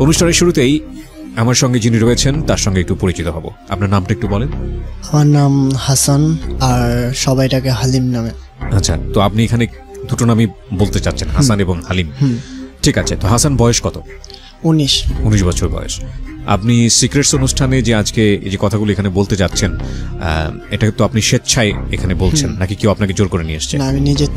অনুষ্ঠানের শুরুতেই আমার সঙ্গে যিনি রয়েছেন তার সঙ্গে একটু পরিচিত হব। আপনার নামটা একটু বলেন। আমার নাম হাসান, আর সবাই ডাকে হালিম নামে। আচ্ছা, তো আপনি এখানে দুটো নামই বলতে চাচ্ছেন, হাসান এবং হালিম। ঠিক আছে, তো হাসান বয়স কত? 19 বছর বয়স। আপনি সিক্রেটস অনুষ্ঠানে যে আজকে এই যে কথাগুলো এখানে বলতে যাচ্ছেন, এটা তো আপনি স্বেচ্ছায় এখানে বলছেন নাকি কেউ আপনাকে জোর করে নিয়ে এসছেন? না, আমি নিজে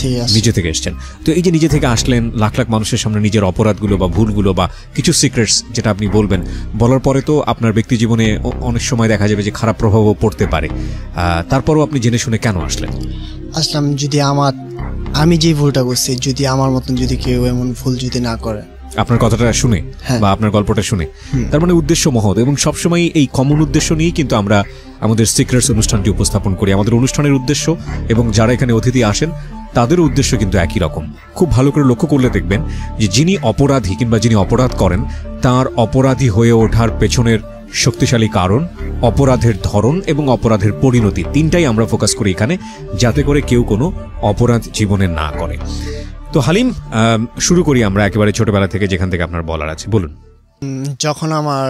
থেকে এসছেন। তো এই যে নিজে থেকে আসলেন, লাখ লাখ মানুষের সামনে নিজের অপরাধগুলো বা ভুলগুলো বা কিছু সিক্রেটস যেটা আপনি বলবেন, বলার পরে তো আপনার ব্যক্তি জীবনে অনেক সময় দেখা যাবে যে খারাপ প্রভাবও পড়তে পারে। তারপরও আপনি জেনে শুনে কেন আসলাম? যদি আমি যে ভুলটা করছি, যদি আমার মতন যদি কেউ এমন ভুল যদি না করে, আপনার কথাটা শুনে বা আপনার গল্পটা শুনে, তার মানে উদ্দেশ্য মহৎ, এবং সবসময় এই কমন উদ্দেশ্য নিয়েই কিন্তু আমরা আমাদের সিক্রেটস অনুষ্ঠানটি উপস্থাপন করি। আমাদের অনুষ্ঠানের উদ্দেশ্য এবং যারা এখানে অতিথি আসেন তাদের উদ্দেশ্য কিন্তু একই রকম। খুব ভালো করে লক্ষ্য করলে দেখবেন যে যিনি অপরাধী কিংবা যিনি অপরাধ করেন, তার অপরাধী হয়ে ওঠার পেছনের শক্তিশালী কারণ, অপরাধের ধরন এবং অপরাধের পরিণতি, তিনটাই আমরা ফোকাস করি এখানে, যাতে করে কেউ কোনো অপরাধ জীবনে না করে। তো হালিম, শুরু করি আমরা একেবারে ছোটবেলা থেকে, যেখান থেকে আপনার বলার আছে, বলুন। যখন আমার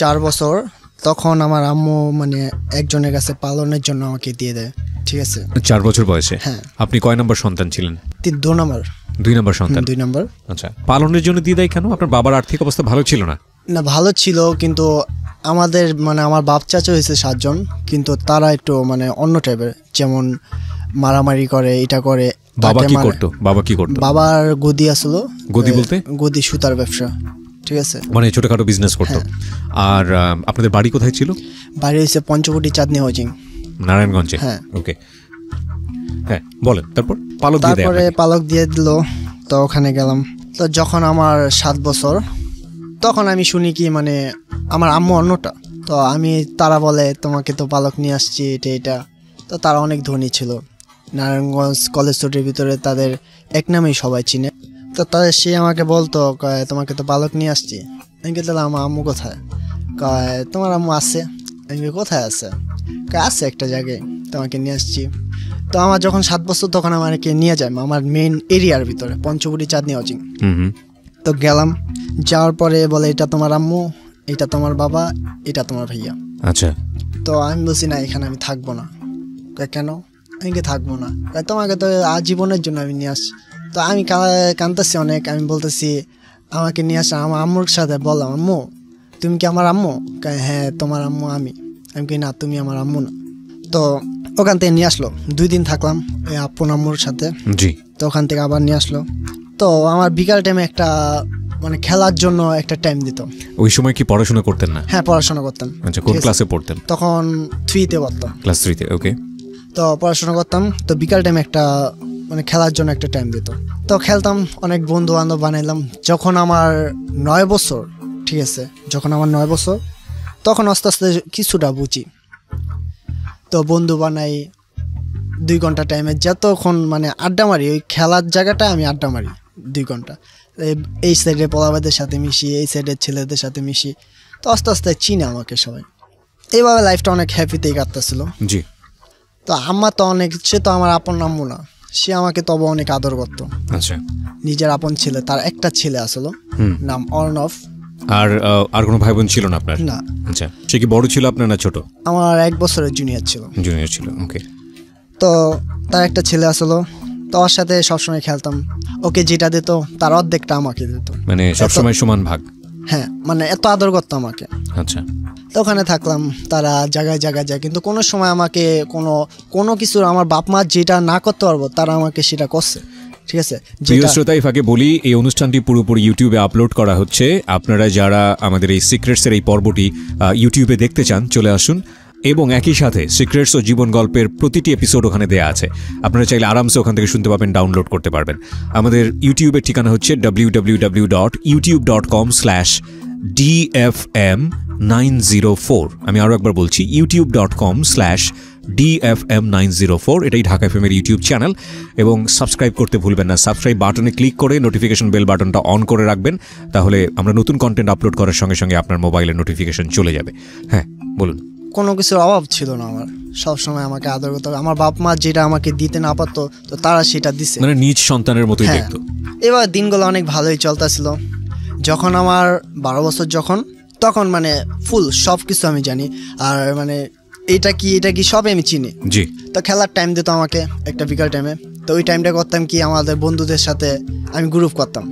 4 বছর, তখন আমার আম্মু মানে একজনের কাছে পালনের জন্য আমাকে দিয়ে দেয়। ঠিক আছে, 4 বছর বয়সে? হ্যাঁ। আপনি কয় নম্বর সন্তান ছিলেন? 2 নম্বর সন্তান। 2 নম্বর। আচ্ছা, পালনের জন্য দিয়ে দেয় কেন? আপনার বাবার আর্থিক অবস্থা ভালো ছিল না? না, ভালো ছিল, কিন্তু আমাদের মানে আমার বাপ চাচা হয়েছে 7 জন, কিন্তু তারা একটু মানে অন্য টাইপের, যেমন মারামারি করে, এটা করে। বাবা কি করতো? বাবার গদি আসলো। গদি বলতে? গদি সুতার ব্যবসা। ঠিক আছে, মানে ছোটখাটো বিজনেস করতো। আর আপনাদের বাড়ি কোথায় ছিল? বাড়ি হয়েছে পঞ্চবটি চাঁদনি হাউজিং, নারায়ণগঞ্জে। হ্যাঁ। ওকে, হ্যাঁ বলেন। তারপরে পালক দিয়ে দিল, তো ওখানে গেলাম। তো যখন আমার 7 বছর, তখন আমি শুনি কি মানে আমার আম্মু অন্যটা। তো তারা বলে তোমাকে তো পালক নিয়ে আসছি, এটা। তো তারা অনেক ধনী ছিল, নারায়ণগঞ্জ কলেজ স্ট্রিটের ভিতরে তাদের এক নামেই সবাই চিনে। তো সে আমাকে বলতো, তোমাকে তো পালক নিয়ে আসছি। আমি বললাম আমার আম্মু কোথায়? তোমার আম্মু আছে। আমি কোথায় আছে? আছে একটা জায়গায়, তোমাকে নিয়ে আসছি। তো আমার যখন 7 বছর, তখন আমাকে নিয়ে যায় আমার মেইন এরিয়ার ভিতরে, পঞ্চবটি চাঁদনি হাউজিং। তো গেলাম, যাওয়ার পরে বলে এটা তোমার আম্মু, এটা তোমার বাবা, এটা তোমার ভাইয়া। আচ্ছা। তো আমি বলছি না, এখানে আমি থাকবো না। কেন? আমি থাকবো না, তোমাকে তো আজীবনের জন্য আমি নিয়ে আসছি। তো আমি কাঁদতেছি অনেক, আমি বলতেছি আমাকে নিয়ে আসা। আমার আম্মুর সাথে বললাম, আম্মু তুমি কি আমার আম্মু? হ্যাঁ তোমার আম্মু আমি কি না, তুমি আমার আম্মু না। তো ওখান থেকে নিয়ে আসলো, 2 দিন থাকলাম এই আপন আম্মুর সাথে। জি। তো ওখান থেকে আবার নিয়ে আসলো। তো আমার বিকাল টাইমে একটা মানে খেলার জন্য একটা টাইম দিত। ওই সময় কি পড়াশোনা করতেন না? হ্যাঁ, পড়াশোনা করতাম। আচ্ছা, কোন ক্লাসে পড়তেন? তখন 3-তে পড়তাম। ক্লাস 3-তে, ওকে। তো পড়াশোনা করতাম, তো বিকাল টাইমে একটা মানে খেলার জন্য একটা টাইম দিত। তো খেলতাম, অনেক বন্ধু বান্ধব বানাইলাম। যখন আমার 9 বছর, ঠিক আছে, যখন আমার 9 বছর, তখন আস্তে আস্তে কিছুটা বুঝি। তো বন্ধু বানাই, 2 ঘন্টা টাইমে যতক্ষণ মানে আড্ডা মারি, ওই খেলার জায়গাটা আমি আড্ডা মারি 2 ঘন্টা। এই সাইডে পোলাবাদের সাথে মিশি, এই সাইডের ছেলেদের সাথে মিশি। তো আস্তে আস্তে চিনে আমাকে সবাই। এইভাবে লাইফটা অনেক হ্যাপিতেই কাটতেছিল। জি। তো আম্মা তো অনেক, সে তো আমার আপন আম্মু না, সে আমাকে তবে অনেক আদর করতো। আচ্ছা। নিজের আপন ছেলে, তার একটা ছেলে আসলো, নাম অর্ণব। আর কোনো ভাই বোন ছিল না আপনার? না। আচ্ছা, সে কি বড় ছিল আপনার না ছোট? আমার 1 বছরের জুনিয়র ছিল। ওকে। তো তার একটা ছেলে আসলো, তো ওর সাথে সবসময় খেলতাম। ওকে যেটা দিত তার অর্ধেকটা আমাকে দিত, মানে সবসময় সমান ভাগ। হ্যাঁ, মানে এত আদর করতো আমাকে। আচ্ছা। তো ওখানে থাকলাম, তারা জায়গায় যায়, কিন্তু কোনো সময় আমাকে কোনো কিছু আমার বাপ মা যেটা না করতে পারবো, তারা আমাকে সেটা করছে। ঠিক আছে, প্রিয় শ্রোতা, ফাঁকে বলি এই অনুষ্ঠানটি পুরোপুরি ইউটিউবে আপলোড করা হচ্ছে। আপনারা যারা আমাদের এই সিক্রেটসের এই পর্বটি ইউটিউবে দেখতে চান, চলে আসুন। এবং একই সাথে সিক্রেটস ও জীবন গল্পের প্রতিটি এপিসোড ওখানে দেয়া আছে, আপনারা চাইলে আরামসে ওখান থেকে শুনতে পাবেন, ডাউনলোড করতে পারবেন। আমাদের ইউটিউবের ঠিকানা হচ্ছে www.youtube.com/DFM904। আমি আরও একবার বলছি, youtube.com/DFM904। এটাই ঢাকা এফএম এর ইউটিউব চ্যানেল। এবং সাবস্ক্রাইব করতে ভুলবেন না। সাবস্ক্রাইব বাটনে ক্লিক করে নোটিফিকেশন বেল বাটনটা অন করে রাখবেন, তাহলে আমরা নতুন কন্টেন্ট আপলোড করার সঙ্গে সঙ্গে আপনার মোবাইলে নোটিফিকেশন চলে যাবে। হ্যাঁ, বলুন। কোনো কিছুর অভাব ছিল না আমার, সবসময় আমাকে আদর করতো। আমার বাপ মা যেটা আমাকে দিতে না পারতো, তো তারা সেটা দিছে, মানে নিজ সন্তানের মতোই দেখতো। এবার দিনগুলো অনেক ভালোই চলতেছিল। যখন আমার 12 বছর তখন মানে ফুল সব কিছু আমি জানি, আর মানে এটা কি সবই আমি চিনি। জি। তো খেলার টাইম দিত আমাকে একটা বিকাল টাইমে, তো ওই টাইমটা করতাম কি আমাদের বন্ধুদের সাথে আমি গ্রুপ করতাম।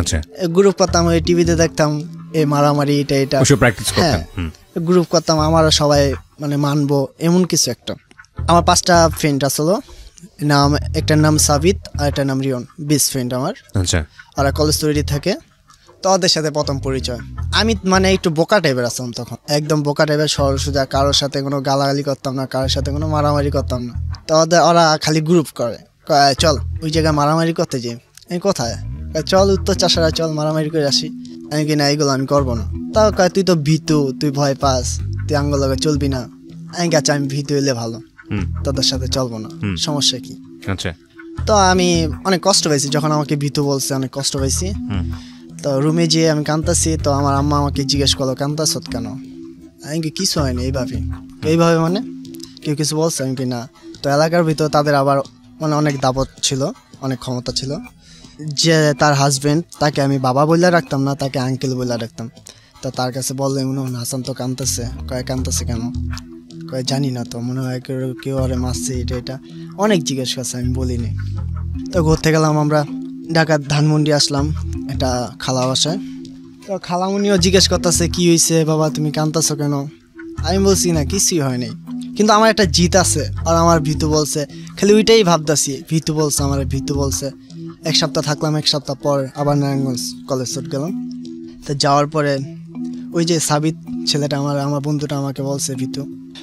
আচ্ছা, গ্রুপ করতাম, ওই টিভিতে দেখতাম এই মারামারি এটা প্র্যাকটিস করতাম। গ্রুপ করতাম, আমার সবাই মানে মানবো এমন কিছু একটা। আমার 5টা ফ্রেন্ড আসলো, একটার নাম সাবিত আর একটার নাম রিয়ন, বেস্ট ফ্রেন্ড আমার। আচ্ছা। ওরা কলেজ তৈরি থাকে, তো ওদের সাথে প্রথম পরিচয়। আমি মানে একটু বোকা টাইপের আসলাম তখন, একদম বোকা টাইপের, সরল সোজা, কারোর সাথে কোনো গালাগালি করতাম না, কারোর সাথে কোনো মারামারি করতাম না। তো ওরা খালি গ্রুপ করে, চল ওই জায়গায় মারামারি করতে যাই। আমি কোথায়? চল উত্তর চাষারা, চল মারামারি করে আসি। আমি কি না, এইগুলো আমি করবো না। তাও কয় তুই তো ভীতু, তুই ভয় পাস, তুই আঙ্গুল লগে চলবি না। আমি গেছি, আমি ভীতু হইলে ভালো, তোদের সাথে চলবো না, সমস্যা কি? আচ্ছা। তো আমি অনেক কষ্ট পাইছি যখন আমাকে ভীতু বলছে, অনেক কষ্ট পাইছি। তো রুমে যেয়ে আমি কাঁদতেছি, তো আমার আম্মা আমাকে জিজ্ঞেস করলো কাঁদতেছ কেন? আমি কি কিছু হয়নি। এইভাবে মানে কেউ কিছু বলছে? আমি কি না। তো এলাকার ভিতর তাদের আবার মানে অনেক দাপট ছিল, অনেক ক্ষমতা ছিল, যে তার হাজবেন্ড, তাকে আমি বাবা বলে রাখতাম না, তাকে আঙ্কেল বলে রাখতাম। তো তার কাছে বললো মনে হয় হাসান তো কাঁদতেছে। কাঁদতেছে কেন? জানি না, তো মনে হয় কেউ আরে মারছে, এটা অনেক জিজ্ঞেস করছে, আমি বলিনি। তো ঘুরতে গেলাম আমরা, ঢাকার ধানমন্ডি আসলাম একটা খালা বাসায়। তো খালামুনিও জিজ্ঞেস করতেছে কি হয়েছে বাবা, তুমি কাঁদতেছো কেন? আমি বলছি না কিছুই হয় নাই, কিন্তু আমার একটা জিত আছে। আর আমার ভীতু বলছে, খালি ওইটাই ভাবতেছি, ভীতু বলছে, আমার ভীতু বলছে। 1 সপ্তাহ থাকলাম, 1 সপ্তাহ পর আবার নারায়ণগঞ্জ কলেজ চলে গেলাম। তো যাওয়ার পরে ওই যে সাবিত ছেলেটা, আমার বন্ধুটা আমাকে বলছে ভীতু,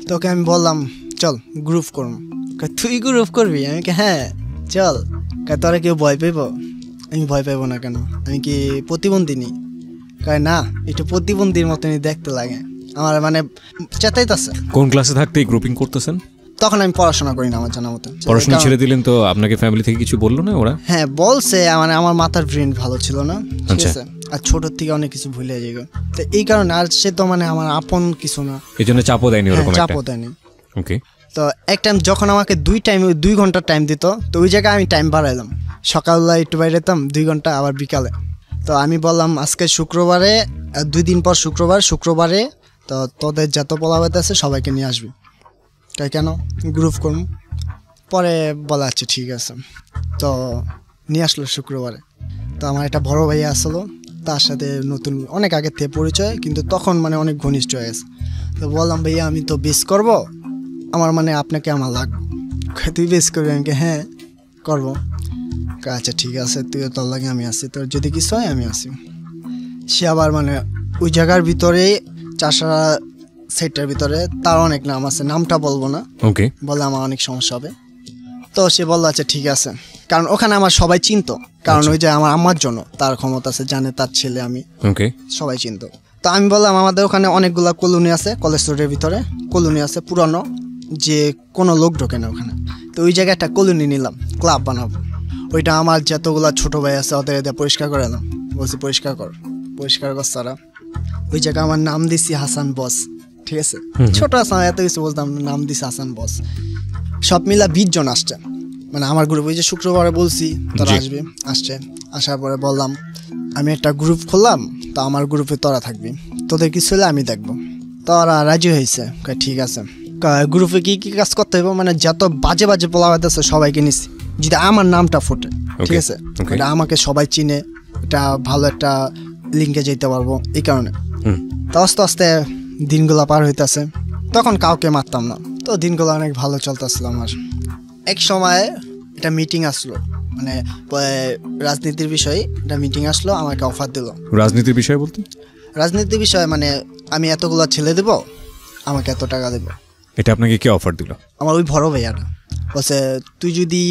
তোকে আমি বললাম চল গ্রুপ করব। তুই গ্রুপ করবি? আমি কি হ্যাঁ চল। তোরা কেউ ভয় পাইব? আমি ভয় পাইব না কেন, আমি কি প্রতিবন্ধী নি? না, একটু প্রতিবন্ধীর মতনই দেখতে লাগে আমার, মানে চেতাইতেছে। কোন ক্লাসে থাকতে গ্রুপিং করতেছেন? তখন আমি পড়াশোনা করি না, আমার জানা মতো। পড়াশোনা ছেড়ে দিলেন, তো আপনাকে ফ্যামিলি থেকে কিছু বললো না ওরা? হ্যাঁ বলছে, মানে আমার মাথার ব্রেন ভালো ছিল না, ঠিক আছে, আর ছোটোর থেকে অনেক কিছু ভুলে যাই, তো এই কারণে। আর সে তো মানে আমার আপন কিছু না, এই জন্য চাপও দেয়নি ওরকম? চাপও দেয়নি। ওকে। তো এক টাইম যখন আমাকে 2 ঘন্টা টাইম দিত, তো ওই জায়গায় আমি টাইম বাড়াইলাম, সকালবেলা একটু বাইরে যেতাম 2 ঘন্টা, আবার বিকালে। তো আমি বললাম আজকে শুক্রবারে, 2 দিন পর শুক্রবারে তো তোদের যত পোলাবাদ আছে সবাইকে নিয়ে আসবি। তাই কেন? গ্রুপ করুন। পরে বলা আছে ঠিক আছে। তো নিয়ে আসলো শুক্রবারে। তো আমার একটা বড় ভাইয়া আসলো, তার সাথে নতুন অনেক আগের থেকে পরিচয়, কিন্তু তখন মানে অনেক ঘনিষ্ঠ হয়ে গেছে। তো বললাম ভাইয়া আমি তো বেস করব, আমার মানে আপনাকে আমার লাগবে। তুই বেস করবি? আমাকে হ্যাঁ করবো। আচ্ছা ঠিক আছে, তুই তোর লাগে আমি আসি, তোর যদি কিছু হয় আমি আসি। সে আবার মানে ওই জায়গার ভিতরে চাষারা সাইটটার ভিতরে তার অনেক নাম আছে, নামটা বলবো না, ওকে, বলে আমার অনেক সমস্যা হবে। তো সে বললো আচ্ছা ঠিক আছে, কারণ ওখানে আমার সবাই চিনতো, কারণ ওই যে আমার আম্মার জন্য তার ক্ষমতা আছে, জানে তার ছেলে আমি, ওকে, সবাই চিনতো। তো আমি বললাম আমাদের ওখানে অনেকগুলা কলোনি আছে, কলেজ রোডের ভিতরে কলোনি আছে পুরানো, যে কোনো লোক ঢোকে না ওখানে। তো ওই জায়গায় একটা কলোনি নিলাম, ক্লাব বানাবো। ওইটা আমার যতগুলা ছোট ভাই আছে ওদের পরিষ্কার করে এলাম, বলছি পরিষ্কার কর সারা। ওই জায়গায় আমার নাম দিছি হাসান বস, ঠিক আছে, ছোট হাসান, এত কিছু বলতাম, নাম দিছি হাসান বস। সব মিলা 20 জন আসছে, মানে আমার গ্রুপ। ওই যে শুক্রবারে বলছি তোরা আসছে, আসার পরে বললাম আমি একটা গ্রুপ খুললাম, তো আমার গ্রুপে তোরা থাকবি, তোদের কিছু হলে আমি দেখবো। তোরা রাজি হয়েছে, ঠিক আছে। গ্রুপে কি কি কাজ করতে হবে, মানে যত বাজে বাজে পোলা আছে সবাইকে নিচ্ছি, যদি আমার নামটা ফোটে, ঠিক আছে, এটা আমাকে সবাই চিনে, এটা ভালো একটা লিঙ্কে যেতে পারবো, এই কারণে। তো আস্তে আস্তে দিনগুলো পার হইতেছে, তখন কাউকে মারতাম না, তো দিনগুলো অনেক ভালো চলতেছিল আমার। এক সময় একটা মিটিং আসলো, মানে রাজনীতির বিষয়ে একটা মিটিং আসলো, আমাকে অফার দিল। রাজনীতির বিষয় বলতে? রাজনীতির বিষয়ে মানে আমি এতগুলো ছেলে দেব, আমাকে এত টাকা দেব। এটা আপনাকে কে অফার দিল? আমার ওই বড় ভাইয়াটা বলছে তুই যদি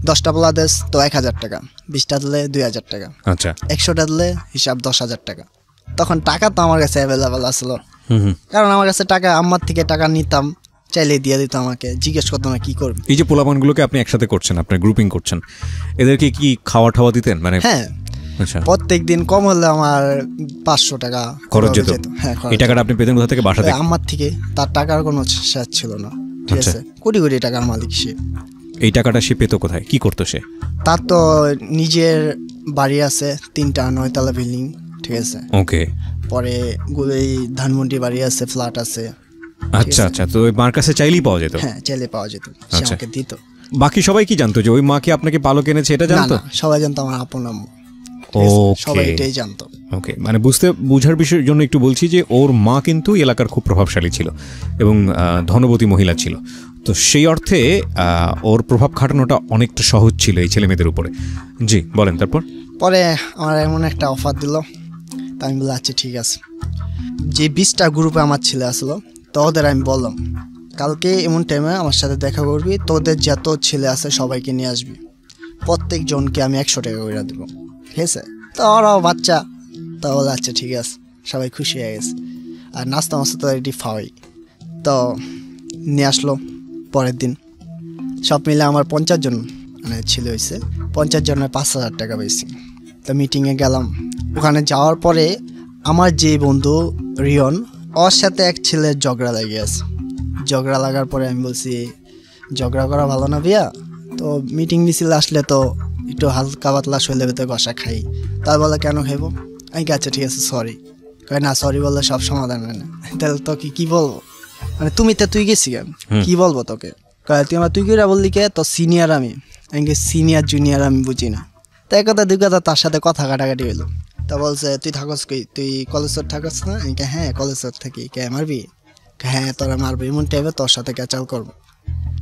10টা পোলা দেস তো 1000 টাকা, 20টা দিলে 2000 টাকা, আচ্ছা 100টা দিলে হিসাব 10,000 টাকা। তখন টাকা তো আমার কাছে অ্যাভেলেবেল আসলো, কারণ আমার কাছে টাকা, আম্মার থেকে টাকা নিতাম, চাইলে দিয়ে দিত আমাকে, জিজ্ঞেস করতো না কি করবি। এই যে পোলাপানগুলোকে আপনি একসাথে করছেন, আপনি গ্রুপিং করছেন, এদেরকে কি খাওয়া ঠাওয়া দিতেন? মানে হ্যাঁ, প্রত্যেক দিন কম হলে আমার 500 টাকা খরচ যেত। হ্যাঁ, এই টাকাটা আপনি পেতেন কোথা থেকে? বাসা থেকে? আম্মার থেকে। তার টাকার কোনো শেষ ছিল না, ঠিক আছে, কোটি কোটি টাকার মালিক সে। এই টাকাটা সে পেতো কোথায়, কি করতো সে? তার তো নিজের বাড়ি আছে, 3টা 9 তলা বিল্ডিং, ঠিক আছে। ওকে, পরে এই ধানমন্ডি বাড়ি আছে, ফ্ল্যাট আছে। আচ্ছা আচ্ছা, তো ওই মার কাছে চাইলেই পাওয়া যেত? হ্যাঁ, চাইলে পাওয়া যেত, সে আমাকে দিত। বাকি সবাই কি জানতো যে ওই মা কি আপনাকে পালক এনেছে এটা জানতো? সবাই জানতো আমার আপন আম্মু, সবাই এটাই জানতো। ওকে, মানে বুঝার বিষয়ের জন্য একটু বলছি যে ওর মা কিন্তু এলাকার খুব প্রভাবশালী ছিল এবং ধনবতী মহিলা ছিল, তো সেই অর্থে ওর প্রভাব খাটানোটা অনেকটা সহজ ছিল এই ছেলে মেয়েদের উপরে। জি বলেন, তারপর? পরে আমার এমন একটা অফার দিল, তা আমি বললাম আচ্ছা ঠিক আছে। যে 20টা গ্রুপে আমার ছেলে আসলো, তো ওদের আমি বললাম কালকে এমন টাইমে আমার সাথে দেখা করবি, তোদের যত ছেলে আছে সবাইকে নিয়ে আসবি, প্রত্যেক জনকে আমি 100 টাকা করে দেবো, ঠিক আছে। তো ওরাও বাচ্চা, তো বলে আচ্ছা ঠিক আছে, সবাই খুশি হয়ে গেছে। আর নাস্তা মাস্তা তো রেডি ফাওয়াই, তো নিয়ে আসলো। পরের দিন সব মিলে আমার 50 জন মানে ছেলে হয়েছে, 50 জনের 5000 টাকা পেয়েছি। তো মিটিংয়ে গেলাম, ওখানে যাওয়ার পরে আমার যে বন্ধু রিয়ন, ওর সাথে এক ছেলের ঝগড়া লেগে আছে। ঝগড়া লাগার পরে আমি বলছি ঝগড়া করা ভালো না ভাইয়া, তো মিটিং মিছিল আসলে তো একটু হালকা পাতলা শৈলে ভেতরে ঘষা খাই। তাই বলে কেন খাইবো? আমি আচ্ছা ঠিক আছে সরি। কয় না, সরি বললে সব সমাধান হয় না। তাহলে তোকে কি বলবো, মানে তুই গেছি কেন, কি বলবো তোকে? কয় তুই আমার তুই করে বললি কে, তো সিনিয়র আমি সিনিয়র জুনিয়র আমি বুঝি না। তাই কথা দুই কথা তার সাথে কথা কাটাকাটি হইলো। তা বলছে তুই থাকস কই, তুই কলেজের থাকস না? আমি হ্যাঁ কলেজের থাকি। কে মারবি? হ্যাঁ তোরা মারবি, এমন টাইমে তোর সাথে ক্যাচাল করবো।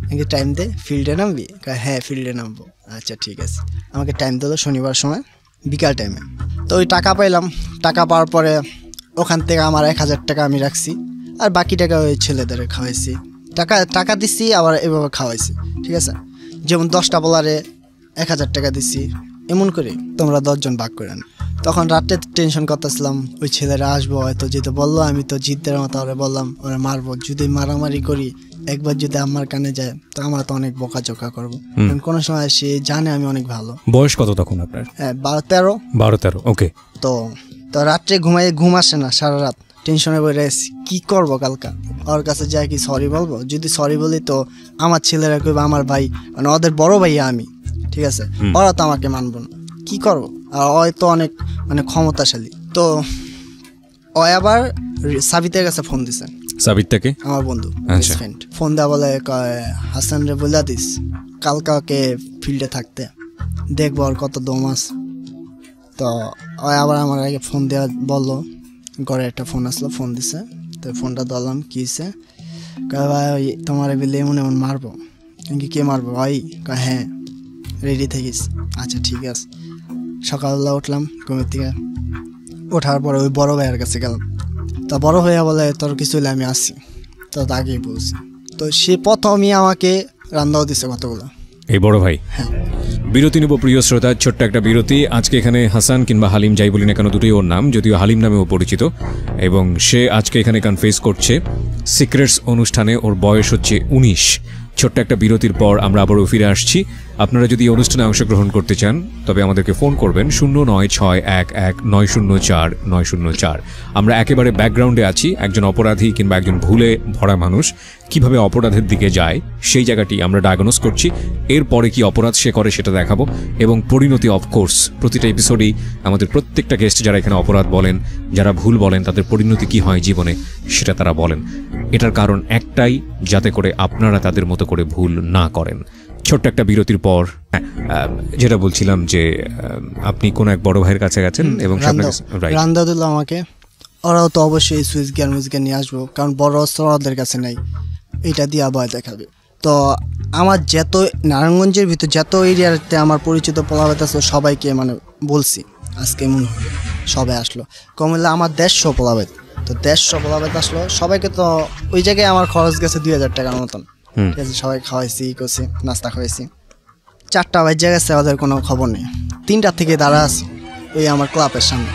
আমাকে টাইম দে, ফিল্ডে নামবি? হ্যাঁ ফিল্ডে নামবো। আচ্ছা ঠিক আছে। আমাকে টাইম দিল শনিবার সময় বিকাল টাইমে। তো ওই টাকা পাইলাম, টাকা পাওয়ার পরে ওখান থেকে আমার 1000 টাকা আমি রাখছি, আর বাকি টাকা ওই ছেলেদের খাওয়াইছি। টাকা দিচ্ছি, আবার এভাবে খাওয়াইছি, ঠিক আছে। যেমন 10টা বলারে 1000 টাকা দিচ্ছি, এমন করে তোমরা 10 জন ভাগ করে আনো। তখন রাত্রে টেনশন করতেছিলাম, ওই ছেলেরা আসবো হয়তো, যেতে বললো আমি তো জিদ্দের মতো ওরা বললাম ওরা মারবো, যদি মারামারি করি একবার যদি আমার কানে যায় তো আমরা তো অনেক বকাঝকা করবো। কোনো সময় সে জানে আমি অনেক ভালো। বয়স কত তখন আপনার? 12-13। ওকে। তো রাত্রে ঘুম আসে না, সারা রাত টেনশনে বলে কি করবো কালকা। ওর কাছে যাই কি সরি বলবো? যদি সরি বলি তো আমার ছেলেরা কইবে আমার ভাই, মানে ওদের বড় ভাই আমি, ঠিক আছে, ওরা তো আমাকে মানবো না, কি করবো? আর ওই তো অনেক মানে ক্ষমতাশালী। তো ও আবার সাবিতের কাছে ফোন দিছে। সাবিতটাকে? আমার বন্ধু, ফ্রেন্ড। ফোন দেওয়া বলে হাসান রে বলে দিস কালকাকে ফিল্ডে থাকতে, দেখবো আর কত দম আছে। তো ওই আবার আমার আগে ফোন দেওয়া বললো, ঘরে একটা ফোন আসলো, ফোন দিছে। তো ফোনটা ধরলাম, কি হয়েছে? ভাই তোমার বিলে এমন এমন মারবো। কে মারবো ভাই? হ্যাঁ রেডি থাকিস। আচ্ছা ঠিক আছে। সকালবেলা উঠলাম ঘুমের থেকে, ওঠার পরে ওই বড় ভাইয়ের কাছে গেলাম। তা বড় ভাইয়া বলে তোর কিছু হলে আমি আসি, তো আগেই বলছি। তো সে প্রথমই আমাকে রান্নাও দিছে কতগুলো, এই বড় ভাই। হ্যাঁ। বিরতি নেব প্রিয় শ্রোতা, ছোট্ট একটা বিরতি। আজকে এখানে হাসান কিংবা হালিম যাই বলি না কেন, দুটোই ওর নাম, যদিও হালিম নামেও পরিচিত, এবং সে আজকে এখানে কনফেস করছে সিক্রেটস অনুষ্ঠানে। ওর বয়স হচ্ছে 19। ছোট্ট একটা বিরতির পর আমরা আবারও ফিরে আসছি। আপনারা যদি এই অনুষ্ঠানে অংশগ্রহণ করতে চান তবে আমাদেরকে ফোন করবেন 096111904904। আমরা একেবারে ব্যাকগ্রাউন্ডে আছি। একজন অপরাধী কিংবা একজন ভুলে ভরা মানুষ কিভাবে অপরাধের দিকে যায় সেই জায়গাটি আমরা ডায়াগনোস করছি। এরপরে কি অপরাধ সে করে সেটা দেখাবো, এবং পরিণতি অফকোর্স প্রতিটা এপিসোডেই আমাদের প্রত্যেকটা গেস্ট যারা এখানে অপরাধ বলেন, যারা ভুল বলেন, তাদের পরিণতি কি হয় জীবনে সেটা তারা বলেন। এটার কারণ একটাই, যাতে করে আপনারা তাদের মতো করে ভুল না করেন। ছোট্ট একটা বিরতির পর যেটা বলছিলাম যে আপনি কোন এক বড় ভাইয়ের কাছে গেছেন এবং রান্দা দিল আমাকে। ওরাও তো অবশ্যই সুইচ গিয়ার নিয়ে আসবো, কারণ বড় অস্ত্র ওদের কাছে নেই, এটা দিয়ে ভয় দেখাবে। তো আমার যত নারায়ণগঞ্জের ভিতর যত এরিয়াতে আমার পরিচিত পোলাবেত আছে সবাইকে মানে বলছি আজকে মনে হবে সবাই আসলো। কমলে আমার 150 পোলাবেত, তো 150 পোলাবেত আসলো, সবাইকে তো ওই জায়গায় আমার খরচ গেছে 2000 টাকার মতন, ঠিক আছে। সবাই খাওয়াইছি, ই করছি, নাস্তা খাওয়াইছি। 4টা বাজে গেছে, ওদের কোনো খবর নেই। 3টার থেকে দাঁড়া আছি ওই আমার ক্লাবের সামনে,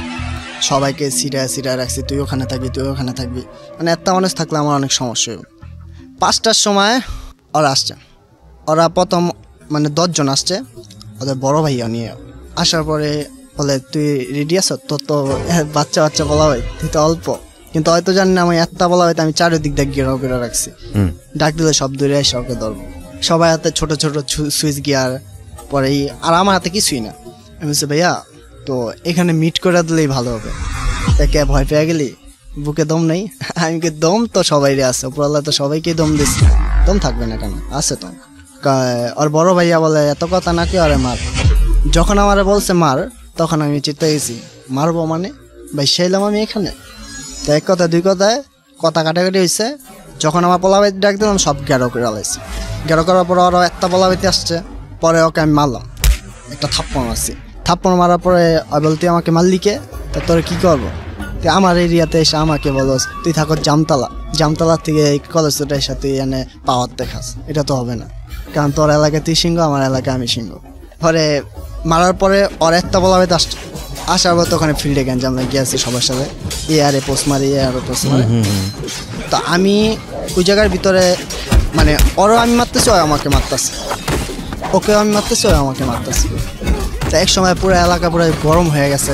সবাইকে সিটায় রাখছি, তুই ওখানে থাকবি, তুই ওখানে থাকবি, মানে এত মানুষ থাকলে আমার অনেক সমস্যা হবে। 5টার সময় ওরা আসছে, ওরা প্রথম মানে 10 জন আসছে, ওদের বড় ভাইয়া নিয়ে। আসার পরে বলে তুই রেডি আছো? তো বাচ্চা বলা হয়, তুই তো অল্প, কিন্তু হয়তো জানি না আমি একটা বলা হয়তো আমি চারিদিক দিয়ে ঘেরাও করে রাখছি। ডাক দিলে সব দূরে এসে ওকে ধরবো। সবাই হাতে ছোট ছোট সুইচ গিয়ার, পরে আর আমার হাতে কিছুই না। আমি বলছি ভাইয়া তো এখানে মিট করে দিলেই ভালো হবে। কে ভয় পেয়ে গেলি, বুকে দম নেই? আমি কি দম তো সবাইরে আছে, উপরওয়ালা তো সবাইকে দম দিচ্ছে, দম থাকবে না কেন, আছে তো। আর বড় ভাইয়া বলে এত কথা নাকি, আরে মার। যখন আমারে বলছে মার, তখন আমি চিন্তা গেছি মারবো মানে, ভাই সেইলাম আমি এখানে। তো এক কথা দুই কথায় কথা কাটাকাটি হয়েছে। যখন আমার পোলাবাইতে ডাক দিলাম, সব গেরো করে আলাইছে। গেরো করার পরে আরও একটা পোলাবাইতে আসছে, পরে ওকে আমি মারলাম, একটা থাপ্পড় মারছি। থাপ্পড় মারার পরে বলতে আমাকে মারলি কে, তা তোরে কী করবো? তুই আমার এরিয়াতে এসে আমাকে বলস তুই থাকো জামতলা থেকে এই কলেজ রোডের সাথে এনে পাওয়ার দেখাস, এটা তো হবে না, কারণ তোর এলাকায় তুই সিংহ, আমার এলাকায় আমি সিংহ। পরে মারার পরে ওর একটা পোলাবাইতে আসছে, আসার পর তো ওখানে ফিল্ডে গ্যাঞ্জাম গিয়েছি সবার সাথে, আরে পোস্ট মারি আরো পোস্ট মারে। তো আমি ওই জায়গার ভিতরে মানে ওরও আমি মারতেছি, ও আমাকে মারতেছে, ওকে আমি মারতেছি, ও আমাকে মারতেছি। তো এক সময় পুরো এলাকা পুরো গরম হয়ে গেছে,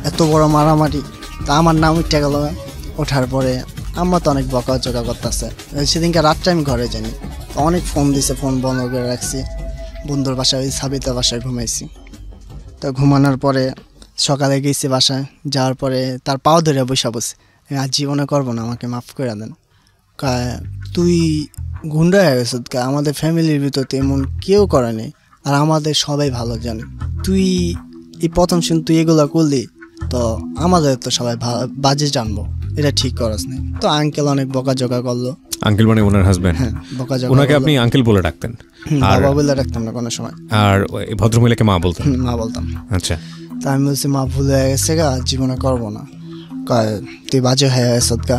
এত বড় মারামারি। তা আমার নাম উঠে গেল। ওঠার পরে আমার তো অনেক বকাঝকা করতেছে। সেদিনকে রাত্রে আমি ঘরে যাইনি, অনেক ফোন দিছে, ফোন বন্ধ করে রাখছি। বন্ধুর বাসায় ওই সাবিতার বাসায় ঘুমাইছি। তো ঘুমানোর পরে সকালে গেছি বাসায়, যাওয়ার পরে তার পাও ধরে বসে বসে, আর জীবনে করবো না, আমাকে মাফ করে দেন। তুই গুন্ডা হয়ে গেছ, আমাদের ফ্যামিলির ভিতর এমন কেউ করেনি, আর আমাদের সবাই ভালো জানে। তুই এই প্রথম শুন তুই এগুলো করলি, তো আমাদের তো সবাই বাজে জানবো, এটা ঠিক করাস না। তো আঙ্কেল অনেক বকাঝকা করলো। আঙ্কেল মানে ওনার হাজবেন্ড? হ্যাঁ, বকাঝকা। ওনাকে আপনি আঙ্কেল বলে ডাকতেন? বাবা বলে ডাকতাম না কোনো সময়। আর ভদ্রমহিলাকে মা বলতেন? মা বলতাম। আচ্ছা। তা আমি বলছি মা ভুল হয়ে গেছে গা, জীবনে করবো না। তুই বাজে হয়ে গেছ গা,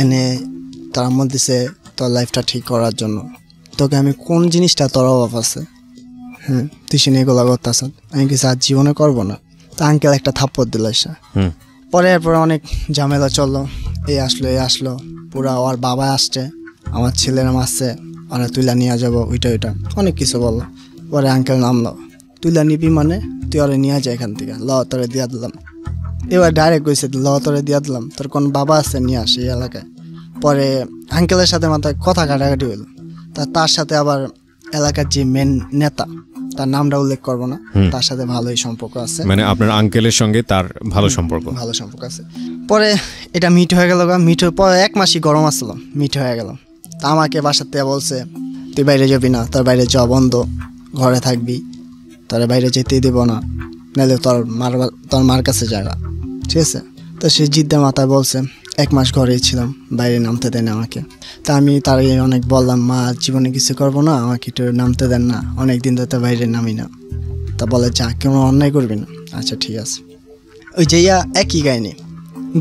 এনে তার মধ্যে দিছে তোর লাইফটা ঠিক করার জন্য। তোকে আমি কোন জিনিসটা তোর অভাব আছে, হ্যাঁ তুই সে এগুলো করতেছ, আমি কিছু আর জীবনে করবো না। তা আঙ্কেল একটা থাপ্পড় দিল এসে। পরে এরপরে অনেক ঝামেলা চললো, এই আসলো পুরা। ওর বাবা আসছে, আমার ছেলেরা মারছে, ওরা তুইলা নিয়ে যাবো, ওইটা অনেক কিছু বললো। পরে আঙ্কেল নামলো, তুইলা নিবি মানে তুই ওরে নিয়ে যা এখান থেকে, ল তোরে দিয়া দিলাম। এবার ডাইরেক্ট কইছে ল তোরে দিয়া দিলাম, তোর কোন বাবা আছে নিয়ে আসে এই এলাকায়। পরে আঙ্কেলের সাথে মাথায় কথা কাটাকাটি হইলো। তার সাথে আবার এলাকার যে মেন নেতা, তার নামটা উল্লেখ করবো না, তার সাথে ভালোই সম্পর্ক আছে। মানে আপনার আঙ্কেলের সঙ্গে তার ভালো সম্পর্ক আছে। পরে এটা মিট হয়ে গেল, মিট পরে 1 মাসই গরম আসলো, মিট হয়ে গেল। তা আমাকে বাসার থেকে বলছে তুই বাইরে যাবি না, তোর বাইরে যাওয়া বন্ধ, ঘরে থাকবি, তোর বাইরে যেতেই দেবো না, নাহলে তোর মার কাছে যারা, ঠিক আছে। তো সে জিদ্দা মাথায় বলছে, 1 মাস ঘরেই ছিলাম, বাইরে নামতে দেন আমাকে। তা আমি তার অনেক বললাম, মা জীবনে কিছু করবো না, আমাকে একটু নামতে দেন না, অনেক দিন ধরে বাইরে নামি না। তা বলে যা, কেমন অন্যায় করবি না, আচ্ছা ঠিক আছে। ওই যে একই গাইনি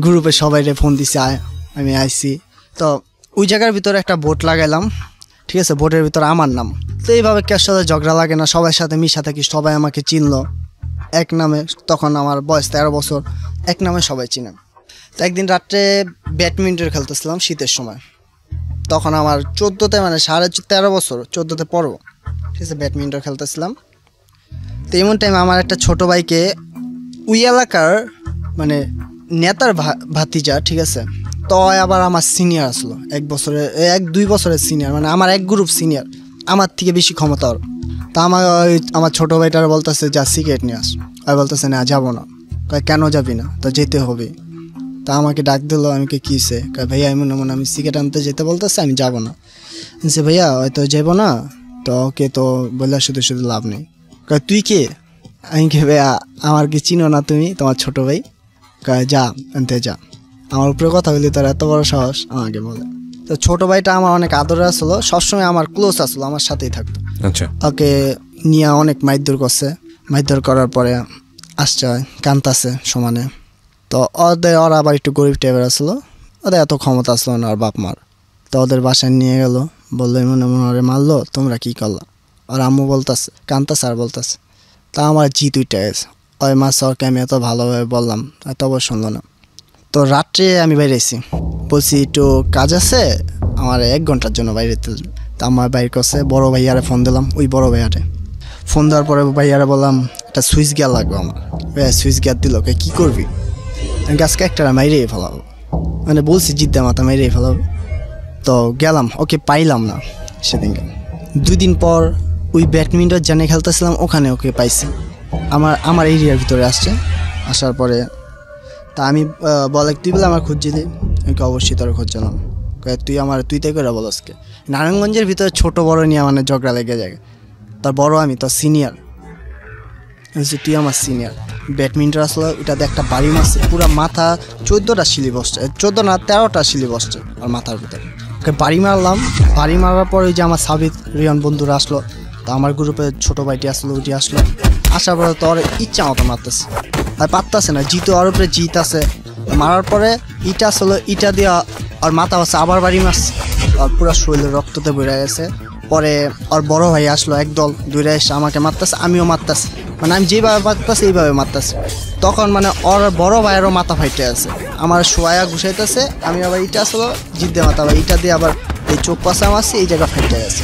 গ্রুপে সবাই ফোন দিছে, আমি আইসি। তো ওই জায়গার ভিতরে একটা বোট লাগাইলাম, ঠিক আছে, বোটের ভিতরে আমার নাম। তো এইভাবে কার সাথে ঝগড়া লাগে না, সবার সাথে মিশা থাকি, সবাই আমাকে চিনলো এক নামে। তখন আমার বয়স 13 বছর, এক নামে সবাই চিনেন। তো একদিন রাত্রে ব্যাডমিন্টন খেলতেছিলাম শীতের সময়, তখন আমার 14তে মানে 13.5 বছর, 14তে পড়ব, ঠিক আছে, ব্যাডমিন্টন খেলতেছিলাম। তো এমন টাইমে আমার একটা ছোট ভাইকে ওই এলাকার মানে নেতার ভাতিজা, ঠিক আছে, তো আবার আমার সিনিয়র আসলো, 1-2 বছরের সিনিয়র, মানে আমার এক গ্রুপ সিনিয়র, আমার থেকে বেশি ক্ষমতা ওর। তা আমার ছোটো ভাইটার বলতেছে যা সিগারেট নিয়ে আস, আর বলতেছে না যাবো না। কেন যাবি না? তো যেতে হবে। তা আমাকে ডাক দিল, আমি কিসে? ভাইয়া এমন আমি সিগারেট আনতে যেতে বলতেছে, আমি যাবো না। সে ভাইয়া হয়তো যাবো না, তো ওকে তো বললে শুধু লাভ নেই। তুই কে? আমি কে ভাইয়া, আমার কি চিনো না তুমি? তোমার ছোটো ভাই। যা আনতে যা। আমার উপরে কথা বলি, তোর এত বড় সাহস আমাকে বলে। তো ছোটো ভাইটা আমার অনেক আদরে আসলো, সবসময় আমার ক্লোজ আসলো, আমার সাথেই থাকতো। আচ্ছা। ওকে নিয়ে অনেক মারধর করছে, মারধর করার পরে আসছে কান্তাছে সমানে। তো ওরা আবার একটু গরিব টাইপের আসলো, ওদের এত ক্ষমতা আসলো না আর বাপ মার। তো ওদের বাসায় নিয়ে গেল, বললো মনে ওরে মারলো, তোমরা কি করলা? আর আম্মু বলতেছে, কান্তাছে আর বলতেছে। তা আমার জিত উঠে গেছে, ওই মাছ ওকে আমি এত ভালোভাবে বললাম, এত অবশ্য শুনলো না। তো রাত্রে আমি বাইরেছি, বলছি একটু কাজ আছে, আমার 1 ঘন্টার জন্য বাইরে। তা আমার বাইর করছে, বড়ো ভাইয়ারে ফোন দিলাম, ওই বড়ো ভাইয়ারে ফোন দেওয়ার পরে ভাইয়ারে বললাম একটা সুইচ গিয়ার লাগবে আমার। সুইচ গিয়ার দিল, কি করবি? আজকে একটা মাইরেই ফেলাবো, মানে বলছি জিদ্দা মাথা মাইরেই ফেলাবো। তো গেলাম, ওকে পাইলাম না সেদিনকে। 2 দিন পর ওই ব্যাডমিন্টন জানে খেলতেছিলাম, ওখানে ওকে পাইছি, আমার এরিয়ার ভিতরে আসছে। আসার পরে তা আমি বলে তুই বলে আমার খুঁজছিলি, আমি অবশ্যই তোর খুঁজছিলাম। তুই তাই করে বল আজকে নারায়ণগঞ্জের ভিতরে ছোট বড় নিয়ে মানে ঝগড়া লেগে যায়। তার বড় আমি, তোর সিনিয়র, তুই আমার সিনিয়র। ব্যাডমিন্টন আসলো, ওটাতে একটা বাড়ি মারছে, পুরো মাথা 14টা শিলি বসছে, 14 না 13টা শিলি বসছে আর মাথার ভিতরে। ওকে বাড়ি মারলাম। বাড়ি মারার পর ওই যে আমার সাবিত রিয়ন বন্ধুরা আসলো, তো আমার গ্রুপে ছোট ভাইটি আসলো, ওইটি আসলো। আসার পরে তো ওর ইচ্ছা মতো মারতেছে, আর পারতেছে না, জিতো ওর উপরে জিত আছে। মারার পরে ইটা আসলো, ইটা দিয়ে ওর মাথা হচ্ছে, আবার বাড়ি মারছে, আর পুরো শরীরে রক্ততে বেড়ে গেছে। পরে ওর বড় ভাই আসলো একদল, দূরে এসে আমাকে মারতেছে, আমিও মারতেছি, মানে আমি যেভাবে মারতেছি এইভাবে মারতেছি। তখন মানে ওর বড় ভাইয়েরও মাথা ফাইটে আছে, আমার শোয়া ঘুষাইতেছে, আমি আবার ইটা আসলো জিত দিয়ে মাথা, আবার ইটা দিয়ে আবার এই চোখ পাশে মারছি, এই জায়গা ফাইটে গেছে,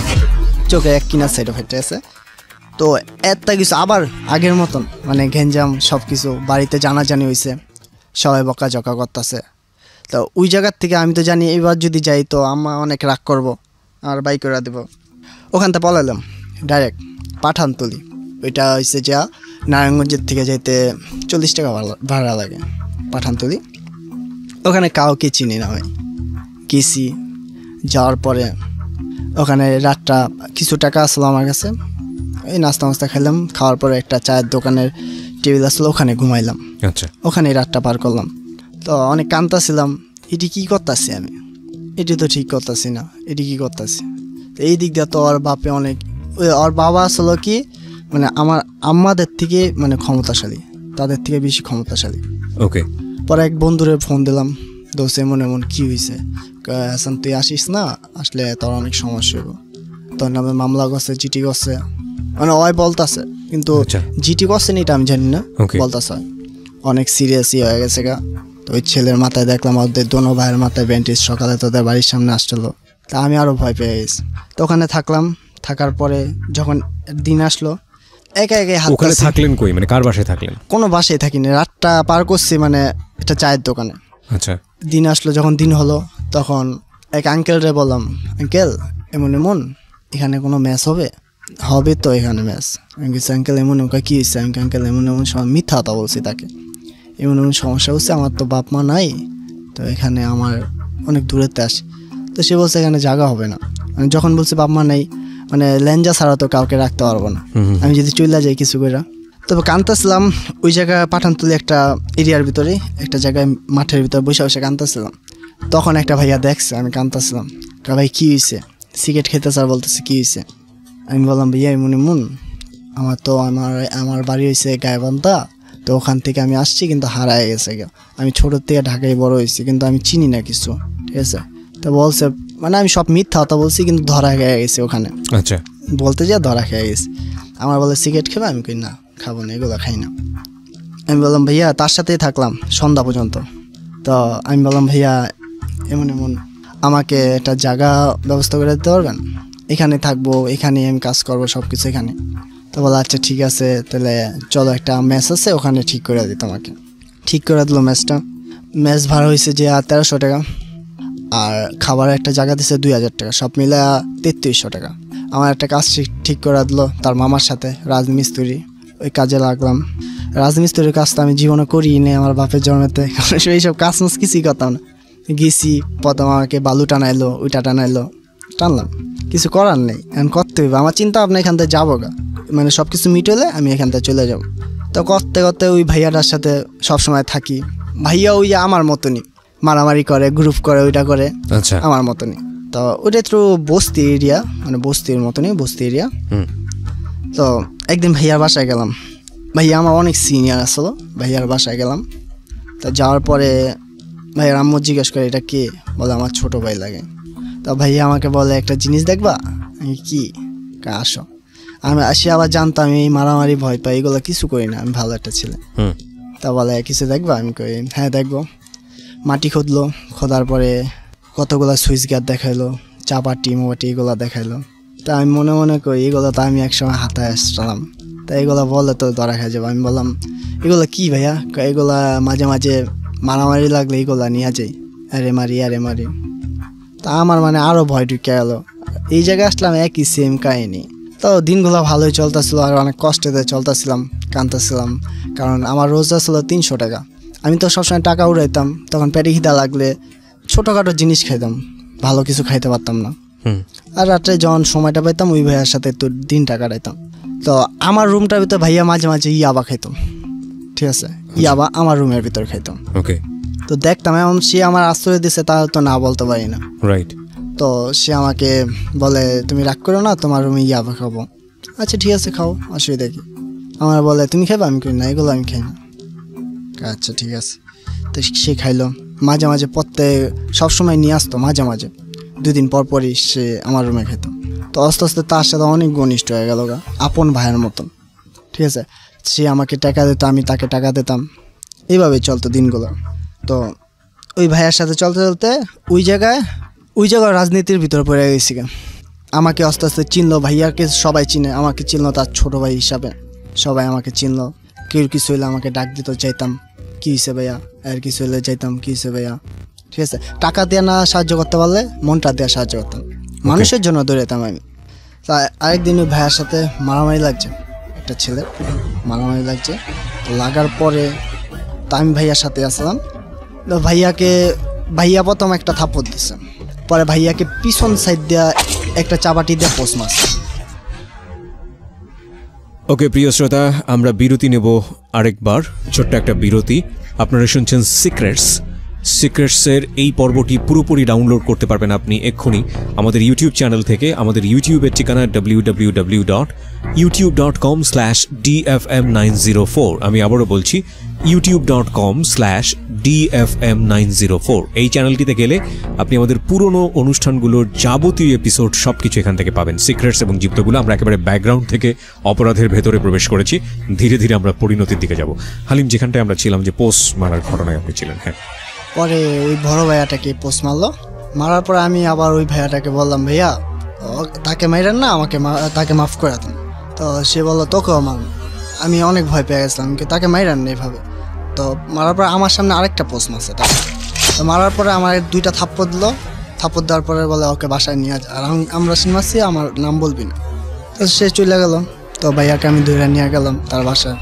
চোখে এক কিনার সাইডে ফাইটে গেছে। তো একটা কিছু আবার আগের মতন মানে ঘেঞ্জাম সব কিছু, বাড়িতে জানাজানি হয়েছে, সবাই বকাঝকা করতেছে। তো ওই জায়গার থেকে আমি তো জানি এবার যদি যাই তো আম্মা অনেক রাগ করবো আর বাই করে দেবো। ওখান থেকে পলাইলাম ডাইরেক্ট পাঠানতলি। ওইটা হচ্ছে যা নারায়ণগঞ্জের থেকে যাইতে 40 টাকা ভাড়া লাগে পাঠানতলি। ওখানে কাউকে চিনি না ভাই। গেছি, যাওয়ার পরে ওখানে রাতটা কিছু টাকা আসলো আমার কাছে, এই নাস্তা মাস্তা খেলাম, খাওয়ার পরে একটা চায়ের দোকানের টেবিল আসলো, ওখানে ঘুমাইলাম। আচ্ছা, ওখানে রাতটা পার করলাম। তো অনেক কাঁদতাছিলাম, এটি কী করতেছি আমি, এটি তো ঠিক করতেছি না, এটি কী করতেছি। তো এই দিক দিয়ে তো ওর বাপে অনেক, ওর বাবা আসলো কি মানে আমার আম্মাদের থেকে মানে ক্ষমতাশালী, তাদের থেকে বেশি ক্ষমতাশালী। ওকে। পরে এক বন্ধুরে ফোন দিলাম, দোষ এমন এমন কী হয়েছে, হাসান তুই আসিস না, আসলে তোর অনেক সমস্যা হইব, তোর নামে মামলা করছে, চিঠি করছে, মানে ওই বলতেছে, কিন্তু জিটি করছে না এটা আমি জানি না, বলতেছে অনেক সিরিয়াসই হয়ে গেছে গা। তো ওই ছেলের মাথায় দেখলাম ওদের দোনো ভাইয়ের মাথায় ব্যান্ডেজ, সকালে তোদের বাড়ির সামনে আসছিলো। তা আমি আরও ভয় পেয়ে গেছি। তো ওখানে থাকলাম, থাকার পরে যখন দিন আসলো একে একে হাত। ওখানে থাকলেন কই, মানে কার বাসায় থাকলেন? কোনো বাসায় থাকিনি, রাতটা পার করছি মানে একটা চায়ের দোকানে। আচ্ছা। দিন আসলো, যখন দিন হলো তখন এক আঙ্কেলরে বললাম, আঙ্কেল এমন এমন এখানে কোনো ম্যাচ হবে? হবে তো এখানে ম্যাচ। আমি বলছি আঙ্কেল এমন ওকে কী হচ্ছে? আমি আঙ্কেল এমন এমন মিথ্যা কথা বলছি তাকে, এমন এমন সমস্যা হচ্ছে, আমার তো বাপ মা নাই, তো এখানে আমার অনেক দূরেতে আসে। তো সে বলছে এখানে জায়গা হবে না। আমি যখন বলছি বাপ মা নাই, মানে ল্যাঞ্জা ছাড়া তো কাউকে রাখতে পারবো না, আমি যদি চলে যাই কিছু করে। তবে কাঁদতেছিলাম ওই জায়গায় পাঠানতলি একটা এরিয়ার ভিতরে, একটা জায়গায় মাঠের ভিতরে বসে বসে কাঁদতেছিলাম। তখন একটা ভাইয়া দেখছে আমি কাঁদতেছিলাম, ভাই কী হয়েছে? সিগারেট খেতে স্যার বলতেছে কী হয়েছে? আমি বললাম ভাইয়া এমন এমন, আমার বাড়ি হয়েছে গায়েবান্ধা, তো ওখান থেকে আমি আসছি কিন্তু হারায় গেছে গা। আমি ছোটোর থেকে ঢাকায় বড় হয়েছি, কিন্তু আমি চিনি না কিছু, ঠিক আছে? তো বলছে মানে আমি সব মিথ্যা কথা বলছি, কিন্তু ধরা খেয়ে গেছি ওখানে। আচ্ছা। বলতে যা ধরা খেয়ে গেছি। আমার বলে সিগারেট খেবে? আমি কই না খাবো না, এগুলো খাই না। আমি বললাম ভাইয়া, তার সাথেই থাকলাম সন্ধ্যা পর্যন্ত। তো আমি বললাম ভাইয়া এমন এমন, আমাকে একটা জায়গা ব্যবস্থা করে দিতে পারবেন? এখানে থাকবো, এখানে আমি কাজ করবো, সব কিছু এখানে। তো বলে আচ্ছা ঠিক আছে, তাহলে চলো একটা ম্যাচ আছে ওখানে ঠিক করে দিই তোমাকে। ঠিক করে দিল ম্যাচটা। ম্যাচ ভাড়া হয়েছে যে 1300 টাকা, আর খাবার একটা জায়গা দিচ্ছে 2000 টাকা, সব মিলে 3300 টাকা। আমার একটা কাজ ঠিক করে দিল তার মামার সাথে, রাজমিস্ত্রি। ওই কাজে লাগলাম। রাজমিস্ত্রির কাজটা আমি জীবনে করিই নি আমার বাপের জন্মেতে, এইসব কাজ মাছ কিছুই করতাম না। গেছি, প্রথম আমাকে বালু টানাইলো, ওইটা টানাইলো, টানলাম, কিছু করার নেই, এখন করতে হবে। আমার চিন্তা ভাবনা এখান থেকে যাবো গা, মানে সব কিছু মিটলে আমি এখান থেকে চলে যাব। তো করতে করতে ওই ভাইয়াটার সাথে সবসময় থাকি। ভাইয়া ওই আমার মতনই মারামারি করে, গ্রুপ করে, ওইটা করে, আচ্ছা, আমার মতনই। তো ওইটা একটু বস্তি এরিয়া, মানে বস্তির মতনই, বস্তি এরিয়া। তো একদিন ভাইয়ার বাসায় গেলাম। ভাইয়া আমার অনেক সিনিয়র আসলো, ভাইয়ার বাসায় গেলাম। তা যাওয়ার পরে ভাইয়ার আম্মু জিজ্ঞেস করে এটা কে? বলে আমার ছোট ভাই লাগে। তো ভাইয়া আমাকে বলে একটা জিনিস দেখবা? আমি কি? আসো। আমি আসি, আবার জানতাম আমি মারামারি ভয় পাই, এগুলো কিছু করি না, আমি ভালো একটা ছেলে। তা বলে কিছু দেখবা? আমি কই হ্যাঁ দেখবো। মাটি খুঁদলো, খোদার পরে কতগুলো সুইচ গেট দেখাইলো, চাপাটি মোবাটি এগুলো দেখাইলো। তা আমি মনে মনে করি এগুলো তো আমি একসময় হাতায় আসলাম, তা এগুলো বলে তো ধরা খেয়ে যাবো। আমি বললাম এগুলো কি ভাইয়া? এগুলা মাঝে মাঝে মারামারি লাগলে এগুলা নিয়ে যাই, আরে মারি। তা আমার মানে আরও ভয় ঢুকে গেল। এই জায়গায় আসলাম, একই সেম কাহিনি। তো দিনগুলো ভালোই চলতেছিল, আর অনেক কষ্টে চলতেছিলাম, কাঁদতেছিলাম, কারণ আমার রোজা ছিল 300 টাকা। আমি তো সবসময় টাকা উড়াইতাম, তখন পেটে খিদা লাগলে ছোটোখাটো জিনিস খাইতাম, ভালো কিছু খাইতে পারতাম না। আর রাত্রে যখন সময়টা পাইতাম ওই ভাইয়ার সাথে তো দিনটা কাটাইতাম। তো আমার রুমটার ভিতরে ভাইয়া মাঝে মাঝে ইয়াবা খাইতাম, ঠিক আছে, ইয়াবা আমার রুমের ভিতরে খাইতাম। ওকে। তো দেখতাম এমন সে আমার আশ্রয় দিছে, তা তো না বলতে পারি না। রাইট। তো সে আমাকে বলে তুমি রাগ করো না, তোমার রুমে ইয়াবা খাবো। আচ্ছা ঠিক আছে খাও, অসুবিধা কি। আমার বলে তুমি খাবে, আমি করি না এগুলো আমি খাই না। আচ্ছা ঠিক আছে। তো সে খাইলো, মাঝে মাঝে সবসময় নিয়ে আসতো, মাঝে মাঝে 2 দিন পর পরই সে আমার রুমে খেত। তো আস্তে আস্তে তার সাথে অনেক ঘনিষ্ঠ হয়ে গেল, আপন ভাইয়ের মতন, ঠিক আছে। সে আমাকে টাকা দিত, আমি তাকে টাকা দিতাম, এইভাবেই চলতো দিনগুলো। তো ওই ভাইয়ের সাথে চলতে চলতে ওই জায়গায় রাজনীতির ভিতরে পড়ে গেছি। আমাকে আস্তে আস্তে চিনলো, ভাইয়াকে সবাই চিনে, আমাকে চিনলো তার ছোট ভাই হিসাবে, সবাই আমাকে চিনলো। কেউ কিছু হইলে আমাকে ডাক দিত, চাইতাম কী হয়েছে ভাইয়া, আর কিছু হইলে চাইতাম কী হয়েছে ভাইয়া, ঠিক আছে। টাকা দিয়ে না সাহায্য করতে পারলে মনটা দিয়ে সাহায্য করতাম, মানুষের জন্য দৌড়াতাম আমি। তা আরেকদিন ওই ভাইয়ার সাথে মারামারি লাগছে, একটা ছেলে মারামারি লাগছে। তো লাগার পরে তা আমি ভাইয়ার সাথে আসলাম। তো ভাইয়া প্রথম একটা থাপ্পড় দিচ্ছে, পরে ভাইয়াকে পিছন সাইড দিয়া একটা চাবাটি দিয়ে পোষ মারছে। ওকে প্রিয় শ্রোতা, আমরা বিরতি নেব আরেকবার, ছোট্ট একটা বিরতি। আপনারা শুনছেন সিক্রেটসের এই পর্বটি পুরোপুরি ডাউনলোড করতে পারবেন আপনি এক্ষুনি আমাদের ইউটিউব চ্যানেল থেকে। আমাদের ইউটিউবের ঠিকানা www.youtube.com/dfm904। আমি আবারও বলছি youtube.com/dfm904। এই চ্যানেলটিতে গেলে আপনি আমাদের পুরনো অনুষ্ঠানগুলোর যাবতীয় এপিসোড সব কিছু এখান থেকে পাবেন। সিক্রেটস এবং জীপ্তগুলো আমরা একেবারে ব্যাকগ্রাউন্ড থেকে অপরাধের ভেতরে প্রবেশ করেছি, ধীরে ধীরে আমরা পরিণতির দিকে যাব। হালিম, যেখানটায় আমরা ছিলাম, যে পোস্ট মারার ঘটনায় আপনি ছিলেন। হ্যাঁ, পরে ওই বড় ভাইয়াটাকে পোস্ট মারলো, মারার পরে আমি আবার ওই ভাইয়াটাকে বললাম ভাইয়া তাকে মাইরেন না, তাকে মাফ করে দেন। তো সে বললো তোকেও মার। আমি অনেক ভয় পেয়ে গেছিলাম, তাকে মাইরেন না এইভাবে। তো মারার পরে আমার সামনে আরেকটা পোস্ট মারছে তাকে। তো মারার পরে আমার 2টা থাপ্পড় দিল, থাপ্পড় দেওয়ার পরে বলে ওকে বাসায় নিয়ে আর আমরা সিনেমাসি আমার নাম বলবি না। তো সে চলে গেল। তো ভাইয়াকে আমি ধরে নিয়ে গেলাম তার বাসায়।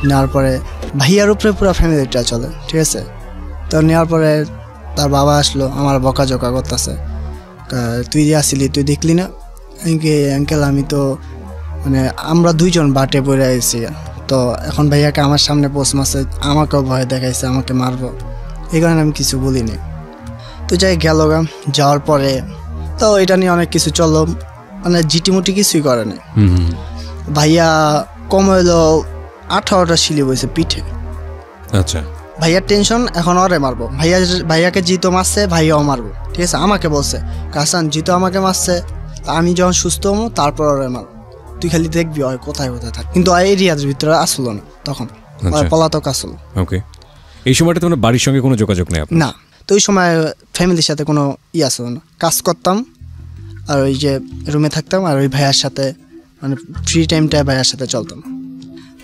নেওয়ার পরে ভাইয়ার উপরে পুরো ফ্যামিলিটা চলে, ঠিক আছে। তো নেওয়ার পরে তার বাবা আসলো, আমার বকাঝকা করতেছে, তুই যে আসিলি তুই দেখলি না? আঙ্কেল আমি তো মানে আমরা 2জন বাটে পড়ে আইছি। তো এখন ভাইয়াকে আমার সামনে পোস্ট মারছে, আমাকেও ভয় দেখাইছে আমাকে মারবো, এই কারণে আমি কিছু বলিনি। তো যাই গেল, যাওয়ার পরে তো এটা নিয়ে অনেক কিছু চললো, মানে জিটিমুটি কিছুই করে না। ভাইয়া কম হইলো 18টা শিলি বইছে পিঠে। আচ্ছা, ভাইয়ার টেনশন এখন ওরে মারবো, ভাইয়াকে জিতো মারছে, ভাইয়াও মারবো, ঠিক আছে। আমাকে বলছে কাসান জিতো আমাকে মারছে, আমি যখন সুস্থ হবো তারপর ওরে মারবো, তুই খালি দেখবি ওই কোথায় কোথায় থাক। কিন্তু এরিয়ার ভিতরে আসলো না, তখন পলাতক আসলো। ওকে, এই সময়টা তোমার বাড়ির সঙ্গে কোনো যোগাযোগ নেই না? তো ওই সময় ফ্যামিলির সাথে কোনো আসলো না, কাজ করতাম আর ওই যে রুমে থাকতাম, আর ওই ভাইয়ার সাথে মানে ফ্রি টাইমটা ভাইয়ার সাথে চলতাম।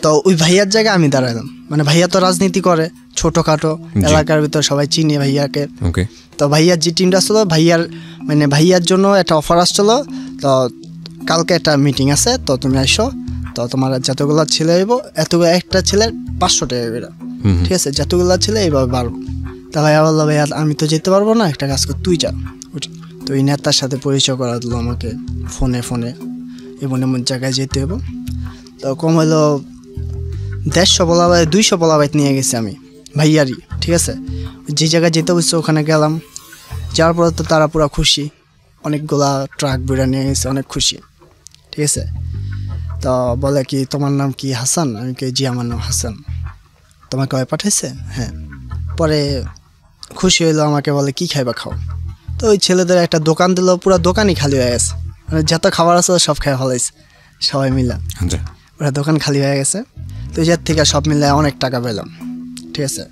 তো ওই ভাইয়ার জায়গায় আমি দাঁড়ালাম, মানে ভাইয়া তো রাজনীতি করে ছোটোখাটো, এলাকার ভিতর সবাই চিনে ভাইয়াকে। তো ভাইয়ার যে টিমটা আসলো, ভাইয়ার জন্য একটা অফার আসছিলো, তো কালকে একটা মিটিং আছে, তো তুমি আসো, তো তোমার যতগুলো ছেলে হইব একটা ছেলের 500 টাকা করে, ঠিক আছে, যতগুলো ছেলে এইভাবে বাড়বো। তা ভাইয়া বললো ভাইয়া আমি তো যেতে পারবো না, একটা কাজ কর তুই যা। তো ওই নেতার সাথে পরিচয় করা দিল আমাকে ফোনে এমন এমন জায়গায় যেতে হবো। তো কম হলো 150 বলাবাই 200 বলাবাইত নিয়ে গেছি আমি ভাইয়ারই, ঠিক আছে। যে জায়গায় যেতে বলছে ওখানে গেলাম, যাওয়ার পরে তো তারা পুরো খুশি, অনেকগুলা ট্রাক বইরা নিয়ে গেছে, অনেক খুশি, ঠিক আছে। তো বলে কি তোমার নাম কি হাসান? আমি কি জি আমার নাম হাসান। তোমাকে ওই পাঠাইছে? হ্যাঁ। পরে খুশি হইলো, আমাকে বলে কি খাইবা খাও। তো ওই ছেলেদের একটা দোকান দিল, পুরো দোকানই খালি হয়ে গেছে, মানে যত খাবার আছে সব খাই ফেলাইছে সবাই মিলে, ওরা দোকান খালি হয়ে গেছে। তো যার থেকে সব মিলে অনেক টাকা পেলাম, ঠিক আছে।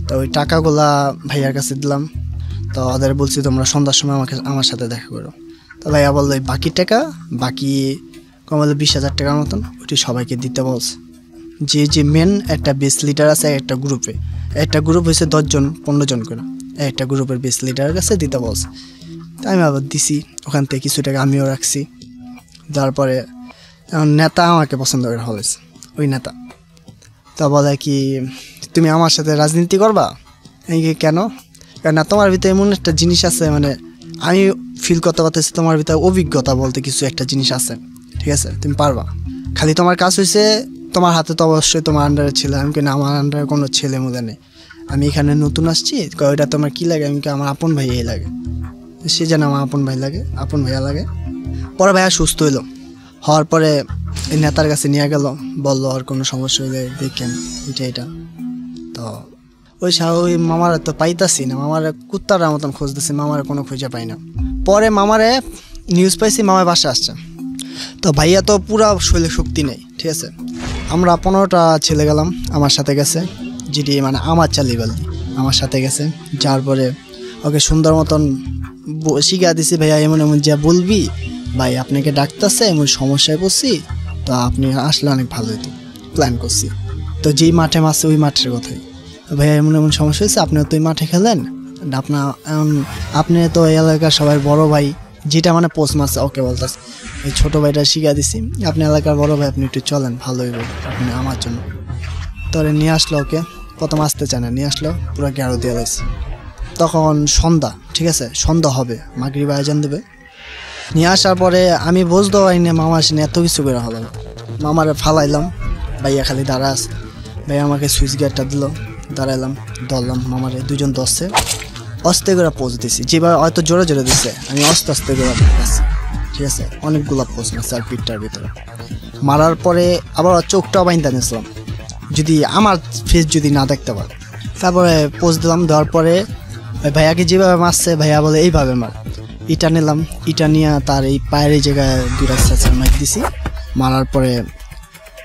তো ওই টাকাগুলা ভাইয়ার কাছে দিলাম। তো ওদের বলছি তোমরা সন্ধ্যার সময় আমার সাথে দেখা করো। তো ভাইয়া বললো বাকি টাকা কম হলো 20,000 টাকার মতন, ওইটি সবাইকে দিতে বলছে। যে মেন একটা 20 লিটার আছে একটা গ্রুপে, একটা গ্রুপ হয়েছে 10 জন 15 জন করে, একটা গ্রুপের 20 লিটারের কাছে দিতে বলছে। তো আমি আবার দিছি, ওখান থেকে কিছু টাকা আমিও রাখছি। তারপরে নেতা আমাকে পছন্দ করে হলেছে, ওই নেতা। তা বলে কি তুমি আমার সাথে রাজনীতি করবা? আমি কেন? কারণ না, তোমার ভিতরে এমন একটা জিনিস আছে, মানে আমি ফিল করতে পারতেছি তোমার ভিতরে অভিজ্ঞতা বলতে কিছু একটা জিনিস আছে, ঠিক আছে, তুমি পারবা। খালি তোমার কাজ হয়েছে, তোমার হাতে তো অবশ্যই তোমার আন্ডারে ছেলে, আমি কেন আমার আন্ডারে কোনো ছেলে মধ্যে নেই, আমি এখানে নতুন আসছি, ওইটা তোমার কী লাগে? আমি আমার আপন ভাইয়াই লাগে, সে যেন আমার আপন ভাই লাগে, আপন ভাইয়া লাগে। পরে ভাইয়া সুস্থ হইলো, হওয়ার পরে এই নেতার কাছে নিয়ে গেল, বললো আর কোনো সমস্যা হইলে দেখেন এটা। তো ওই মামারা তো পাইতাছি না, মামারা কুত্তার মতন খুঁজতেছি, মামারা কোনো খুঁজে পাই না। পরে মামারে নিউজ পাইছি মামার বাসা আসছে, তো ভাইয়া তো পুরা শরীরে শক্তি নেই, ঠিক আছে। আমরা 15টা ছেলে গেলাম, আমার সাথে গেছে, যেটি মানে আমার চালি বললি আমার সাথে গেছে। যার পরে ওকে সুন্দর মতন শিখা দিছি, ভাইয়া এমন এমন যা বলবি, ভাই আপনাকে ডাকতেছে, এমন সমস্যায় পড়ছি, তো আপনি আসলে অনেক ভালো হতো, প্ল্যান করছি। তো যেই মাঠে মারছে ওই মাঠের কথাই, ভাইয়া এমন এমন সমস্যা হয়েছে, আপনি তো ওই মাঠে খেলেন, আপনি তো এই এলাকার সবাই বড় ভাই, যেটা মানে পোস্ট মারছে ওকে বলতেছে, এই ছোটো ভাইটা শিখা দিছি, আপনি এলাকার বড় ভাই, আপনি একটু চলেন, ভালো হইব আপনি আমার জন্য। তোরে নিয়ে আসলো, ওকে প্রথম আসতে চায় না, নিয়ে আসলো, পুরো গেরো দিয়ে লাগছে। তখন সন্ধ্যা, ঠিক আছে, সন্ধ্যা হবে, মাগরিব আয়োজন দেবে। নিয়ে আসার পরে আমি বুঝতে পারিনি মামা আসেনি, এত কিছু করে হলো। মামারে ফালাইলাম, ভাইয়া খালি দাঁড়া আছে, ভাইয়া আমাকে সুইচ গেটটা দিল, দাঁড়াইলাম, ধরলাম মামারে, দুজন ধরছে, আস্তে করে পোজ দিছি, যেভাবে হয়তো জোরে জোরে দিচ্ছে, আমি আস্তে আস্তে করে দিচ্ছি, ঠিক আছে। অনেকগুলো পোজ মারছে আর পিঠটার ভিতরে মারার পরে আবার চোখটাও বাইন্দা নিয়েছিলাম, যদি আমার ফেস যদি না দেখতে পারে। তারপরে পোজ দিলাম, দেওয়ার পরে ভাইয়াকে যেভাবে মারছে, ভাইয়া বলে এইভাবে মার। ইটা নিলাম, ইটা নিয়ে তার এই পায়ের এই জায়গায় 2 মাইক দিছি, মারার পরে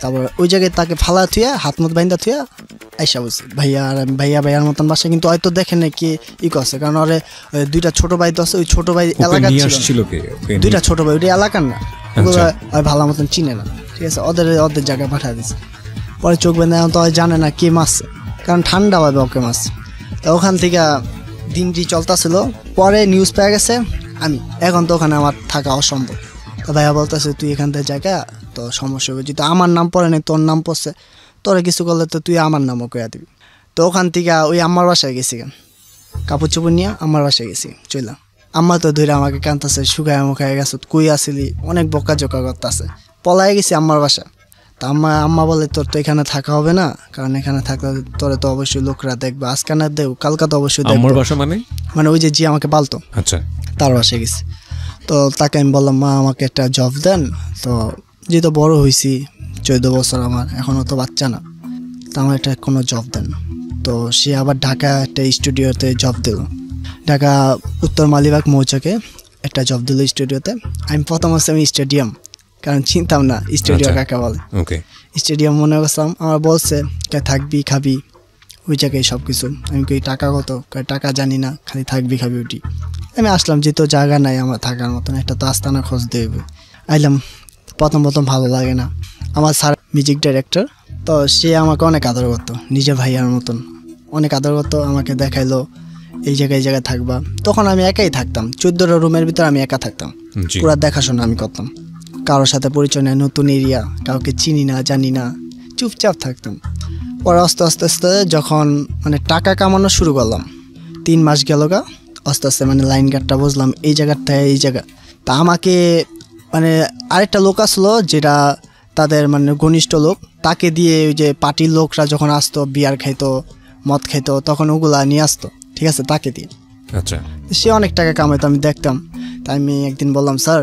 তারপর ওই জায়গায় তাকে ফালা থুয়া, হাত মত বাইন্দা থুয়া আইসা বলছি, ভাইয়ার মতন বাসা, কিন্তু হয়তো দেখে না কি ই করছে, কারণ ওরে 2টা ছোট ভাই তো আছে, ওই ছোট ভাই এলাকার ছিল, 2টা ছোট ভাই ওইটা এলাকার না, ভালো মতন চিনে না, ঠিক আছে, ওদের জায়গায় পাঠিয়ে দিচ্ছে। পরে চোখ বেঁধে তো জানে না কে মারছে, কারণ ঠান্ডা পাবে ওকে মাছ। তো ওখান থেকে দিনটি চলতেছিল, পরে নিউজ পেয়ে গেছে আমি, এখন তো ওখানে আমার থাকা অসম্ভব। তো ভাইয়া বলতেছে তুই এখান থেকে জায়গা, তো সমস্যা হবে, যদি আমার নাম পড়ে নেই, তোর নাম পড়ছে, তোরা কিছু করলে তো তুই আমার নামও কইয়া দিবি। তো ওখান থেকে ওই আম্মার বাসায় গেছি, কাপড় চোপড় নিয়ে আম্মার বাসায় গেছি, চললাম। আম্মা তো ধরে আমাকে কানতেছে, শুকায় মুখায় গেছো, কই আসিলি, অনেক বকা জোকা করতেছে, পলাই গেছি আম্মার বাসা। তা আম্মা বলে তোর তো এখানে থাকা হবে না, কারণ এখানে থাকলে তোরে তো অবশ্যই লোকরা দেখবে, আজকে না দেব কালকা তো অবশ্যই দেখবে। আমার বাসা মানে ওই যে আমাকে পালতো, আচ্ছা, তার বাসায় গেছি। তো তাকে আমি বললাম, মা আমাকে একটা জব দেন। তো যেহেতু বড় হয়েছি, 14 বছর আমার, এখনও তো বাচ্চা না, তো আমার একটা কোনো জব দেন। তো সে আবার ঢাকা একটা স্টুডিওতে জব দিল, ঢাকা উত্তর মালিবাগ মৌচাকে একটা জব দিল স্টুডিওতে। আমি প্রথম হচ্ছে আমি স্টেডিয়াম, কারণ চিনতাম না স্টুডিও কাকে বলে, স্টেডিয়াম মনে করছিলাম। আমার বলছে থাকবি খাবি ওই জায়গায় সব কিছু। আমি কই টাকা কত? টাকা জানি না, খালি থাকবি খাবি ওটি। আমি আসলাম, যেহেতু জায়গা নাই আমার থাকার মতন, একটা তো আস্তানা খোঁজ দেবে। আইলাম, প্রথম ভালো লাগে না। আমার স্যার মিউজিক ডাইরেক্টর, তো সে আমাকে অনেক আদর করতো, নিজের ভাইয়ার মতন অনেক আদর করতো। আমাকে দেখাইলো এই জায়গায় থাকবা। তখন আমি একাই থাকতাম, 14টা রুমের ভিতরে আমি একা থাকতাম, পুরা দেখাশোনা আমি করতাম, কারোর সাথে পরিচয় নেই, নতুন এরিয়া, কাউকে চিনি না জানি না, চুপচাপ থাকতাম। পরে আস্তে আস্তে যখন মানে টাকা কামানো শুরু করলাম, 3 মাস গেল গা, আস্তে আস্তে মানে লাইন গার্ডটা বুঝলাম, এই জায়গার থেকে এই জায়গা। তা আমাকে মানে আরেকটা লোক আসলো, যেটা তাদের মানে ঘনিষ্ঠ লোক, তাকে দিয়ে ওই যে পার্টির লোকরা যখন আসতো, বিয়ার খাইতো, মদ খাইতো, তখন ওগুলা নিয়ে আসতো, ঠিক আছে, তাকে দিয়ে। আচ্ছা, সে অনেক টাকা কামাইতো, আমি দেখতাম। তাই আমি একদিন বললাম, স্যার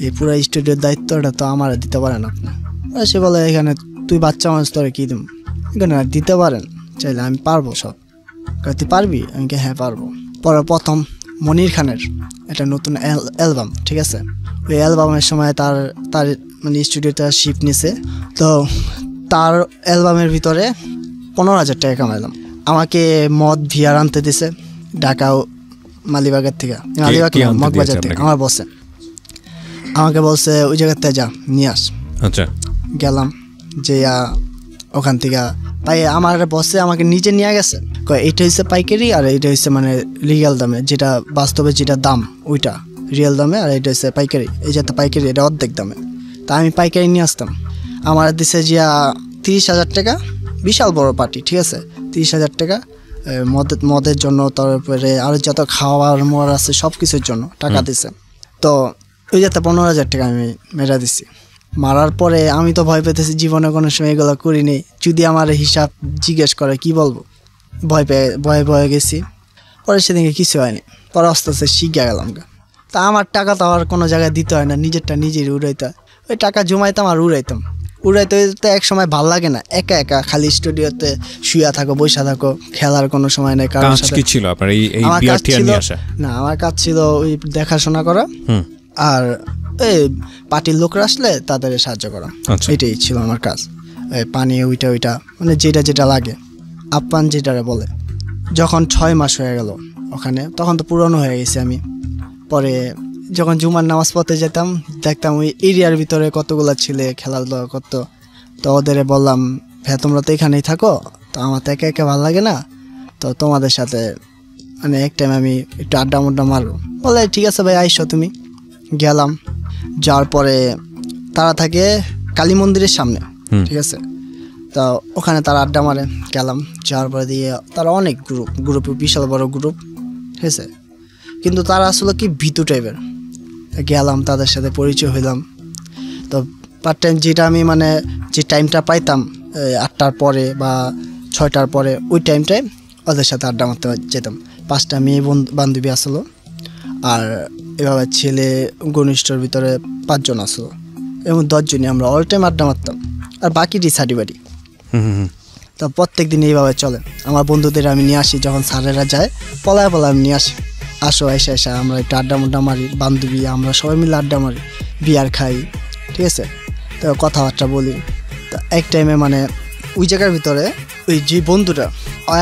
এই পুরো স্টুডিওর দায়িত্বটা তো আমার দিতে পারেন আপনি। সে বলে, এখানে তুই বাচ্চা মানুষ, তোরে কী দেব, এখানে দিতে পারেন চাইলে, আমি পারবো সব। তুই পারবি? আমি হ্যাঁ পারবো। পরে প্রথম মনির খানের একটা নতুন অ্যালবাম, ঠিক আছে, ওই অ্যালবামের সময় তার মানে স্টুডিওতে শিফট নিছে। তো তার অ্যালবামের ভিতরে 15,000 টাকা কামাইলাম। আমাকে মদ ভিয়ার আনতে দিছে ঢাকা মালিবাগের থেকে, মগবাজার থেকে। আমার বসে আমাকে বলছে ওই জায়গাতে যা নিয়ে আস। আচ্ছা, গেলাম, যে ওখান থেকে পাই আমার বসে আমাকে নিচে নিয়ে গেছে, এটা হচ্ছে পাইকারি আর এটা হচ্ছে মানে রিয়েল দামে, যেটা বাস্তবে যেটা দাম ওইটা রিয়েল দামে, আর এটা হচ্ছে পাইকারি। এই যাতে পাইকারি এটা অর্ধেক দামে। তা আমি পাইকারি নিয়ে আসতাম। আমার দিছে যে 30,000 টাকা, বিশাল বড় পার্টি, ঠিক আছে, 30,000 টাকা মদের জন্য, তারপরে আরও যত খাওয়ার মোয়ার আছে সব কিছুর জন্য টাকা দিছে। তো ওই যাতে 15,000 টাকা আমি মেরা দিছি। মারার পরে আমি তো ভয় পেতেছি, জীবনে কোনো সময় এগুলো করিনি, যদি আমার হিসাব জিজ্ঞেস করে কি বলবো, ভয়ে গেছি। পরে সেদিনকে কিছু হয়নি, পরে আস্তে আস্তে শিখে গেলাম। তা আমার টাকা তো আর কোনো জায়গায় দিতে হয় না, নিজেরটা নিজেরই উড়াইতে হয়। ওই টাকা জমাইতাম আর উড়াইতে এক সময় ভাল লাগে না, একা একা খালি স্টুডিওতে শুয়ে থাকো, বসে থাকো, খেলার কোনো সময় নেই। কারণ কি ছিল আপনার এই বিআরটি নিয়ে আসা? না, আমার কাজ ছিল ওই দেখাশোনা করা আর এই পার্টির লোকরা আসলে তাদের সাহায্য করা, এটাই ছিল আমার কাজ। পানি ওইটা মানে যেটা লাগে, আপ্যান যেটারে বলে। যখন 6 মাস হয়ে গেল ওখানে, তখন তো পুরনো হয়ে গেছি আমি। পরে যখন জুমার নামাজ পড়তে যেতাম, দেখতাম ওই এরিয়ার ভিতরে কতগুলো ছেলে খেলাধুলা করতো। তো ওদের বললাম, হ্যাঁ তোমরা তো এখানেই থাকো, তো আমার তো একা একা ভালো লাগে না, তো তোমাদের সাথে মানে এক টাইম আমি একটু আড্ডা মারবো। বলে ঠিক আছে ভাই, আইসো তুমি। গেলাম, যাওয়ার পরে তারা থাকে কালী মন্দিরের সামনে, ঠিক আছে। তো ওখানে তারা আড্ডা মারে। গেলাম, যাওয়ার পরে দিয়ে তারা অনেক গ্রুপ বিশাল বড় গ্রুপ, ঠিক আছে। কিন্তু তারা আসলে কি ভীতু টাইপের। গেলাম, তাদের সাথে পরিচয় হইলাম। তো পার্ট টাইম যেটা আমি মানে যে টাইমটা পাইতাম 8টার পরে বা 6টার পরে, ওই টাইমটায় ওদের সাথে আড্ডা মারতে যেতাম। 5টা মেয়ে বান্ধবী আসলো, আর এভাবে ছেলে ঘনিষ্ঠর ভিতরে 5 জন আসলো, এবং 10 জনই আমরা অল টাইম আড্ডা মারতাম, আর বাকিটি সার্টিবাড়ি। তো প্রত্যেক দিন এইভাবে চলে। আমার বন্ধুদের আমি নিয়ে আসি, যখন স্যারেরা যায় পলায় আমি নিয়ে আসি, আসো এসে আমরা একটু আড্ডা মারি, বান্ধবী আমরা সবাই মিলে আড্ডা মারি, বিয়ার খাই, ঠিক আছে। তো কথাবার্তা বলি। তো এক টাইমে মানে ওই জায়গার ভিতরে ওই যে বন্ধুটা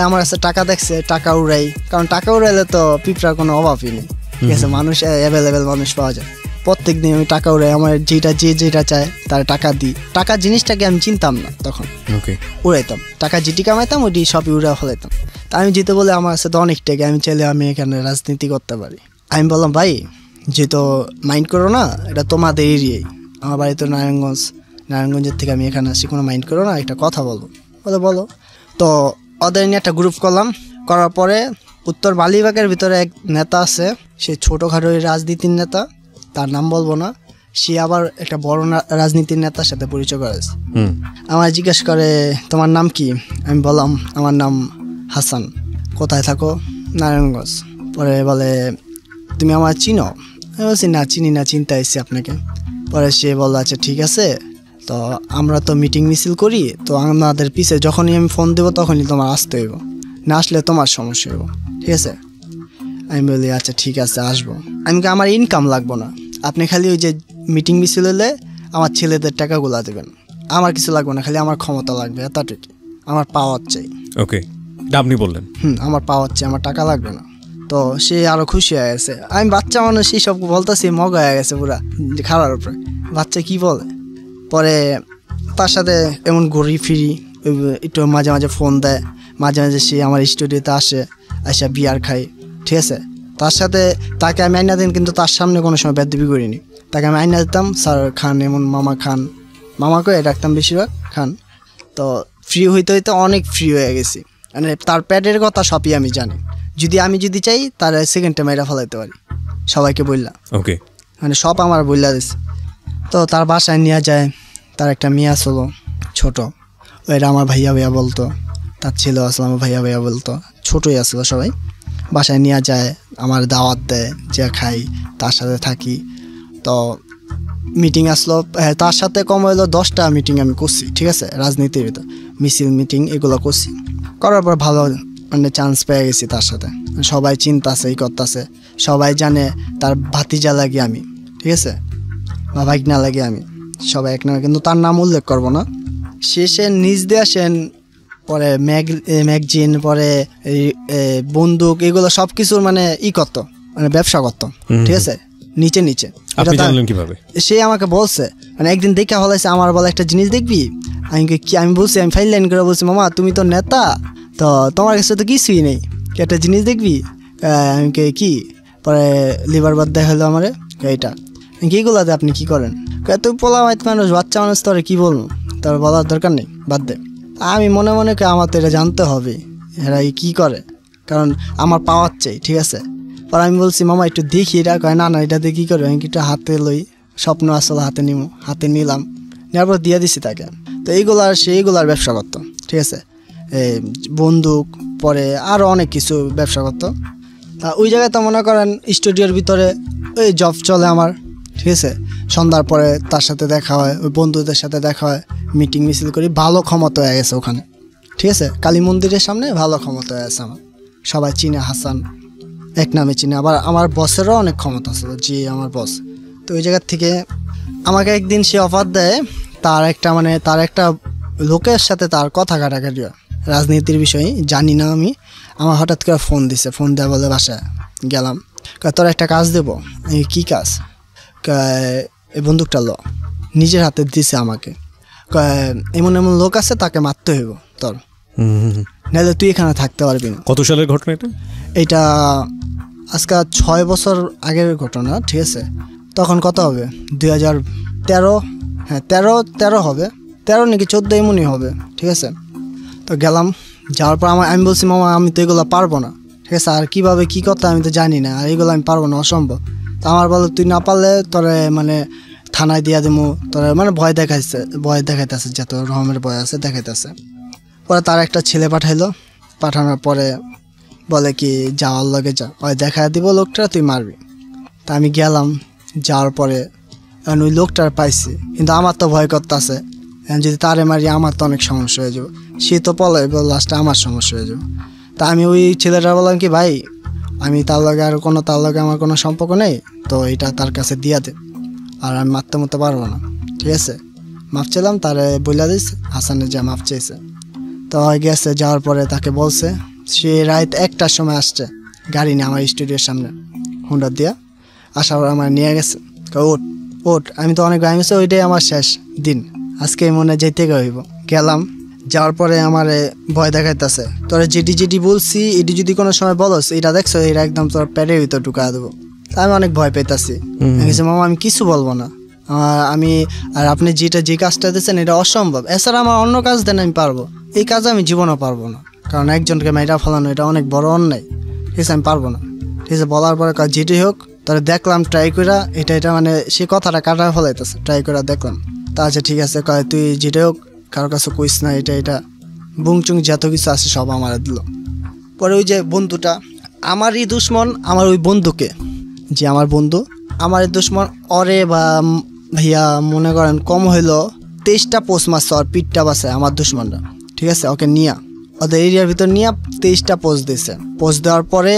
আমার কাছে টাকা দেখছে, টাকা উড়াই, কারণ টাকা উড়াইলে তো পিঁপড়ার কোনো অভাবই নেই, ঠিক আছে। মানুষ অ্যাভেলেবেল মানুষ পাওয়া যায়। প্রত্যেক দিন আমি টাকা উড়াই, আমার যেটা চায় তার টাকা দিই। টাকা জিনিসটাকে আমি চিনতাম না তখন, উড়াইতাম। টাকা যেটি কামাইতাম ওইটি সবই উড়া ফেলাইতাম। তা আমি যেতে বলে আমার কাছে তো অনেক টাকা, আমি চাইলে আমি এখানে রাজনীতি করতে পারি। আমি বললাম, ভাই যেহেতু মাইন্ড করো না, এটা তোমাদের এরিয়াই, আমার বাড়ি তো নারায়ণগঞ্জের থেকে আমি এখানে আসি, কোনো মাইন্ড করো না, একটা কথা বলবো। বলো। তো ওদের নিয়ে একটা গ্রুপ করার পরে উত্তর বালিবাগের ভিতরে এক নেতা আছে, সে ছোটোখাটো রাজনীতির নেতা, তার নাম বলবো না। সে আবার একটা বড় রাজনীতির নেতার সাথে পরিচয় করেছে। আমার জিজ্ঞেস করে, তোমার নাম কি? আমি বললাম, আমার নাম হাসান। কোথায় থাকো? নারায়ণগঞ্জ। পরে বলে, তুমি আমার চিনো? আমি বলছি, না চিনি না, চিনতে এসেছি আপনাকে। পরে সে বললো, আচ্ছা ঠিক আছে, তো আমরা তো মিটিং মিছিল করি, তো আমাদের পিছে যখনই আমি ফোন দেবো তখনই তোমার আসতে হইব, না আসলে তোমার সমস্যা হইব, ঠিক আছে। আমি বলি, আচ্ছা ঠিক আছে, আসবো। আমার ইনকাম লাগবো না, আপনি খালি ওই যে মিটিং মিছিল হলে আমার ছেলেদের টাকাগুলো দেবেন, আমার কিছু লাগবে না, খালি আমার ক্ষমতা লাগবে, এতটুকু। আমার পাওয়ার চাই। ওকে, আপনি বললেন আমার পাওয়ার চাই, আমার টাকা লাগবে না। তো সে আরো খুশি হয়ে গেছে। আমি বাচ্চা মানুষ, এই সব বলতেছি, মগা হয়ে গেছে পুরা খারার উপরে। বাচ্চা কি বলে। পরে তার সাথে এমন ঘুরি ফিরি, একটু মাঝে মাঝে ফোন দেয়, মাঝে মাঝে সে আমার স্টুডিওতে আসে বিয়ার খাই, ঠিক আছে। তার সাথে তাকে আমি আইনা দিন, কিন্তু তার সামনে কোনো সময় বেদবি করিনি। তাকে আমি আইনা দিতাম, স্যার খান, এমন মামা খান, মামাকে ডাকতাম বেশিরভাগ খান। তো ফ্রি হইতে অনেক ফ্রি হয়ে গেছি, মানে তার প্যাডের কথা সবই আমি জানি। আমি যদি চাই তার সেকেন্ডে মেয়েরা ফেলাইতে পারি, সবাইকে বললা। ওকে, মানে সব আমার বললা দিচ্ছে। তো তার বাসায় নিয়ে যায়, তার একটা মেয়ে আসলো ছোট, ওইটা আমার ভাইয়া বলতো, তার ছেলে আসলো আমার ভাইয়া বলতো, ছোটই আসলো। সবাই বাসায় নিয়ে যায়, আমার দাওয়াত দেয়, যে খাই, তার সাথে থাকি। তো মিটিং আসলো, তার সাথে কম হইলো 10টা মিটিং আমি করছি, ঠিক আছে। রাজনীতির ভিতর মিছিল মিটিং এগুলো করছি, করার পর ভালো মানে চান্স পেয়ে গেছি তার সাথে। সবাই চিন্তাছে, এই করতেছে, সবাই জানে তার ভাতিজা লাগে আমি, ঠিক আছে, বা ভাগনা লাগে আমি, সবাই এক নামে, কিন্তু তার নাম উল্লেখ করবো না। শেষে নিজ দিয়ে আসেন, পরে ম্যাগজিন, পরে বন্দুক, এগুলো সব কিছুর মানে করতো, মানে ব্যবসা করতো, ঠিক আছে, নিচে। সে আমাকে বলছে, মানে একদিন দেখা হলাইছে, আমার বলে একটা জিনিস দেখবি। আমি বলছি, আমি ফাইল লাইন করে বলছি, মামা তুমি তো নেতা, তো তোমার কাছে তো কিছুই নেই, একটা জিনিস দেখবি। আমি কি? পরে লিভার বাদ দেখা হলো আমার এইটা, এইগুলাতে আপনি কি করেন? তুই পোলা মাইত মানুষ, বাচ্চা মানুষ, তোরে কি বলবো, তোর বলার দরকার নেই, বাদ দে। আমি মনে আমার তো এটা জানতে হবে, এরা কি করে, কারণ আমার পাওয়ার চাই, ঠিক আছে। পর আমি বলছি মামা একটু দেখি এটা, কয় না না এটাতে কী করবে, আমি একটু হাতে লই, স্বপ্ন আসলে হাতে নিব, হাতে নিলাম, নেওয়ার পর দিয়ে দিছি তাকে। তো সেইগুলার ব্যবসা করতো, ঠিক আছে। বন্দুক, পরে আরও অনেক কিছু ব্যবসা করতো। তা ওই জায়গায় তো মনে করেন স্টুডিওর ভিতরে ওই জব চলে আমার, ঠিক আছে। সন্ধ্যার পরে তার সাথে দেখা হয়, ওই বন্ধুদের সাথে দেখা হয়, মিটিং মিছিল করি, ভালো ক্ষমতা হয়ে গেছে ওখানে, ঠিক আছে। কালী মন্দিরের সামনে ভালো ক্ষমতা হয়ে গেছে আমার, সবাই চিনে, হাসান এক নামে চিনে। আবার আমার বসেরও অনেক ক্ষমতা ছিল, যে আমার বস। তো ওই জায়গার থেকে আমাকে একদিন সে অফার দেয়, তার একটা লোকের সাথে তার কথা কাটাকাটি হয় রাজনীতির বিষয়ে, জানি না আমি। আমার হঠাৎ করে ফোন দিছে, ফোন দেওয়া বলে বাসায় গেলাম, তোর একটা কাজ দেবো। কী কাজ? এই বন্দুকটা ল, নিজের হাতে দিছে আমাকে, এমন এমন লোক আছে তাকে মারতে হইব তোর, নাহলে তুই এখানে থাকতে পারবি না। কত সালের ঘটনা এটা? এটা আজকে 6 বছর আগের ঘটনা, ঠিক আছে। তখন কত হবে, 2013, হ্যাঁ 13 হবে, 13 নাকি 14 এমনই হবে, ঠিক আছে। তো গেলাম, যাওয়ার পর আমি বলছি মামা আমি তো এগুলো পারবো না, ঠিক আছে, আর কীভাবে কী করতে আমি তো জানি না, আর এগুলো আমি পারবো না, অসম্ভব। তো আমার বলো তুই না পারলে তোরে মানে থানায় দিয়া দেবো, তোরে মানে ভয় দেখাইতেছে, যত রকমের ভয় আছে দেখাইতেছে। পরে তার একটা ছেলে পাঠানোর পরে বলে কি যাওয়ার লগে যা, ওই দেখা দিব লোকটা, তুই মারবি। তা আমি গেলাম, যাওয়ার পরে ওই লোকটার পাইছি, কিন্তু আমার তো ভয় করতেছে, যদি তারে মারি আমার তো অনেক সমস্যা হয়ে যাবে, সে তো পলাই লাস্টে আমার সমস্যা হয়ে যাবে। তা আমি ওই ছেলেটা বললাম কি ভাই আমি তার লগে আমার কোনো সম্পর্ক নেই, তো এটা তার কাছে দিয়া দে, আর আমি মারতে পারবো না, ঠিক আছে। মাপ চাইলাম, তারে বইলা দিস, হাসানের যা মাপ চেয়েছে। তো গেছে, যাওয়ার পরে তাকে বলছে, সে রাত 1টার সময় আসছে গাড়ি নিয়ে আমার স্টুডিওর সামনে হুন্ডা দিয়া, আসার পর আমার নিয়ে গেছে, ওট আমি তো অনেক গাইমেছি, ওইটাই আমার শেষ দিন, আজকে মনে যেতে হইব। গেলাম, যাওয়ার পরে আমার ভয় দেখাইতেছে, তোরা যেটি বলছি এটি যদি কোনো সময় বলস এটা দেখছো, এটা একদম তোর পেটের ভিতর ঢুকা দেবো। আমি অনেক ভয় পেতেছি, মামা আমি কিছু বলবো না, আর আপনি যে কাজটা দিচ্ছেন এটা অসম্ভব, এছাড়া আমার অন্য কাজ দেন আমি পারবো, এই কাজ আমি জীবনও পারবো না, কারণ একজনকে মেয়েটা ফেলানো এটা অনেক বড় অন্যায়, ঠিক আছে, আমি পারবো না, ঠিক আছে। বলার পরে যেটি হোক তাহলে দেখলাম ট্রাই করা, এটা মানে সে কথাটা কাটা ফেলাইতেছে, ট্রাই করা দেখলাম। তা আচ্ছা ঠিক আছে, তুই যেটা হোক কারোর কাছে কইস না, এটা বুংচুং যত কিছু আছে সব আমার দিল। পরে ওই যে বন্ধুটা আমারই দুশ্মন, আমার ওই বন্ধুকে, যে আমার বন্ধু আমারই দুশ্মন, অরে বা ভাইয়া মনে করেন কম হইলো 23টা পোস্ট মারছে, ওর পিঠটা বাসে আমার দুশ্মনরা, ঠিক আছে। ওকে ওদের এরিয়ার ভিতর 23টা পোস্ট দিছে। পোস্ট দেওয়ার পরে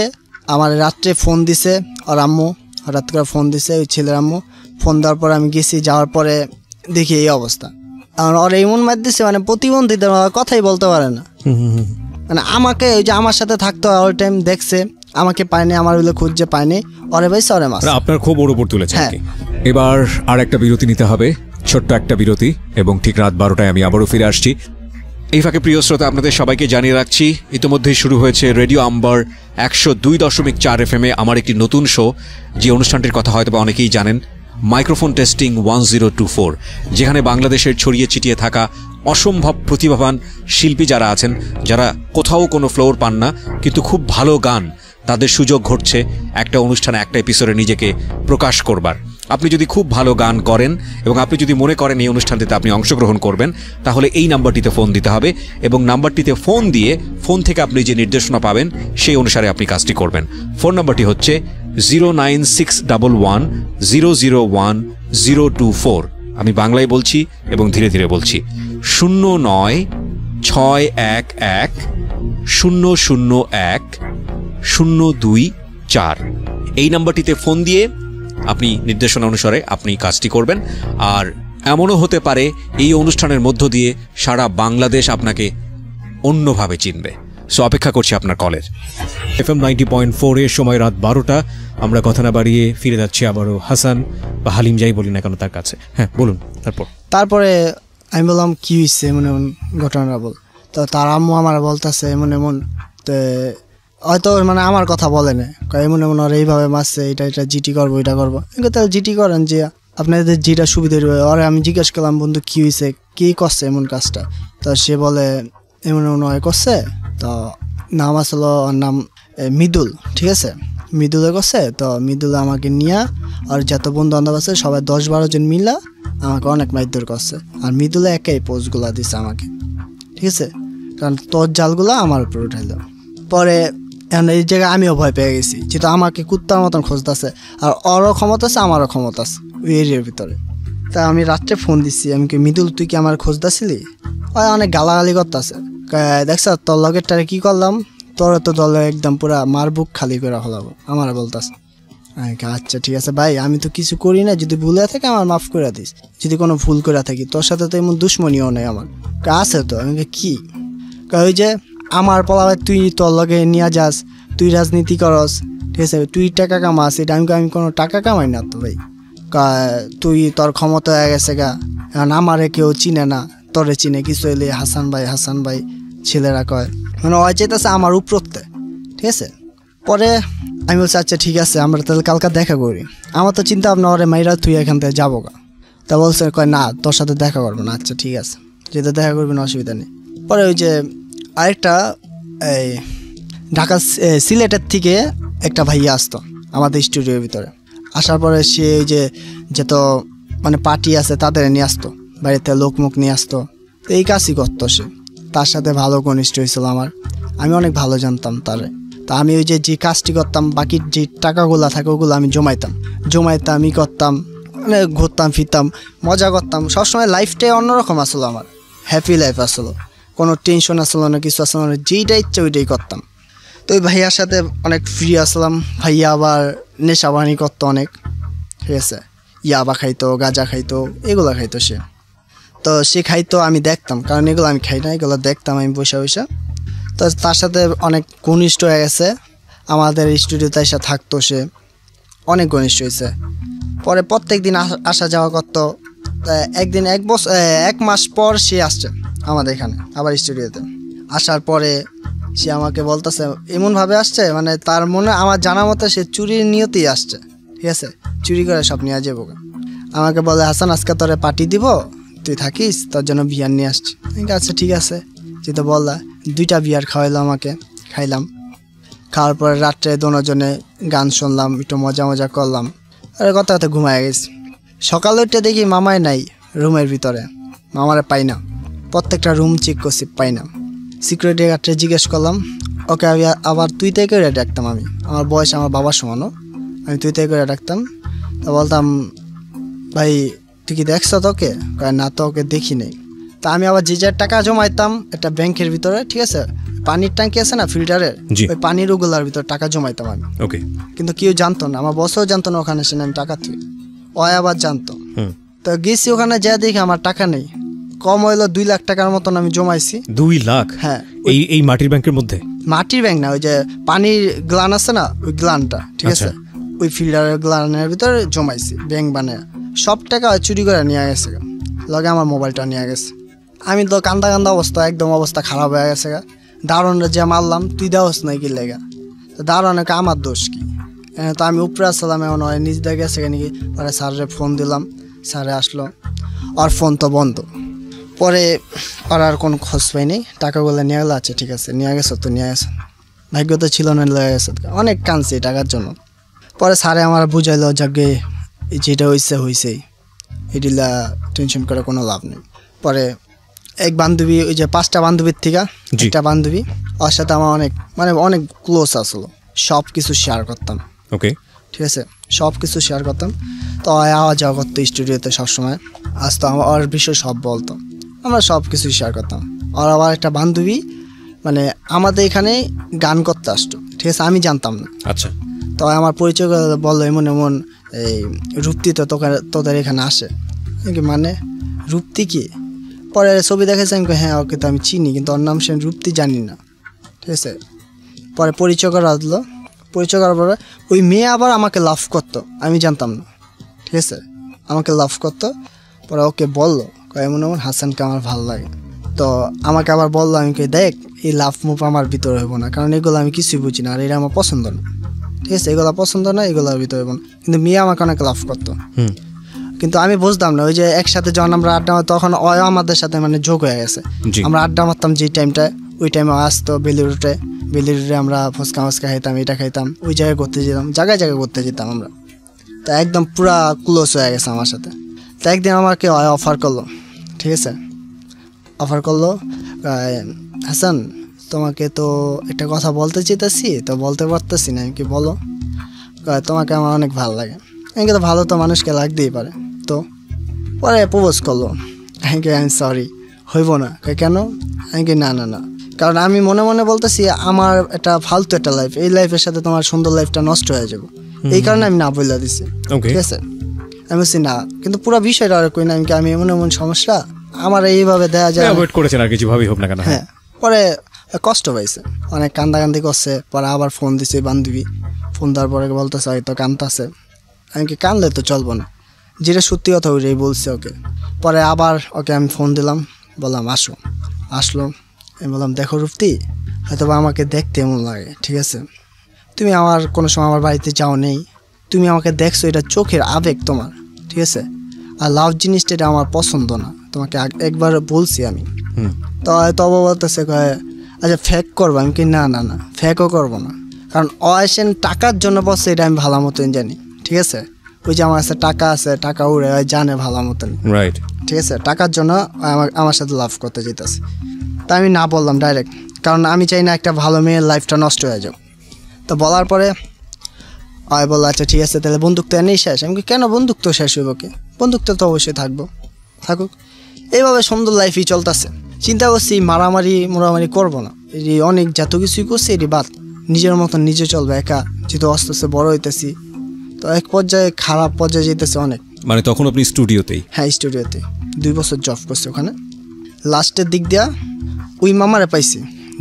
আমার রাত্রে ফোন দিছে ওর আম্মু, হঠাৎ করে ফোন দিছে ওই ছেলের আম্মু। ফোন দেওয়ার পরে আমি গেছি, যাওয়ার পরে দেখি এই অবস্থা। আর ওর এমন মার দিছে মানে প্রতিবন্ধীদের কথাই বলতে পারে না, মানে আমাকে ওই যে আমার সাথে থাকতো অল টাইম, দেখছে আমাকে পায়নি, আমার ওগুলো খুঁজছে পায়নি, ওরে ভাইছে ওরে মাছ। আপনার খুব ওর উপর তুলেছে। এবার আর একটা বিরতি নিতে হবে, ছোট্ট একটা বিরতি, এবং ঠিক রাত 12টায় আমি আবারও ফিরে আসছি। এই ফাঁকে প্রিয় শ্রোতা আপনাদের সবাইকে জানিয়ে রাখছি, ইতিমধ্যেই শুরু হয়েছে রেডিও আম্বার 102.4 FM আমার একটি নতুন শো, যে অনুষ্ঠানটির কথা হয়তো বা অনেকেই জানেন, মাইক্রোফোন টেস্টিং 1024, যেখানে বাংলাদেশের ছড়িয়ে ছিটিয়ে থাকা অসম্ভব প্রতিভাবান শিল্পী যারা আছেন, যারা কোথাও কোনো ফ্লোর পান না কিন্তু খুব ভালো গান, তাদের সুযোগ ঘটছে একটা অনুষ্ঠানে একটা এপিসোডে নিজেকে প্রকাশ করবার। আপনি যদি খুব ভালো গান করেন এবং আপনি যদি মনে করেন এই অনুষ্ঠানটিতে আপনি অংশগ্রহণ করবেন, তাহলে এই নাম্বারটিতে ফোন দিতে হবে, এবং নাম্বারটিতে ফোন দিয়ে ফোন থেকে আপনি যে নির্দেশনা পাবেন সেই অনুসারে আপনি কাজটি করবেন। ফোন নাম্বারটি হচ্ছে 09611001024। আমি বাংলায় বলছি এবং ধীরে ধীরে বলছি, 0961001024। এই নাম্বারটিতে ফোন দিয়ে আপনি নির্দেশনা অনুসারে আপনি কাজটি করবেন। আর এমনও হতে পারে এই অনুষ্ঠানের মধ্য দিয়ে সারা বাংলাদেশ আপনাকে অন্যভাবে চিনবে। সো অপেক্ষা করছি আপনার কলের। FM 90.4 এর সময় রাত 12টা। আমরা কথা না বাড়িয়ে ফিরে যাচ্ছি আবারও হাসান বা হালিম যাই বলি না কেন তার কাছে। হ্যাঁ বলুন। তারপরে আমি বললাম কি হয়েছে এমন ঘটনা বল। তো তার আম্মু আমার বলতেছে এমন, তো হয়তো মানে আমার কথা বলে না, এমন আর এইভাবে মারছে, এটা জিটি করবো, এটা করবো। তাহলে জিটি করেন, যে আপনাদের যেটা সুবিধা রয়েছে। আর আমি জিজ্ঞেস করলাম বন্ধু কি হয়েছে, কি করছে এমন কাজটা। তো সে বলে এমন হয় করছে। তো নাম আসলো, ওর নাম মৃদুল, ঠিক আছে। মৃদুলে করছে, তো মৃদুল আমাকে নিয়ে আর যত বন্ধু বান্ধব আছে সবাই 10-12 জন মিলা আমাকে অনেক মারধর করছে। আর মৃদুলে একাই পোস্টগুলা দিছে আমাকে, ঠিক আছে, কারণ তোর জালগুলো আমার উপর উঠাইল। পরে এই জায়গায় আমিও ভয় পেয়ে গেছি, যেহেতু আমাকে কুত্তার মতন খুঁজতেছে, আর ওরও ক্ষমতা আছে আমারও ক্ষমতা আছে ওই এরিয়ার ভিতরে। তা আমি রাত্রে ফোন দিচ্ছি, আমি কি মৃদুল তুই কি আমার খুঁজতেছিলি? ওই অনেক গালাগালি করতেছে, দেখছ তোর লগেরটারে কি করলাম, তোর তো দলে একদম পুরা মার বুক খালি করে হলাবো আমার বলতেছে। আচ্ছা ঠিক আছে ভাই, আমি তো কিছু করি না, যদি ভুলে থাকে আমার মাফ করে দিস, যদি কোনো ভুল করে থাকি, তোর সাথে তো এমন দুশ্মনীও নেই আমার। আছে তো। আমি কি ওই যে আমার পলাবে তুই তোর লগে নিয়ে যাস, তুই রাজনীতি করস, ঠিক আছে, তুই টাকা কামাস, এটা আমি কোনো টাকা কামাই না তো ভাই। তুই তোর ক্ষমতা হয়ে গেছে গা, এখন আমারে কেউ চিনে না, তোরে চিনে কিছু এলে হাসান ভাই ছেলেরা কয়, মানে ওই চাইতেছে আমার উপরতে, ঠিক আছে। পরে আমি বলছি আচ্ছা ঠিক আছে, আমরা তাহলে কালকে দেখা করি। আমার তো চিন্তা ভাবনা ওরে মাইরা তুই এখান থেকে যাবো গা। তা বলছে কয় না, তোর সাথে দেখা করবো না। আচ্ছা ঠিক আছে, যেহেতু দেখা করবি না অসুবিধা নেই। পরে ওই যে আরেকটা এই ঢাকা সিলেটের থেকে একটা ভাইয়া আসতো আমাদের স্টুডিওর ভিতরে, আসার পরে সে ওই যে যত মানে পার্টি আছে তাদের নিয়ে আসতো, বাড়িতে লোকমুখ নিয়ে আসতো, তো এই কাজই করতো সে। তার সাথে ভালো ঘনিষ্ঠ হয়েছিল আমার, আমি অনেক ভালো জানতাম তারে। তা আমি ওই যে কাজটি করতাম, বাকি যে টাকাগুলো থাকে ওগুলো আমি জমাইতাম ই করতাম, মানে ঘুরতাম ফিরতাম, মজা করতাম, সবসময় লাইফটাই অন্যরকম আসলো আমার, হ্যাপি লাইফ আসলো, কোনো টেনশন আসলো না, কিছু আসলো না, যেইটা ইচ্ছা ওইটাই করতাম। তো ওই ভাইয়ার সাথে অনেক ফ্রি আসলাম। ভাইয়া আবার নেশাবানি করতো অনেক, ঠিক আছে, ইয়াবা খাইতো, গাঁজা খাইতো, এগুলো খাইতো সে। তো সে খাইতো, আমি দেখতাম, কারণ এগুলো আমি খাই না, এগুলো দেখতাম আমি বসে। তো তার সাথে অনেক ঘনিষ্ঠ হয়ে গেছে, আমাদের স্টুডিওতে এসে থাকতো সে, অনেক ঘনিষ্ঠ হয়েছে। পরে প্রত্যেক দিন আসা যাওয়া করতো। একদিন 1 মাস পর সে আসছে আমাদের এখানে আবার স্টুডিওতে। আসার পরে সে আমাকে বলতেছে, এমনভাবে আসছে মানে তার মনে আমার জানা মতো সে চুরির নিয়তেই আসছে, ঠিক আছে, চুরি করে সব নিয়ে যাবো। আমাকে বলে হাসান আজকে তোরে পার্টি দিব, তুই থাকিস, তোর জন্য বিয়ার নিয়ে আসছি। আচ্ছা ঠিক আছে, যেহেতু বললা 2টা বিয়ার খাওয়াইলো আমাকে, খাইলাম। খাওয়ার পরে রাত্রে দুজনে গান শুনলাম, একটু মজা করলাম, আর কথা ঘুমায় গেছি। সকালে উঠে দেখি মামাই নাই রুমের ভিতরে, মামারে পাই না, প্রত্যেকটা রুম চেক করছি, পাই না। সিকিউরিটি গার্ডে জিজ্ঞেস করলাম, ওকে আবার তুই তাই করে ডাকতাম, আমি আমার বয়স আমার বাবার সমানও, আমি তুই তাই করে ডাকতাম। তা বলতাম ভাই তুই কি দেখছ তোকে? না তো ওকে দেখি নেই। তা আমি আবার যে যার টাকা জমাইতাম একটা ব্যাংকের ভিতরে, ঠিক আছে, পানির ট্যাঙ্কি আছে না ফিল্টারের, ওই পানির ওগুলার ভিতরে টাকা জমাইতাম আমি। ওকে, কিন্তু কেউ জানতো না, আমার বসও জানতো না ওখানে সে আমি টাকা তুই, ও আবার জানতো। তো গেছি ওখানে যা দেখি আমার টাকা নেই, কম হইলো 2 লাখ টাকার মতন আমি জমাইছি। 2 লাখ? হ্যাঁ। এই মাটির ব্যাংকের মধ্যে? মাটির ব্যাংক না, ওই যে পানির গ্লান আছে না, ওই গ্লানটা, ঠিক আছে, ওই ফিল্টারের গ্লানের ভিতরে জমাইছি ব্যাংক বানায়। সব টাকা চুরি করে নিয়ে গেছে, লগে আমার মোবাইলটা নিয়ে গেছে। আমি তো কান্দা অবস্থা, একদম অবস্থা খারাপ হয়ে গেছে। দারোয়ানরা যে মারলাম, তুই দেওয়াস নাই কি লেগা? দারোয়ানকে আমার দোষ কি? তো আমি উপরে আসলাম, এমন হয় নিজ দিয়ে গেছে নাকি। পরে স্যারে ফোন দিলাম, স্যারে আসলো, আর ফোন তো বন্ধ। পরে আর কোনো খোঁজ পাইনি, টাকাগুলো নিয়ে গেলো। আচ্ছা ঠিক আছে, নিয়ে গেছো তো নিয়ে গেছে, ভাগ্য তো ছিল না লেগে গেছে, অনেক কাঁদছি টাকার জন্য। পরে স্যারে আমার বুঝাইলো, যাকে যেটা হয়েছেই, এটিলা টেনশন করে কোনো লাভ নেই। পরে এক বান্ধবী, ওই যে 5টা বান্ধবীর থেকে একটা বান্ধবী, ওর সাথে আমার অনেক ক্লোজ আসলো, সব কিছু শেয়ার করতাম। ওকে, ঠিক আছে, সব কিছু শেয়ার করতাম। তো আওয়া যাওয়া করতো স্টুডিওতে সবসময়, আসতো, ওর বিষয় সব বলতো, আমরা সব কিছু শেয়ার করতাম। আর আবার একটা বান্ধবী মানে আমাদের এখানে গান করতে আসতো, ঠিক আছে, আমি জানতাম না। আচ্ছা। তো আমার পরিচয় বললো, এমন এই রূপতি তো তোদের এখানে আসে মানে রূপতি কি? পরে ছবি দেখেছে, আমি হ্যাঁ ওকে তো আমি চিনি, কিন্তু ওর নাম সে রূপতি জানি না, ঠিক আছে। পরে পরিচয় করা দিলো, পরিচয় করার পরে ওই মেয়ে আবার আমাকে লাভ করতো, আমি জানতাম না, ঠিক আছে, আমাকে লাভ করতো। পরে ওকে বললো এমন হাসানকে আমার ভালো লাগে। তো আমাকে আবার বললো, আমি দেখ এই লাভ মুভ আমার ভিতরে হইব না, কারণ এগুলো আমি কিছুই বুঝি না, আর এটা আমার পছন্দ না, ঠিক আছে, এগুলো পছন্দ না, এগুলোর ভিতরে হইব না। কিন্তু মেয়ে আমাকে অনেক লাভ করতো, কিন্তু আমি বুঝতাম না। ওই যে একসাথে যখন আমরা আড্ডা মারতাম, তখন আমাদের সাথে যোগ হয়ে গেছে। আমরা আড্ডা মারতাম যে টাইমটা, ওই টাইমে আসতো বেলুর রুটে, বেলিরে আমরা ফুচকা মুচকা খাইতাম, এটা খাইতাম, ওই জায়গায় ঘুরতে যেতাম, জায়গায় জায়গায় ঘুরতে যেতাম আমরা। তা একদম পুরা ক্লোজ হয়ে গেছে আমার সাথে। তা একদিন আমাকে অফার করলো, ঠিক আছে, অফার করলো, হাসান তোমাকে তো একটা কথা বলতে চেয়েছি, তো বলতে পারতেছি না। আমি কি বলো? তোমাকে আমার অনেক ভালো লাগে। আমি তো ভালো তো মানুষকে লাগতেই পারে। তো পরে প্রপোজ করলো। আমি সরি, হইব না। কেন? আমি না না না, কারণ আমি মনে মনে বলতেছি আমার একটা ফালতু একটা লাইফ, এই লাইফের সাথে তোমার সুন্দর লাইফটা নষ্ট হয়ে যাবে, এই কারণে আমি না বলে দিছি, ঠিক আছে। আমি বলছি না, কিন্তু পুরো বিষয়টা আর কই না। আমি এমন এমন সমস্যা আমার এইভাবে দেয়া যায়, অ্যাভয়েড করেছেন আর কিছু ভাবেই হোক না কেন। হ্যাঁ, পরে কষ্ট পাইছে, অনেক কান্দাকান্দি করছে। পরে আবার ফোন দিছে বান্ধবী, ফোন দেওয়ার পরে বলতেছে হয়তো কান্দতেছে। আমি কি কান্দলে তো চলবো না, যেটা সত্যি কথা ওইটাই বলছে ওকে। পরে আবার ওকে আমি ফোন দিলাম, বললাম আসো। আসলো, আমি বললাম দেখো রূপতি, হয়তো আমাকে দেখতে এমন লাগে, ঠিক আছে, তুমি আমার কোনো সময় আমার বাড়িতে যাও নেই, তুমি আমাকে দেখছো, এটা চোখের আবেগ তোমার, ঠিক আছে। আর লাভ জিনিসটা এটা আমার পছন্দ না, তোমাকে একবার বলছি আমি। তো তবে বলতেছে আচ্ছা ফেক করবো। আমি কি না না না, ফেকও করবো না, কারণ অয়েসেন টাকার জন্য বসছে, এটা আমি ভালো মতন জানি, ঠিক আছে। ওই যে আমার কাছে টাকা আছে, টাকা উড়ে জানে ভালো মতন, রাইট, ঠিক আছে। টাকার জন্য আমার সাথে লাভ করতে যেতেছে। তা আমি না বললাম ডাইরেক্ট, কারণ আমি চাই না একটা ভালো মেয়ের লাইফটা নষ্ট হয়ে যাক। তো বলার পরে বললো আচ্ছা ঠিক আছে, তাহলে বন্দুক তো এনেই শেষ। আমি কেন বন্দুক তো শেষ হইব, কি বন্দুক তো অবশ্যই থাকুক। এইভাবে সুন্দর লাইফই চলতেছে। চিন্তা করছি মোড়ামারি করবো না, এই অনেক যত কিছুই করছি এটি বাদ, নিজের মতন নিজে চলবে একা, যেহেতু আস্তে আস্তে বড় হইতেছি। তো এক পর্যায়ে খারাপ পর্যায়ে যেতেছে অনেক। মানে তখন আপনি স্টুডিওতেই? হ্যাঁ, স্টুডিওতে 2 বছর জব করছি ওখানে। লাস্টের দিক দিয়া ওই মামারে পাইছি,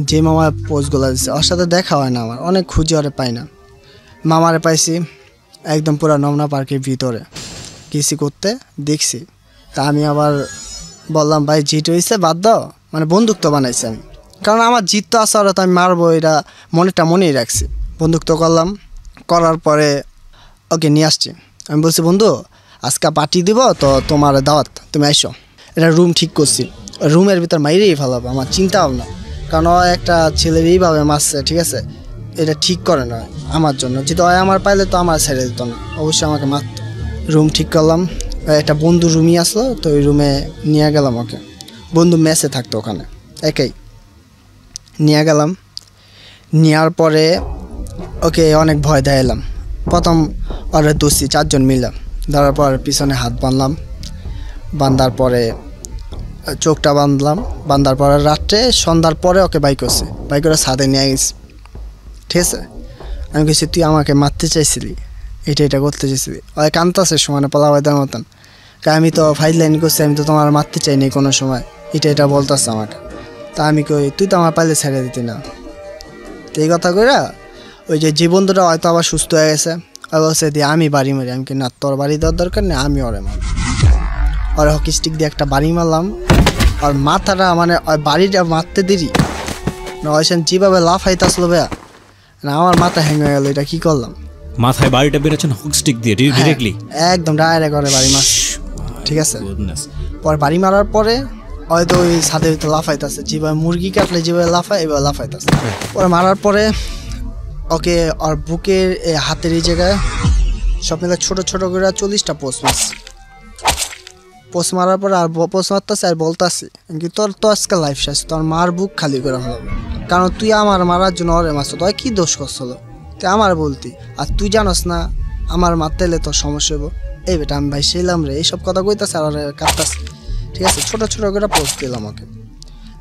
যে মামার পোস্টগুলো দিচ্ছে, ওর সাথে দেখা হয় না আমার, অনেক খুঁজে ওরে পাই না। মামারে পাইছি একদম পুরো নমনা পার্কের ভিতরে, কিছু করতে দেখছি। তা আমি আবার বললাম ভাই জিত হয়েছে বাদ দাও, মানে বন্দুক তো বানাইছি আমি, কারণ আমার জিত তো আসা ওরা তো আমি মারবো, এটা মনেই রাখছি। বন্দুক তো করলাম, করার পরে ওকে নিয়ে আসছি। আমি বলছি বন্ধু আজকে পার্টি দিব, তো তোমার দাওয়াত, তুমি আইসো। এটা রুম ঠিক করছি, রুমের ভিতর মাইরেই ফেলাবো, আমার চিন্তা ভাবনা, কারণ ও একটা ছেলের এইভাবে মারছে, ঠিক আছে, এটা ঠিক করে না আমার জন্য। যেহেতু আমার পাইলে তো আমার ছেড়ে দিত না, অবশ্যই আমাকে মারত। রুম ঠিক করলাম, একটা বন্ধু রুমই আসলো, তো ওই রুমে নিয়ে গেলাম ওকে। বন্ধু মেসে থাকতো ওখানে একাই, নিয়ে গেলাম। নেওয়ার পরে ওকে অনেক ভয় দেখালাম। প্রথম ওরা দোষী 4 জন মিলাম, ধরার পর পিছনে হাত বাঁধলাম, বাঁধার পরে চোখটা বাঁধার পরে রাত্রে সন্ধ্যার পরে ওকে বাইক করে ছাদে নিয়ে গেছি, ঠিক আছে। আমি বলছি তুই আমাকে মারতে চাইছিলি, এটা করতে চাইছিলি। ওই কান্তাছে সমানে পালাবাইদার মতন, আমি তো ফাইল লাইন করছি, আমি তো তোমার মারতে চাইনি কোনো সময়, এটা বলতেছে আমাকে। তা আমি কই তুই তো আমার পাইলে ছেড়ে দিতি না। তো এই কথা কইরা ওই যে বন্ধুটা হয়তো আবার সুস্থ হয়ে গেছে, বলছে দিয়ে আমি বাড়ি মারি। আমি কি না, তোর বাড়ি দেওয়ার দরকার নেই, আমি ওরে মারি। ওর হকি স্টিক দিয়ে একটা বাড়ি মারলাম, আর মাথাটা মানে ওই বাড়িটা মারতে দেরি না, ওইসেন যেভাবে লাফাইতে আসলো ভাইয়া, না আমার মাথা হ্যাং হয়ে গেল। এটা কি করলাম, মাথায় বাড়িটা বেড়েছেন হুক স্টিক দিয়ে ডিরেক্টলি? একদম ডাইরেক্ট করে বাড়ি মার, ঠিক আছে। পরে বাড়ি মারার পরে হয়তো ওই ছাদের ভিতরে লাফাইতেছে, যেভাবে মুরগি কাটলে যেভাবে লাফায় এইভাবে লাফাইতেছে। পরে মারার পরে ওকে ওর বুকের হাতের এই জায়গায় সব মিলে ছোট ছোট করে 40টা পোস্ট মারার পরে আর পোস্ট মারতেছে আর বলতেছি তোর তো আজকে লাইফ শেষ, তোর মার বুক খালি করে হলো, কারণ তুই আমার মারার জন্য ওরে মারছ, তুই কি দোষ করছিল তুই আমার বলতি, আর তুই জানোস না আমার মারতে এলে তোর সমস্যা হবো। এই বেটা আমি ভাই সেইলাম রে, এইসব কথা কইতেছে আর কাঁদতেছে, ঠিক আছে। ছোট ছোট করে পোস্ট দিলাম ওকে,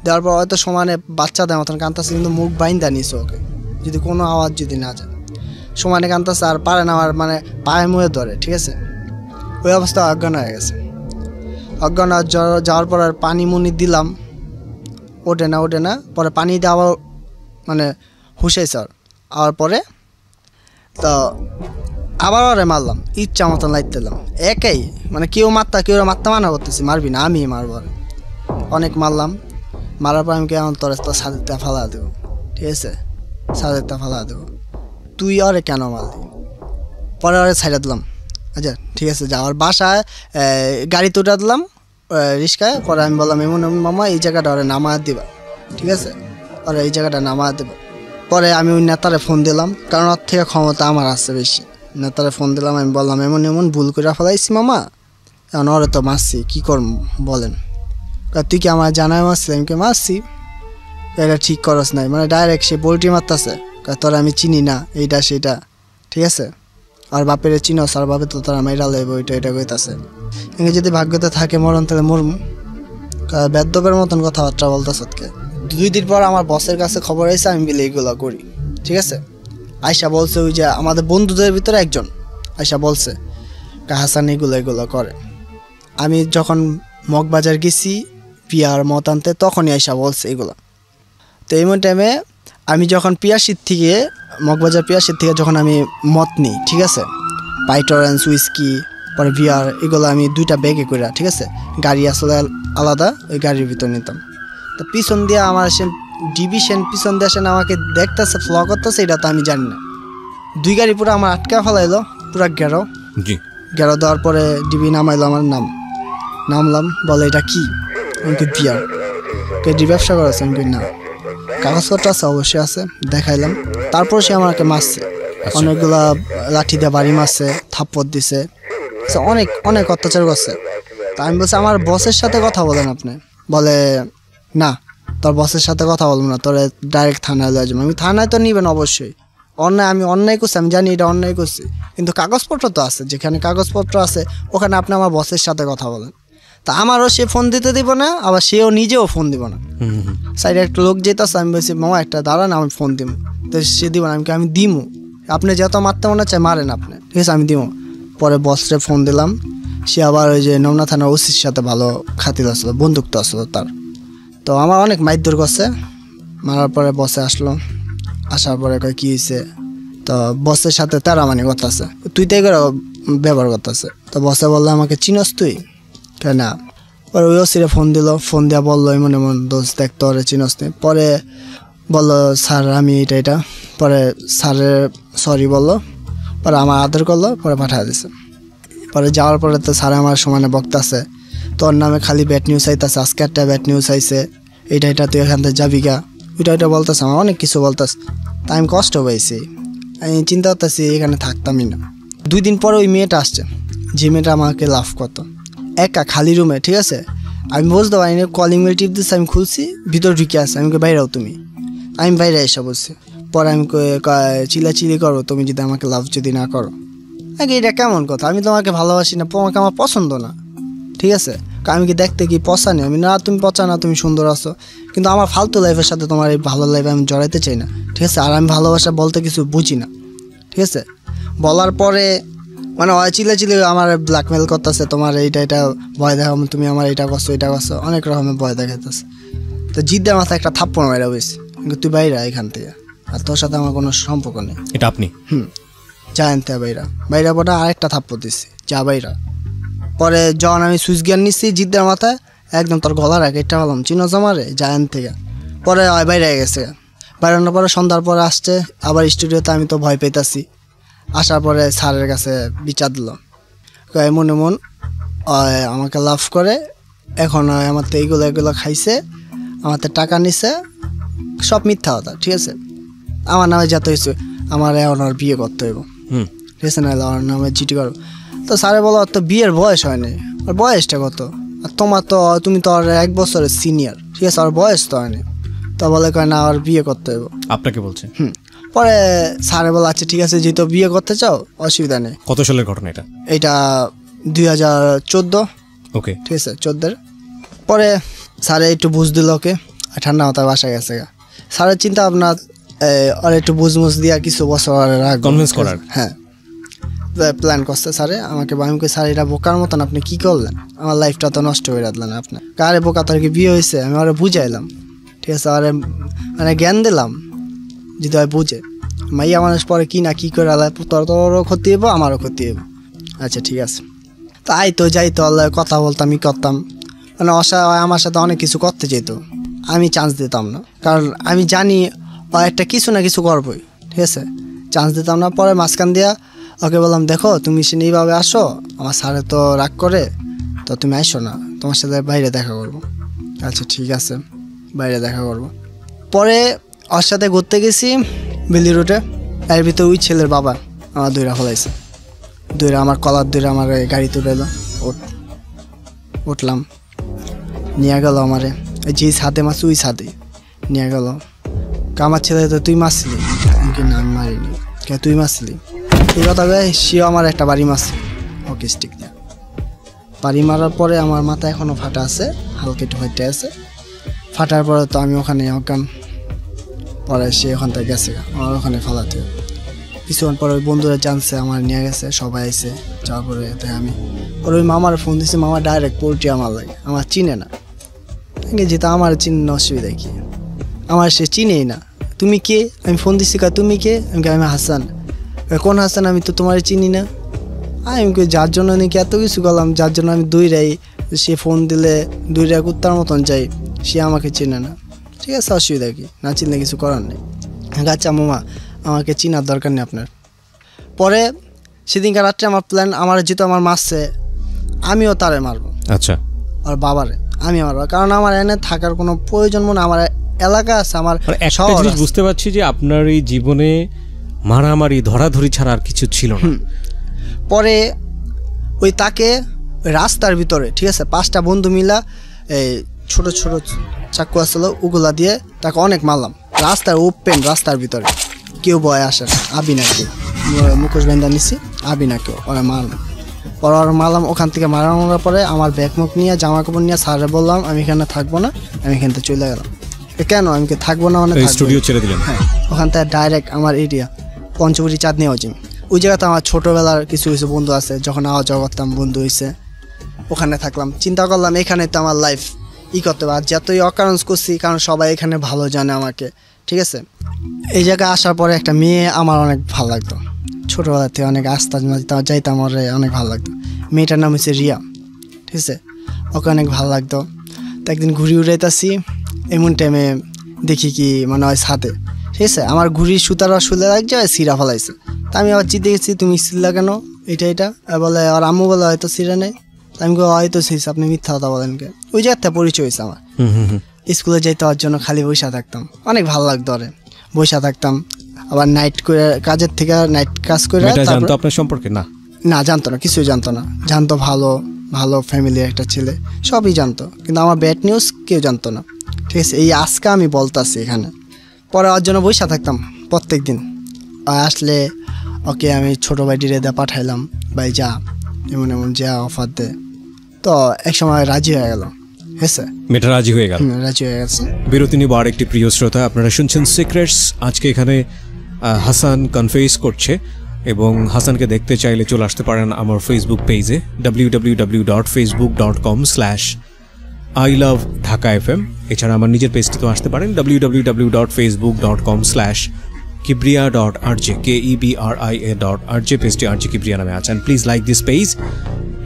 দেওয়ার পর হয়তো সমানে বাচ্চাদের মতন কাঁদতেছে, কিন্তু মুখ বাইন্দা নিছে ওকে, যদি কোনো আওয়াজ যদি না যায়, সমানে কাঁদতেছে আর পারে না, আমার মানে পায়ে মুয়ে ধরে, ঠিক আছে। ওই অবস্থা অজ্ঞান হয়ে গেছে। অজ্ঞান যাওয়ার পর আর পানি মুনি দিলাম, ওঠে না। পরে পানি দেওয়া মানে হুসাইছে আর পরে তো আবার ওরে মারলাম, ইচ্ছা মতন লাইট দিলাম একাই, মানে কেউ মারতে মানা করতেছি, মারবি না আমি মারব। অনেক মারলাম, মারার পর আমি কেমন তোর ছাদেরটা ফালা দেবো, ঠিক আছে, ছাদেরটা ফালা দেবো, তুই ওরে কেন মারলি। পরে ওরে ছাইড়া দিলাম, আচ্ছা ঠিক আছে যাওয়ার বাসায় গাড়িতে উঠা দিলাম রিক্সায়। পরে আমি বললাম এমন মামা এই জায়গাটা ওরে নামা দিবা, ঠিক আছে, ওরা এই জায়গাটা নামা দেবা। পরে আমি ওই নেতারে ফোন দিলাম, কারণ ওর থেকে ক্ষমতা আমার আছে বেশি। নেতারে ফোন দিলাম, আমি বললাম এমন এমন ভুল করে ফেলাইছি মামা, এখন ওরে তো মারছি, কী করব বলেন। তুই কি আমার জানাই মারছি? আমি মারছি, এটা ঠিক করস নাই, মানে ডাইরেক্ট সে পোল্ট্রি মারতেছে, তোরা আমি চিনি না এইটা সেটা, ঠিক আছে, আর বাপের চিনস, আর বাপে তো তোরা মাইরা লাইব, ওইটা এটা কইতাছে। এখানে যদি ভাগ্যতে থাকে মরণ তাহলে মরমু, বেদ্যপের মতন কথাবার্তা বলতেছ। 2 দিন পর আমার বসের কাছে খবর আইসে আমি মিলে এগুলো করি, ঠিক আছে। আয়সা বলছে ওই যে আমাদের বন্ধুদের ভিতরে একজন আয়সা বলছে হাসান এগুলো করে। আমি যখন মগবাজার গেছি পিয়ার মত আনতে, তখনই আয়সা বলছে এগুলো। তো এমন টাইমে আমি যখন পিয়াসির থেকে মগবাজার পিয়াসির থেকে যখন আমি মত নিই, ঠিক আছে, পাইটরেন্স উইস্কি পরে বিয়ার এগুলো আমি 2টা ব্যাগে করে, ঠিক আছে, গাড়ি আসলে আলাদা, ওই গাড়ির ভিতর নিতাম। তো পিছন দিয়ে আমার সে ডিভিশন পিছন দিয়ে আসেন আমাকে দেখতেছে, ফ্ল করতেছে, এটা তো আমি জানি না। 2 গাড়ি পুরো আমার আটকা ফেলাইলো, পুরো গেরো দেওয়ার পরে ডিবি নামাইলো, আমার নামলাম, বলে এটা কি? আমি বিয়ার। ডিবি ব্যবসা করেছে? আমি না। কাগজপত্র আছে? অবশ্যই আছে, দেখাইলাম। তারপর সে আমাকে মারছে, অনেকগুলা লাঠি দিয়ে বাড়ি মারছে, থাপ্পড় দিছে, অনেক অনেক অত্যাচার করছে। তা আমি বলছি আমার বসের সাথে কথা বলেন আপনি। বলে না, তোর বসের সাথে কথা বলবো না, তোরে ডাইরেক্ট থানায় লয়ে যাবো। আমি থানায় তো নিবেন অবশ্যই, অন্যায় আমি অন্যায় করছি, আমি জানি এটা অন্যায় করছি, কিন্তু কাগজপত্র তো আছে, যেখানে কাগজপত্র আছে ওখানে আপনি আমার বসের সাথে কথা বলেন। তা আমারও সে ফোন দিতে দিব না, আবার সেও নিজেও ফোন দিব না। সাইডে একটা লোক যেতেছে, আমি বলছি মামা একটা দাঁড়ান, আমি ফোন দিব। তো সে দিব না, আমি দিমু, আপনি যত মারতে মনে চাই মারেন আপনি, ঠিক আছে, আমি দিব। পরে বসরে ফোন দিলাম, সে আবার ওই যে নমনা থানার ওসির সাথে ভালো খাতির আসলো, বন্দুক তো আসলো তার। তো আমার অনেক মাইদুর করছে, মারার পরে বসে আসলো, আসার পরে কয় কী হয়েছে? তো বসের সাথে তারা মানে কথা আছে, তুই তো এগুলো ব্যবহার করতেছে। তো বসে বললো আমাকে চিনস তুই? না। পরে ওই ওসিরে ফোন দিল, ফোন দেওয়া বললো এমন এমন দোষ দেখতো, ওরে চিনস তুই? পরে বললো স্যার আমি এটা। পরে স্যারের সরি বললো, পরে আমার আদর করলো, পরে পাঠিয়ে দিছে। পরে যাওয়ার পরে তো স্যার আমার সমানে বক্তাছে, তোর নামে খালি ব্যাড নিউজ আইতাছে, আজকে একটা ব্যাড নিউজ আইছে, এটা তুই এখান থেকে যাবি গা, ওইটা বলতেছে, আমার অনেক কিছু বলতেছে। তাই আমি কষ্ট পাইছি, আমি চিন্তা করতেছি এখানে থাকতামই না। 2 দিন পরে ওই মেয়েটা আসছে, যে মেয়েটা আমাকে লাভ করতো, একা খালি রুমে, ঠিক আছে। আমি বুঝতে পারিনি, কলিং বেল টিপ দিচ্ছে, আমি খুলছি, ভিতর ঢুকে আসছে। আমি বাইরেও তুমি, আমি বাইরে এসে বলছি। পরে আমি চিলাচিলি করো তুমি যদি আমাকে লাভ যদি না করো। আগে এটা কেমন কথা? আমি তোমাকে ভালোবাসি না, তোমাকে আমার পছন্দ না, ঠিক আছে। আমি কি দেখতে কি পচা নেই? আমি না তুমি পচা না, তুমি সুন্দর আছো, কিন্তু আমার ফালতু লাইফের সাথে তোমার এই ভালো লাইফে আমি জড়াইতে চাই না, ঠিক আছে। আর আমি ভালোবাসা বলতে কিছু বুঝি না, ঠিক আছে। বলার পরে মানে চিলে আমার ব্ল্যাকমেল করতেছে, তোমার এটা ভয় দেখাও, তুমি আমার এটা করছো অনেক রকমের ভয় দেখাইতেছে। তো জিদ্দের মাথায় একটা থাপ্পড় মারা হয়েছে, কিন্তু তুই বাইরা এখান থেকে, আর তোর সাথে আমার কোনো সম্পর্ক নেই। এটা আপনি যা আনতে বাইরা পরে আরেকটা থাপ্পড় দিচ্ছি, যা বাইরা। পরে যখন আমি সুইচ গিয়ার নিচ্ছি জিদ্দের মাথায়, একদম তোর গলা রাখে এটা বললাম চিনো জমারে যা আন থেকে। পরে বাইরে গেছে, বাইরানোর পরে সন্ধ্যার পরে আসছে আবার স্টুডিওতে। আমি তো ভয় পেতেছি, আসার পরে স্যারের কাছে বিচার দিল, এমন আমাকে লাভ করে, এখন আমার তো এগুলো খাইছে, আমার তো টাকা নিছে, সব মিথ্যা কথা, ঠিক আছে। আমার নামে যত হয়েছে, আমার এখন আর বিয়ে করতে হইব, ঠিক আছে, না আমার নামে চিঠি করো। তো স্যারে বলো তো বিয়ের বয়স হয়নি, আর বয়সটা কত? আর তুমি তো আর 1 বছরের সিনিয়র, ঠিক আছে, আর বয়স তো হয়নি। তো বলে কয় না আর বিয়ে করতে হইব। আপনাকে বলছে? পরে স্যারে বলে আচ্ছা ঠিক আছে, যেহেতু বিয়ে করতে চাও অসুবিধা নেই। কত সালের ঘটনা এটা? এটা 2014। ওকে, ঠিক আছে, 14। পরে স্যারে একটু বুঝ দিল, ওকে, ঠান্ডা মাথায় বাসা গেছে। স্যারের চিন্তা ভাবনা আর একটু বুঝমুজ দিয়া কিছু বছর কনভিন্স করার, হ্যাঁ, প্ল্যান করছে স্যারে আমাকে। আমি কই স্যার এটা বোকার মতন আপনি কি করলেন, আমার লাইফটা তো নষ্ট করে দিলেন আপনি। কারে বোকা, তোর কি বিয়ে হয়েছে? আমি আরে বুঝাইলাম, ঠিক আছে, আরে মানে জ্ঞান দিলাম যদি হয় বুঝে। মাইয়া মানুষ পরে কি না কি করে আলাদা, তোরও ক্ষতি হইব আমারও ক্ষতি হইব। আচ্ছা ঠিক আছে। তো যাইতো আল্লাহ কথা বলতাম, করতাম, মানে আমার সাথে অনেক কিছু করতে যেত, আমি চান্স দিতাম না, কারণ আমি জানি একটা কিছু না কিছু করবোই, ঠিক আছে, চান্স দিতাম না। পরে মাঝখান দিয়া ওকে বললাম দেখো তুমি সে এইভাবে আসো, আমার স্যারে তো রাগ করে, তো তুমি আসো না, তোমার সাথে বাইরে দেখা করবো। আচ্ছা ঠিক আছে, বাইরে দেখা করবো। পরে ওর সাথে ঘুরতে গেছি বেলি রোডে, এর ভিতরে ওই ছেলের বাবা আমার দইরা ফলাইছে, দইরা আমার কলার দইরা আমার গাড়িতে উঠাইলো, উঠলাম, নিয়ে গেল আমারে যেই ছাদে মাছ ওই ছাদে নিয়ে গেল। আমার ছেলে তো তুই মারছিলি, না আমি মারিনি, কে তুই মারছিলি এই কথা বলে সেও আমার একটা বাড়ি মারছে হকি স্টিক দিয়ে। বাড়ি মারার পরে আমার মাথা এখনও ফাটা আছে, হালকা একটু ফাটে আছে। ফাটার পরে তো আমি ওখানে অজ্ঞান, পরে সে ওখান থেকে গেছে আমার ওখানে ফালাতে। কিছুক্ষণ পরে ওই বন্ধুরা জানছে আমার নিয়ে গেছে, সবাই আইসে, যাওয়ার পরে তাই আমি পরে ওই মামার ফোন দিয়েছি, মামা ডাইরেক্ট পোল্ট্রি আমার লাগে, আমার চিনে না, যেটা আমার চিনে অসুবিধা কি, আমার সে চিনেই না। তুমি কে? আমি ফোন দিচ্ছি, তুমি কে? আমি হাসান। কোন হাসান? আমি তো তোমার চিনি না। আমি যার জন্য নাকি এত কিছু করলাম, যার জন্য আমি দৌড়াই, সে ফোন দিলে দৌড়া কুত্তার মতন যাই, সে আমাকে চেনে না। ঠিক আছে, অসুবিধা কি, না চিনলে কিছু করার নেই। আচ্ছা মামা, আমাকে চিনার দরকার নেই আপনার। পরে সেদিনকার রাত্রে আমার প্ল্যান, আমার যেহেতু আমার মারছে, আমিও তারে মারবো। আচ্ছা, আর বাবারে আমি মারবো, কারণ আমার এনে থাকার কোনো প্রয়োজন মনে, আমার এলাকা আছে, আমার একটা জিনিস বুঝতে পারছি যে আপনার এই জীবনে মারামারি ধরাধরি ছাড়া আর কিছু ছিল না। পরে ওই তাকে রাস্তার ভিতরে, ঠিক আছে, 5টা বন্ধু মিলা এই ছোট ছোট চাকু আসলো, ওগুলা দিয়ে তাকে অনেক মারলাম, রাস্তার ওপেন রাস্তার ভিতরে, কেউ ভয় আসে না, আবি না কেউ, মুখোশ বেঁধা নিছি, আবি না কেউ, ওরা মারলাম। পরে ওরা মারলাম, ওখান থেকে মারানোর পরে আমার ব্যাগ মুখ নিয়ে জামা কাপড় নিয়ে স্যারে বললাম আমি এখানে থাকবো না, আমি এখান থেকে চলে গেলাম। কেন আমি থাকবো না? মানে স্টুডিও ছেড়ে দিলেন? হ্যাঁ, ওখান থেকে ডাইরেক্ট আমার এরিয়া পঞ্চবটি চাঁদনি হাউজিং, ওই জায়গাতে আমার ছোটোবেলার কিছু কিছু বন্ধু আছে, যখন আওয়া যাওয়া করতাম বন্ধু হয়েছে, ওখানে থাকলাম। চিন্তা করলাম এখানে তো আমার লাইফ করতে হবে, আর যতই অকারেন্স করছি, কারণ সবাই এখানে ভালো জানে আমাকে, ঠিক আছে। এই জায়গায় আসার পরে একটা মেয়ে আমার অনেক ভালো লাগতো, ছোটোবেলা থেকে অনেক আস্তে যাইতাম, আমার অনেক ভালো লাগতো। মেয়েটার নাম হচ্ছে রিয়া, ঠিক আছে, ওকে অনেক ভালো লাগতো। তো একদিন ঘুরি উড়াইতেছি, এমন টাইমে দেখি কি মানে ওই ছাদে, ঠিক আছে, আমার ঘুড়ির সুতারা শুলে লাগছে, সিরা ফেলাইছে। তা আমি আবার জিতে গেছি, তুমি সিল্লা কেন, এটা বলে, আর আম্মু বলে হয়তো সিরা নেই, আমি হয়তো ছিস, আপনি মিথ্যা কথা বলেন কে। ওই জায়গাটা পরিচয় হয়েছে আমার। স্কুলে যাইতে হওয়ার জন্য খালি বৈশা থাকতাম, অনেক ভালো লাগতো, আরে বৈশা থাকতাম। আবার নাইট করে, কাজের থেকে নাইট কাজ করে। জানতো আপনার সম্পর্কে? না জানতো না, কিছুই জানতো না। জানতো ভালো ভালো ফ্যামিলির একটা ছেলে, সবই জানতো, কিন্তু আমার ব্যাড নিউজ কেউ জানতো না, ঠিক আছে। এই আজকে আমি বলতাছি এখানে। পরে ওর জন্য বৈশা থাকতাম প্রত্যেক দিন, আসলে ওকে আমি ছোটো ভাই ডিরে দিয়ে পাঠাইলাম, ভাই যা এমন এমন যা অফার দে। তো এক সময় রাজি হয়ে গেল, হয়েছে, মেয়েটা রাজি হয়ে গেল, রাজি হয়ে গেছে। বিরতি নিব। আর একটি প্রিয় শ্রোতা, আপনারা শুনছেন সিক্রেটস। আজকে এখানে হাসান কনফেস করছে, এবং হাসানকে দেখতে চাইলে চলে আসতে পারেন আমার ফেসবুক পেজে www.facebook.com/ilovedhakafm। এছাড়া আমার নিজের পেজটি তো আসতে পারেন www.facebook.com/kibria.rj, KEBRIA.RJ, পেজটি RJ Kibria নামে আছেন। Please like this page.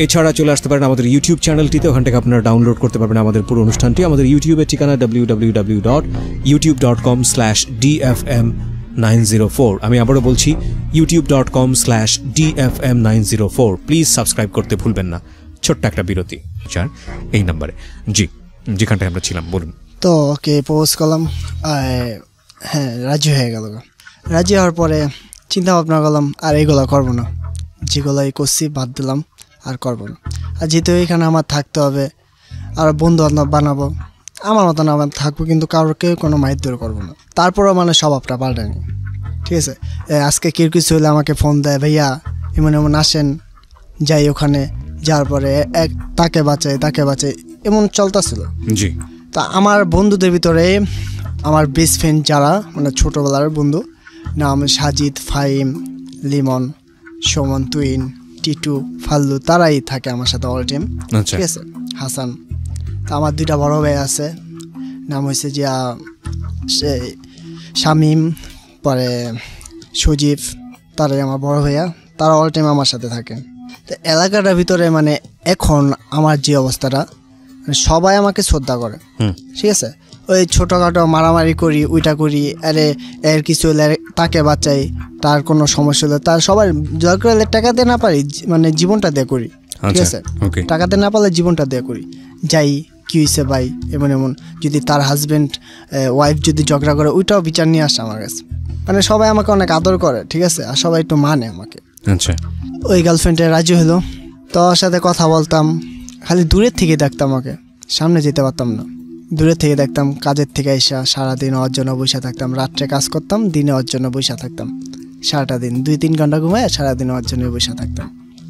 এছাড়া চলে আসতে পারেন আমাদের ইউটিউব চ্যানেলটিতে, ওখান থেকে আপনারা ডাউনলোড করতে পারবেন আমাদের পুরো অনুষ্ঠানটি। আমাদের ইউটিউবের ঠিকানা www.youtube.com/dfm904। আমি আবারও বলছি, youtube.com/dfm904। প্লিজ সাবস্ক্রাইব করতে ভুলবেন না। ছোট্ট একটা বিরতি এই নাম্বারে। জি, যেখানটায় আমরা ছিলাম, বলুন। তো ওকে পোস্ট করলাম, হ্যাঁ রাজি হয়ে গেল। রাজি হওয়ার পরে চিন্তা ভাবনা করলাম আর এইগুলো করবো না, যেগুলো করছি বাদ দিলাম, আর করবো না। আর যেহেতু এখানে আমার থাকতে হবে, আর বন্ধু বান্ধব বানাবো, আমার মতন আমার থাকবো, কিন্তু কারোকে কোনো মাইর করবো না। তারপরেও মানে স্বভাবটা পাল্টায়নি, ঠিক আছে। আজকে কেউ কিছু হলে আমাকে ফোন দেয়, ভাইয়া এমন এমন আসেন, যাই ওখানে, যাওয়ার পরে তাকে বাঁচাই এমন চলতেছিল। জি। তা আমার বন্ধুদের ভিতরে আমার বেস্ট ফ্রেন্ড যারা, মানে ছোটোবেলার বন্ধু, নাম সাজিদ, ফাহিম, লিমন, সুমন, তুইন, টিটু, ফাল্লু, তারাই থাকে আমার সাথে অল টাইম, ঠিক আছে। হাসান। তা আমার 2টা বড় ভাই আছে, নাম হয়েছে যে শামিম, পরে সজীব, তারাই আমার বড় ভাইয়া, তারা অল টাইম আমার সাথে থাকে। তো এলাকাটার ভিতরে মানে এখন আমার যে অবস্থাটা, সবাই আমাকে শ্রদ্ধা করে, ঠিক আছে। ওই ছোটোখাটো মারামারি করি, ওইটা করি, আরে এর কিছু হলে তাকে বাঁচাই, তার কোনো সমস্যা হলে তার সবাই দরকার হলে টাকা দিয়ে না পারি, মানে জীবনটা দিয়ে করি, ঠিক আছে। টাকা দিয়ে না পারলে জীবনটা দিয়ে করি, যাই কী হয়েছে ভাই, এমন এমন। যদি তার হাজব্যান্ড ওয়াইফ যদি ঝগড়া করে ওইটাও বিচার নিয়ে আসে আমার কাছে। মানে সবাই আমাকে অনেক আদর করে, ঠিক আছে, আর সবাই একটু মানে আমাকে। আচ্ছা, ওই গার্লফ্রেন্ডে রাজি হলো, তো ওর সাথে কথা বলতাম, খালি দূরের থেকে দেখতাম, ওকে সামনে যেতে পারতাম না, দূরের থেকে দেখতাম। কাজের থেকে এসে সারাদিন ওর জন্য বসে থাকতাম, রাত্রে কাজ করতাম, দিনে ওর জন্য বসে থাকতাম, সারাটা দিন 2-3 ঘন্টা ঘুমায় সারাদিন ওর জন্য বসে থাকতাম।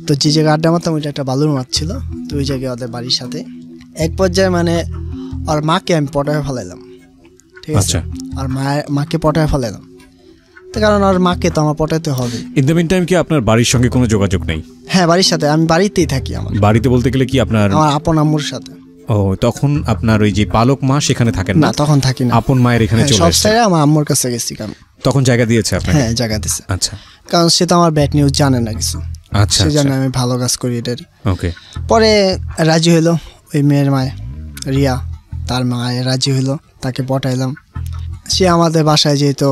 তো যে জায়গায় আড্ডা মারতাম ওইটা একটা বালুর মাঠ ছিল, তো ওই জায়গায় ওদের বাড়ির সাথে। এক পর্যায়ে মানে ওর মাকে আমি পটায় ফেলাইলাম, ঠিক আছে, আর মাকে পটায় ফেলাইলাম, তো কারণ ওর মাকে তো আমার পটাইতে হবে। ইন দ্য মিন টাইম কি আপনার বাড়ির সঙ্গে কোনো যোগাযোগ নেই? হ্যাঁ, বাড়ির সাথে, আমি বাড়িতেই থাকি। আমার বাড়িতে বলতে গেলে কি আপনার আমার আপন আম্মুর সাথে। ও, তখন আপনার ওই যে পালক মা সেখানে থাকেন না? তখন থাকি না, আপন মায়ের এখানে চলে সব আসছে। সাইডে আমার আম্মুর কাছে গেছি। কারণ তখন জায়গা দিয়েছে আপনাকে? হ্যাঁ, জায়গা দিছে। আচ্ছা, কারণ সে তো আমার ব্যাড নিউজ জানে না কিছু, আচ্ছা, সে জানে আমি ভালো কাজ করি এটার। ওকে। পরে রাজি হইলো ওই মেয়ের মায়, রিয়া, তার মায় রাজি হইলো, তাকে পটাইলাম। সে আমাদের বাসায় যেত,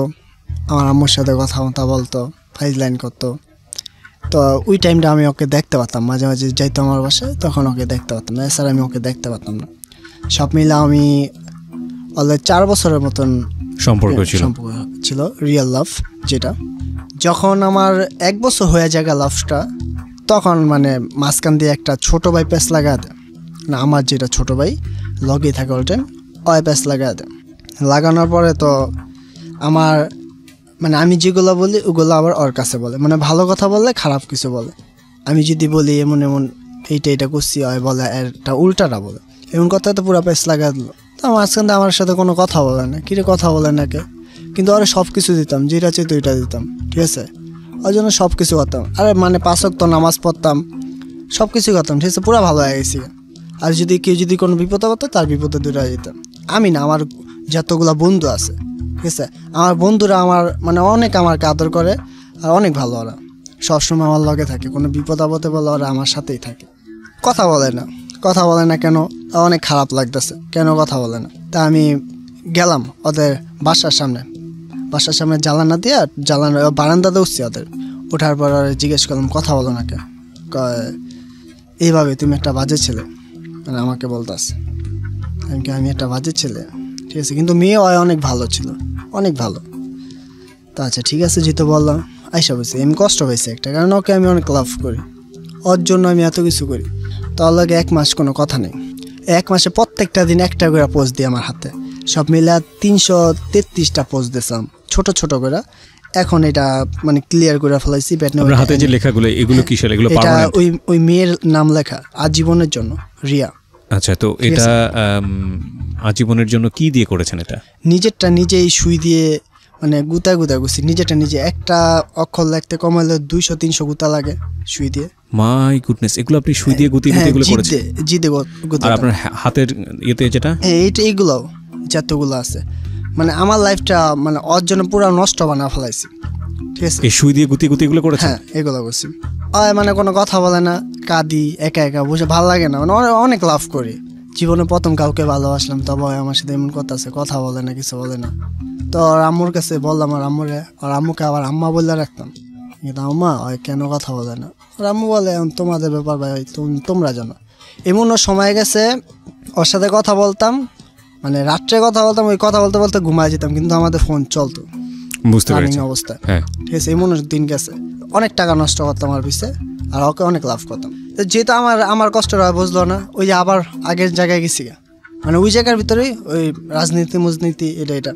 আমার আম্মুর সাথে কথা বলতো, ফাইজলাইন করতো। তো ওই টাইমটা আমি ওকে দেখতে পারতাম, মাঝে মাঝে যাইতো আমার বাসায়, তখন ওকে দেখতে পারতাম, এছাড়া আমি ওকে দেখতে পারতাম না। সব মিলে আমি অলরেডি 4 বছরের মতন সম্পর্ক ছিল, রিয়েল লাভ যেটা। যখন আমার 1 বছর হয়ে যায় লাভটা, তখন মানে মাঝখান দিয়ে একটা ছোট ভাই প্যাস লাগা দেয় না, আমার যেটা ছোট ভাই লগেই থাকে অল টাইম, ওই প্যাস লাগা দেয়। লাগানোর পরে তো আমার মানে আমি যেগুলো বলি ওগুলো আবার ওর কাছে বলে, মানে ভালো কথা বললে খারাপ কিছু বলে। আমি যদি বলি এমন এমন এইটা করছি, হয় বলে একটা উল্টাটা বলে, এমন কথা তো পুরো প্যাস লাগা দিল। তো মাঝখান দিয়ে আমার সাথে কোনো কথা বলে না, কিরে কথা বলে না কে, কিন্তু ওরা সব কিছু দিতাম, যেটা চাইতো ওইটা দিতাম, ঠিক আছে। ওই জন্য সব কিছু করতাম, আরে মানে 5 ওয়াক্ত নামাজ পড়তাম, সব কিছু করতাম, ঠিক আছে, পুরো ভালো হয়ে গেছি। আর যদি কেউ যদি কোনো বিপদে পড়তো, তার বিপদে দূরে যেতাম। আমি না, আমার যতগুলো বন্ধু আছে, ঠিক আছে, আমার বন্ধুরা আমার মানে অনেক আমাকে আদর করে, আর অনেক ভালো, ওরা সবসময় আমার লগে থাকে, কোনো বিপদ আপদে বলে ওরা আমার সাথেই থাকে। কথা বলে না কেন, অনেক খারাপ লাগতেছে, কেন কথা বলে না। তা আমি গেলাম ওদের বাসার সামনে জ্বালানা দিয়ে, বারান্দাতে উঠছি ওদের, ওঠার পর জিজ্ঞেস করলাম কথা বলো না কেন। এইভাবে তুমি একটা বাজে ছেলে, মানে আমাকে বলতেছে, আমি একটা বাজে ছেলে, ঠিক আছে, কিন্তু মেয়ে অনেক ভালো ছিল, অনেক ভালো। তো আচ্ছা ঠিক আছে, যেহেতু বললাম, আইসা বলছি আমি কষ্ট হয়েছে একটা, কারণ ওকে আমি অনেক লাভ করি, ওর জন্য আমি এত কিছু করি। তো ওর লাগে 1 মাস কোনো কথা নেই, 1 মাসে প্রত্যেকটা দিন একটা করে পোস্ট দিই আমার হাতে, সব মিলে 333টা পোস্ট দিয়েছিলাম, ছোট ছোট করে। এখন এটা মানে ক্লিয়ার করে ফেলাইছি। আপনার হাতে যে লেখাগুলো, এগুলো কিসের? এগুলো পার্মানেন্ট? ওই মেয়ের নাম লেখা, আজীবনের জন্য, রিয়া। আচ্ছা, তো এটা আজীবনের জন্য কি দিয়ে করেছেন? এটা নিজেরটা নিজেই সুই দিয়ে মানে গুতা গুছি, নিজেরটা নিজে। একটা অক্ষর লিখতে কমাইলে 200-300 গুতা লাগে সুই দিয়ে। মাই গুডনেস, এগুলো আপনি সুই দিয়ে গুতিয়ে এগুলো করেছেন? জি দিয়ে গুতা। আর আপনার হাতের ইয়েতে যেটা, এইগুলো যতগুলো আছে, মানে আমার লাইফটা মানে ওর জন্য পুরো নষ্ট বানা ফেলাইছি, ঠিক আছে। এই সুই দিয়ে গুতিয়ে এগুলো করেছেন? হ্যাঁ, এগুলো করছি। মানে কোনো কথা বলে না, কাঁদি একা একা বসে, ভালো লাগে না, মানে অনেক লাভ করি। জীবনে প্রথম কাউকে ভালোবাসলাম, তবে আমার সাথে এমন কথা বলে না, কিছু বলে না। তো আর আম্মুর কাছে বললাম, আর আম্মুকে আবার আম্মা বলে রাখতাম, কিন্তু আম্মা কেন কথা বলে না। আর আম্মু বলে তোমাদের ব্যাপার ভাই, তোমরা জানো। এমনও সময় গেছে ওর সাথে কথা বলতাম, মানে রাত্রে কথা বলতাম, ওই কথা বলতে বলতে ঘুমায় যেতাম, কিন্তু আমাদের ফোন চলতো, বুঝতে পেরেছি, অবস্থায়, ঠিক আছে। এমন দিন গেছে, অনেক টাকা নষ্ট করতাম আমার পিছিয়ে, আর ওকে অনেক লাভ করতাম। যেহেতু আমার কষ্টটা বুঝলো না, ওই যে আবার আগের জায়গায় গেছি, মানে ওই জায়গার ভিতরেই ওই রাজনীতি এটা।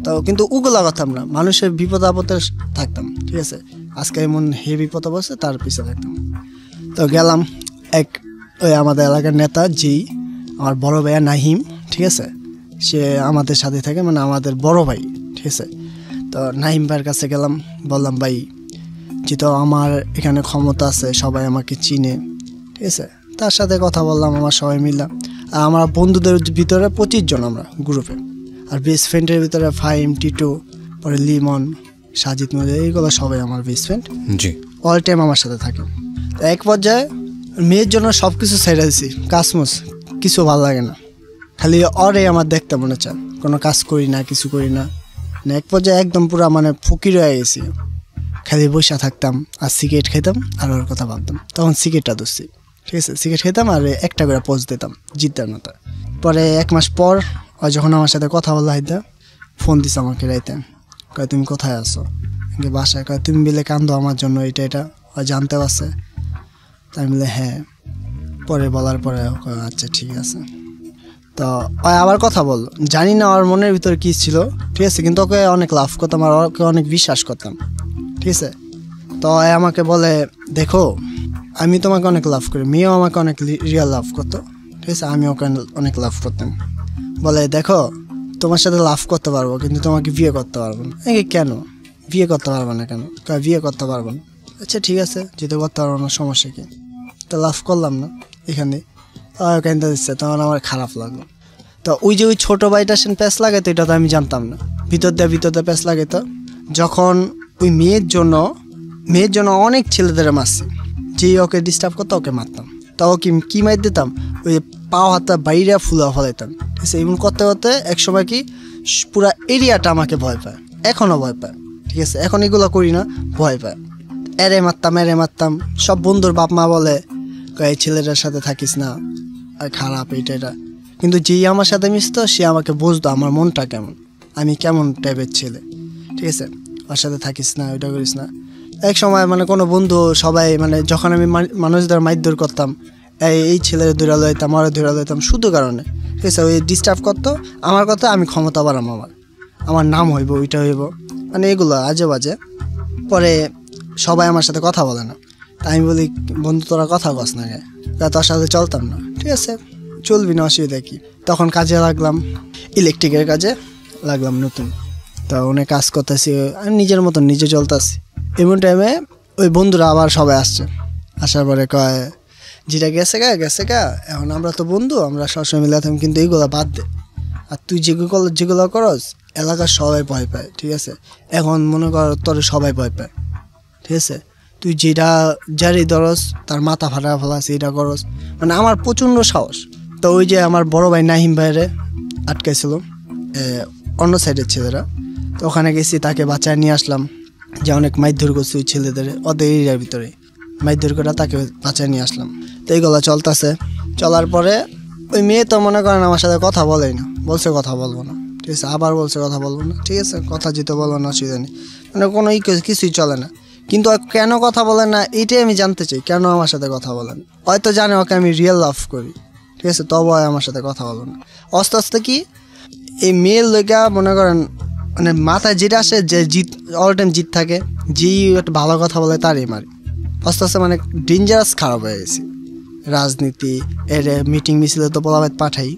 তো কিন্তু ওগুলা করতাম না, মানুষের বিপদ আপদে থাকতাম, ঠিক আছে। আজকে এমন বিপদ বসে তার পিছিয়ে থাকতাম। তো গেলাম ওই আমাদের এলাকার নেতা, আমার বড় ভাইয়া নাহিম, ঠিক আছে, সে আমাদের সাথে থাকে, মানে আমাদের বড় ভাই, ঠিক আছে। তো নাহিম ভাইয়ের কাছে গেলাম, বললাম ভাই, যেহেতু আমার এখানে ক্ষমতা আছে, সবাই আমাকে চিনে, ঠিক আছে। তার সাথে কথা বললাম, আমার সবাই মিললাম। আর আমার বন্ধুদের ভিতরে 25 জন আমরা গ্রুপে, আর বেস্ট ফ্রেন্ডের ভিতরে ফাইম, টিটু, পরে লিমন, সাজিদ, মজিদ, এইগুলো সবাই আমার বেস্ট ফ্রেন্ড, জি, অল টাইম আমার সাথে থাকে। তো এক পর্যায়ে মেয়ের জন্য সব কিছু ছেড়ে দিছি, কাজমুজ কিছু ভালো লাগে না, খালি ওরে আমার দেখতে মনে চায়, কোনো কাজ করি না, কিছু করি না। এক পর্যায়ে একদম পুরো মানে ফকির হয়ে গেছি, খালি বসে থাকতাম আর সিগারেট খেতাম আর ওর কথা ভাবতাম। তখন সিগারেটটা ধরছি, ঠিক আছে, সিগারেট খেতাম আর একটা করে পোজ দিতাম জিদ্দার মতো। পরে 1 মাস পর ও যখন আমার সাথে কথা বললো হাইদা ফোন দিছে আমাকে রাইতে, কয় তুমি কোথায় আছো, বাসায়। কয় তুমি বিলে কান্দো আমার জন্য, এটা ও জানতে পারছে। তাই বলে হ্যাঁ। পরে বলার পরে আচ্ছা ঠিক আছে। তো আবার কথা বল, জানি না ওর মনের ভিতরে কী ছিল, ঠিক আছে, কিন্তু ওকে অনেক লাভ করতাম আর ওকে অনেক বিশ্বাস করতাম, ঠিক আছে। তো আমাকে বলে দেখো আমি তোমাকে অনেক লাভ করি, মেয়েও আমাকে অনেক রিয়েল লাভ করতো, ঠিক আছে, আমি ওকে অনেক লাভ করতাম। বলে দেখো তোমার সাথে লাভ করতে পারবো কিন্তু তোমাকে বিয়ে করতে পারবো না। কেন বিয়ে করতে পারবো না কেন? বিয়ে করতে পারবো না। আচ্ছা ঠিক আছে, যেতে করতে পারবো না, সমস্যা কি? তো লাভ করলাম না এখানে, কেনটা দিচ্ছে, তখন আমার খারাপ লাগলো। তো ওই যে ওই ছোটো ভাইটা সেন প্যাঁচ লাগে, তো এটা তো আমি জানতাম না, ভিতর দিয়ে প্যাঁচ লাগে। তো যখন ওই মেয়ের জন্য অনেক ছেলেদের মারছি, যে ওকে ডিস্টার্ব করতো ওকে মারতাম। তাও কি মার দিতাম, ওই পাও হাতটা বাইরে ফুলা ফলাইতাম, ঠিক আছে। এমন করতে করতে একসময় কি পুরা এরিয়াটা আমাকে ভয় পায়, এখনও ভয় পায়, ঠিক আছে। এখন এগুলো করি না, ভয় পায়। এরে মারতাম। সব বন্ধুর বাপ মা বলে এই ছেলেটার সাথে থাকিস না, খারাপ এটা। কিন্তু যেই আমার সাথে মিশতো সে আমাকে বুঝতো আমার মনটা কেমন, আমি কেমন টাইপের ছেলে, ঠিক আছে। ওর সাথে থাকিস না, ওইটা করিস না। এক সময় মানে কোনো বন্ধু সবাই মানে যখন আমি মানুষদের মারধর করতাম, এই ছেলের ধরে লইতাম, ওরা ধরে লইতাম শুধু কারণে, ঠিক আছে। ওই ডিস্টার্ব করতো আমার কথা, আমি ক্ষমতা বাড়াম, আমার নাম হইব, ওইটা হইব, মানে এগুলো আজে বাজে। পরে সবাই আমার সাথে কথা বলে না, তাই আমি বলি বন্ধু তোরা কথা কস না, তোর সাথে চলতাম না, ঠিক আছে, চলবি না, অসুবিধা কি। তখন কাজে লাগলাম, ইলেকট্রিকের কাজে লাগলাম নতুন। তো অনেক কাজ করতেছি, আমি নিজের মতন নিজে চলতেছি। এমন টাইমে ওই বন্ধুরা আবার সবাই আসছে, আসার পরে কয় যেটা গেছে গা, এখন আমরা তো বন্ধু, আমরা সবসময় মিলে থাকতাম, কিন্তু এইগুলো বাদ দে। আর তুই যেগুলো করস এলাকার সবাই ভয় পায়, ঠিক আছে। এখন মনে কর তোর সবাই ভয় পায়, ঠিক আছে। তুই যেটা যারই ধরস তার মাথা ফাটা ফেলাস, এটা করস, মানে আমার প্রচণ্ড সাহস। তো ওই যে আমার বড় ভাই নাহিম ভাইরে আটকাইছিল অন্য সাইডের ছেলেরা, তো ওখানে গেছি, তাকে বাঁচায় নিয়ে আসলাম। যে অনেক মারধর করছে ওই ছেলেদের, ওদের এরিয়ার ভিতরে মারধর করে তাকে বাঁচায় নিয়ে আসলাম। তো এইগুলো চলতেছে। চলার পরে ওই মেয়ে তো মনে করেন আমার সাথে কথা বলেই না, বলছে কথা বলবো না, ঠিক আছে, আবার বলছে কথা বলবো না, ঠিক আছে, কথা যেতে বলবো না, অসুবিধা নেই, মানে কোনো কিছুই চলে না। কিন্তু কেন কথা বলেন না এইটাই আমি জানতে চাই, কেন আমার সাথে কথা বলেন? হয়তো জানে ওকে আমি রিয়েল লাভ করি, ঠিক আছে, তবু আমার সাথে কথা বলো না। আস্তে আস্তে কি এই মেয়ের লেগা মনে করেন মানে মাথায় যেটা আসে, যে অল টাইম জিত থাকে, যেই একটা ভালো কথা বলে তারই মারি। আস্তে আস্তে মানে ডেঞ্জারাস খারাপ হয়ে গেছে। রাজনীতি এর মিটিং মিছিলে তো বলাবাদ পাঠাই,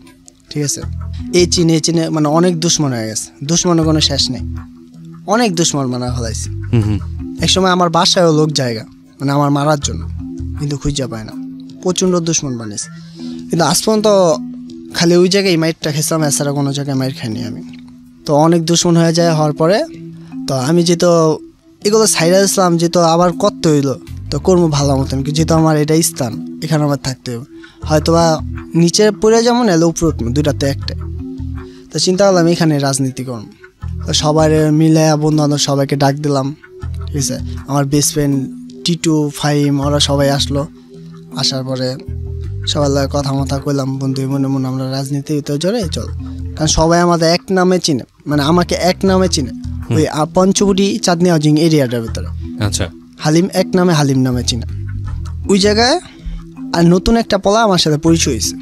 ঠিক আছে, এই চিনে মানে অনেক দুশ্মন হয়ে গেছে, দুশ্মনের কোনো শেষ নেই, অনেক দুশ্মন মানে ফেলাইছি। একসময় আমার বাসায়ও লোক জায়গা মানে আমার মারার জন্য, কিন্তু খুঁজে পায় না, প্রচণ্ড দুশ্মন বানিয়েছে। কিন্তু আজ পর্যন্ত খালি ওই জায়গায় মাইরটা খেয়েছিলাম, এছাড়া কোনো জায়গায় মাইর খাইনি আমি। তো অনেক দুশ্মন হয়ে যায়, হওয়ার পরে তো আমি যেহেতু এগুলো ছাইড়া দিয়েছিলাম, যেহেতু আবার করতে হইলো, তো করবো ভালো মতন, যেহেতু আমার এটা স্থান, এখানে আমার থাকতে হবে, হয়তো বা নিচে পড়ে যেমন এলো উপরে উঠবো, দুইটাতে একটাই। তো চিন্তা করলাম এখানে রাজনীতি করবো। তো সবাই মিলে বন্ধু বান্ধব সবাইকে ডাক দিলাম, ঠিক আছে। আমার বেস্ট ফ্রেন্ড টিটু, ফাহিম, ওরা সবাই আসলো। আসার পরে সবার লাগে কথা মতা কইলাম, বন্ধু মনে মনে আমরা রাজনীতিতে জড়ে চল, কারণ সবাই আমাদের এক নামে চিনে, মানে আমাকে এক নামে চিনে, ওই পঞ্চবটি চাঁদনি হাউজিং এরিয়াটার ভিতরে। আচ্ছা, হালিম এক নামে, হালিম নামে চিনে ওই জায়গায়। আর নতুন একটা পলা আমার সাথে পরিচয় হয়েছে,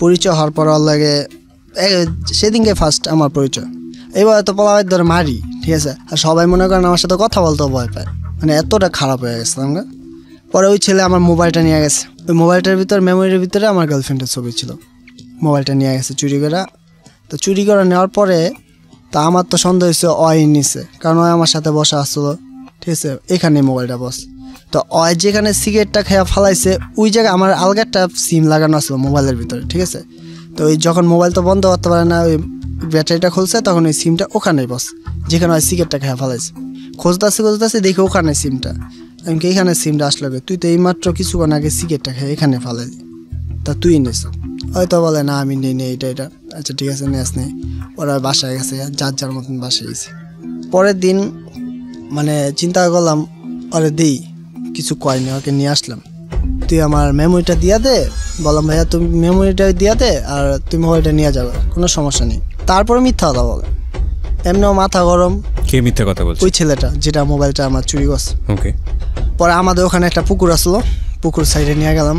পরিচয় হওয়ার পর লাগে সেদিনকে ফার্স্ট আমার পরিচয়। এবার তো পলা ধরে মারি, ঠিক আছে, আর সবাই মনে করেন আমার সাথে কথা বলতেও ভয় পায়, মানে এতটা খারাপ হয়ে গেছে আমরা। পরে ওই ছেলে আমার মোবাইলটা নিয়ে গেছে, ওই মোবাইলটার ভিতরে মেমোরির ভিতরে আমার গার্লফ্রেন্ডের ছবি ছিল, মোবাইলটা নিয়ে গেছে চুরি করে। তো চুরি করে নেওয়ার পরে তা আমার তো সন্দেহ হয়েছে অয় নিছে, কারণ ওই আমার সাথে বসা আসলো, ঠিক আছে, এখানে মোবাইলটা বস। তো অয় যেখানে সিগারেটটা খেয়া ফালাইছে ওই জায়গায় আমার আলগা একটা সিম লাগানো আসলো মোবাইলের ভিতরে, ঠিক আছে। তো ওই যখন মোবাইল তো বন্ধ করতে পারে না, ওই ব্যাটারিটা খুলছে, তখন ওই সিমটা ওখানেই বস, যেখানে ওই সিগারেটটা খেয়া ফালাইছে। খুঁজতেছি দেখি ওখানে সিমটা, আমি এইখানে সিমটা আসলো, তুই তো এইমাত্র কিছুক্ষণ আগে সিগারেটটা খেয়ে এখানে ফালাই, তা তুই নিস? হয়তো বলে না আমি নেই এটা। আচ্ছা ঠিক আছে, নেস নেই। ওরা বাসায় গেছে, যার মতন বাসায় গেছে। পরের দিন মানে চিন্তা করলাম ওরে দিই, কিছু কয়নি, ওকে নিয়ে আসলাম, তুই আমার মেমোরিটা দিয়া দে, বললাম ভাইয়া তুমি মেমোরিটা দিয়া দে আর তুমি মোবাইলটা নিয়ে যাবে, কোনো সমস্যা নেই। তারপরে মিথ্যা কথা বলে, এমনিও মাথা গরম। কে মিথ্যা কথা বলছে? ওই ছেলেটা যেটা মোবাইলটা আমার চুরি করছে। ওকে। পরে আমাদের ওখানে একটা পুকুর আসলো, পুকুর সাইডে নিয়ে গেলাম,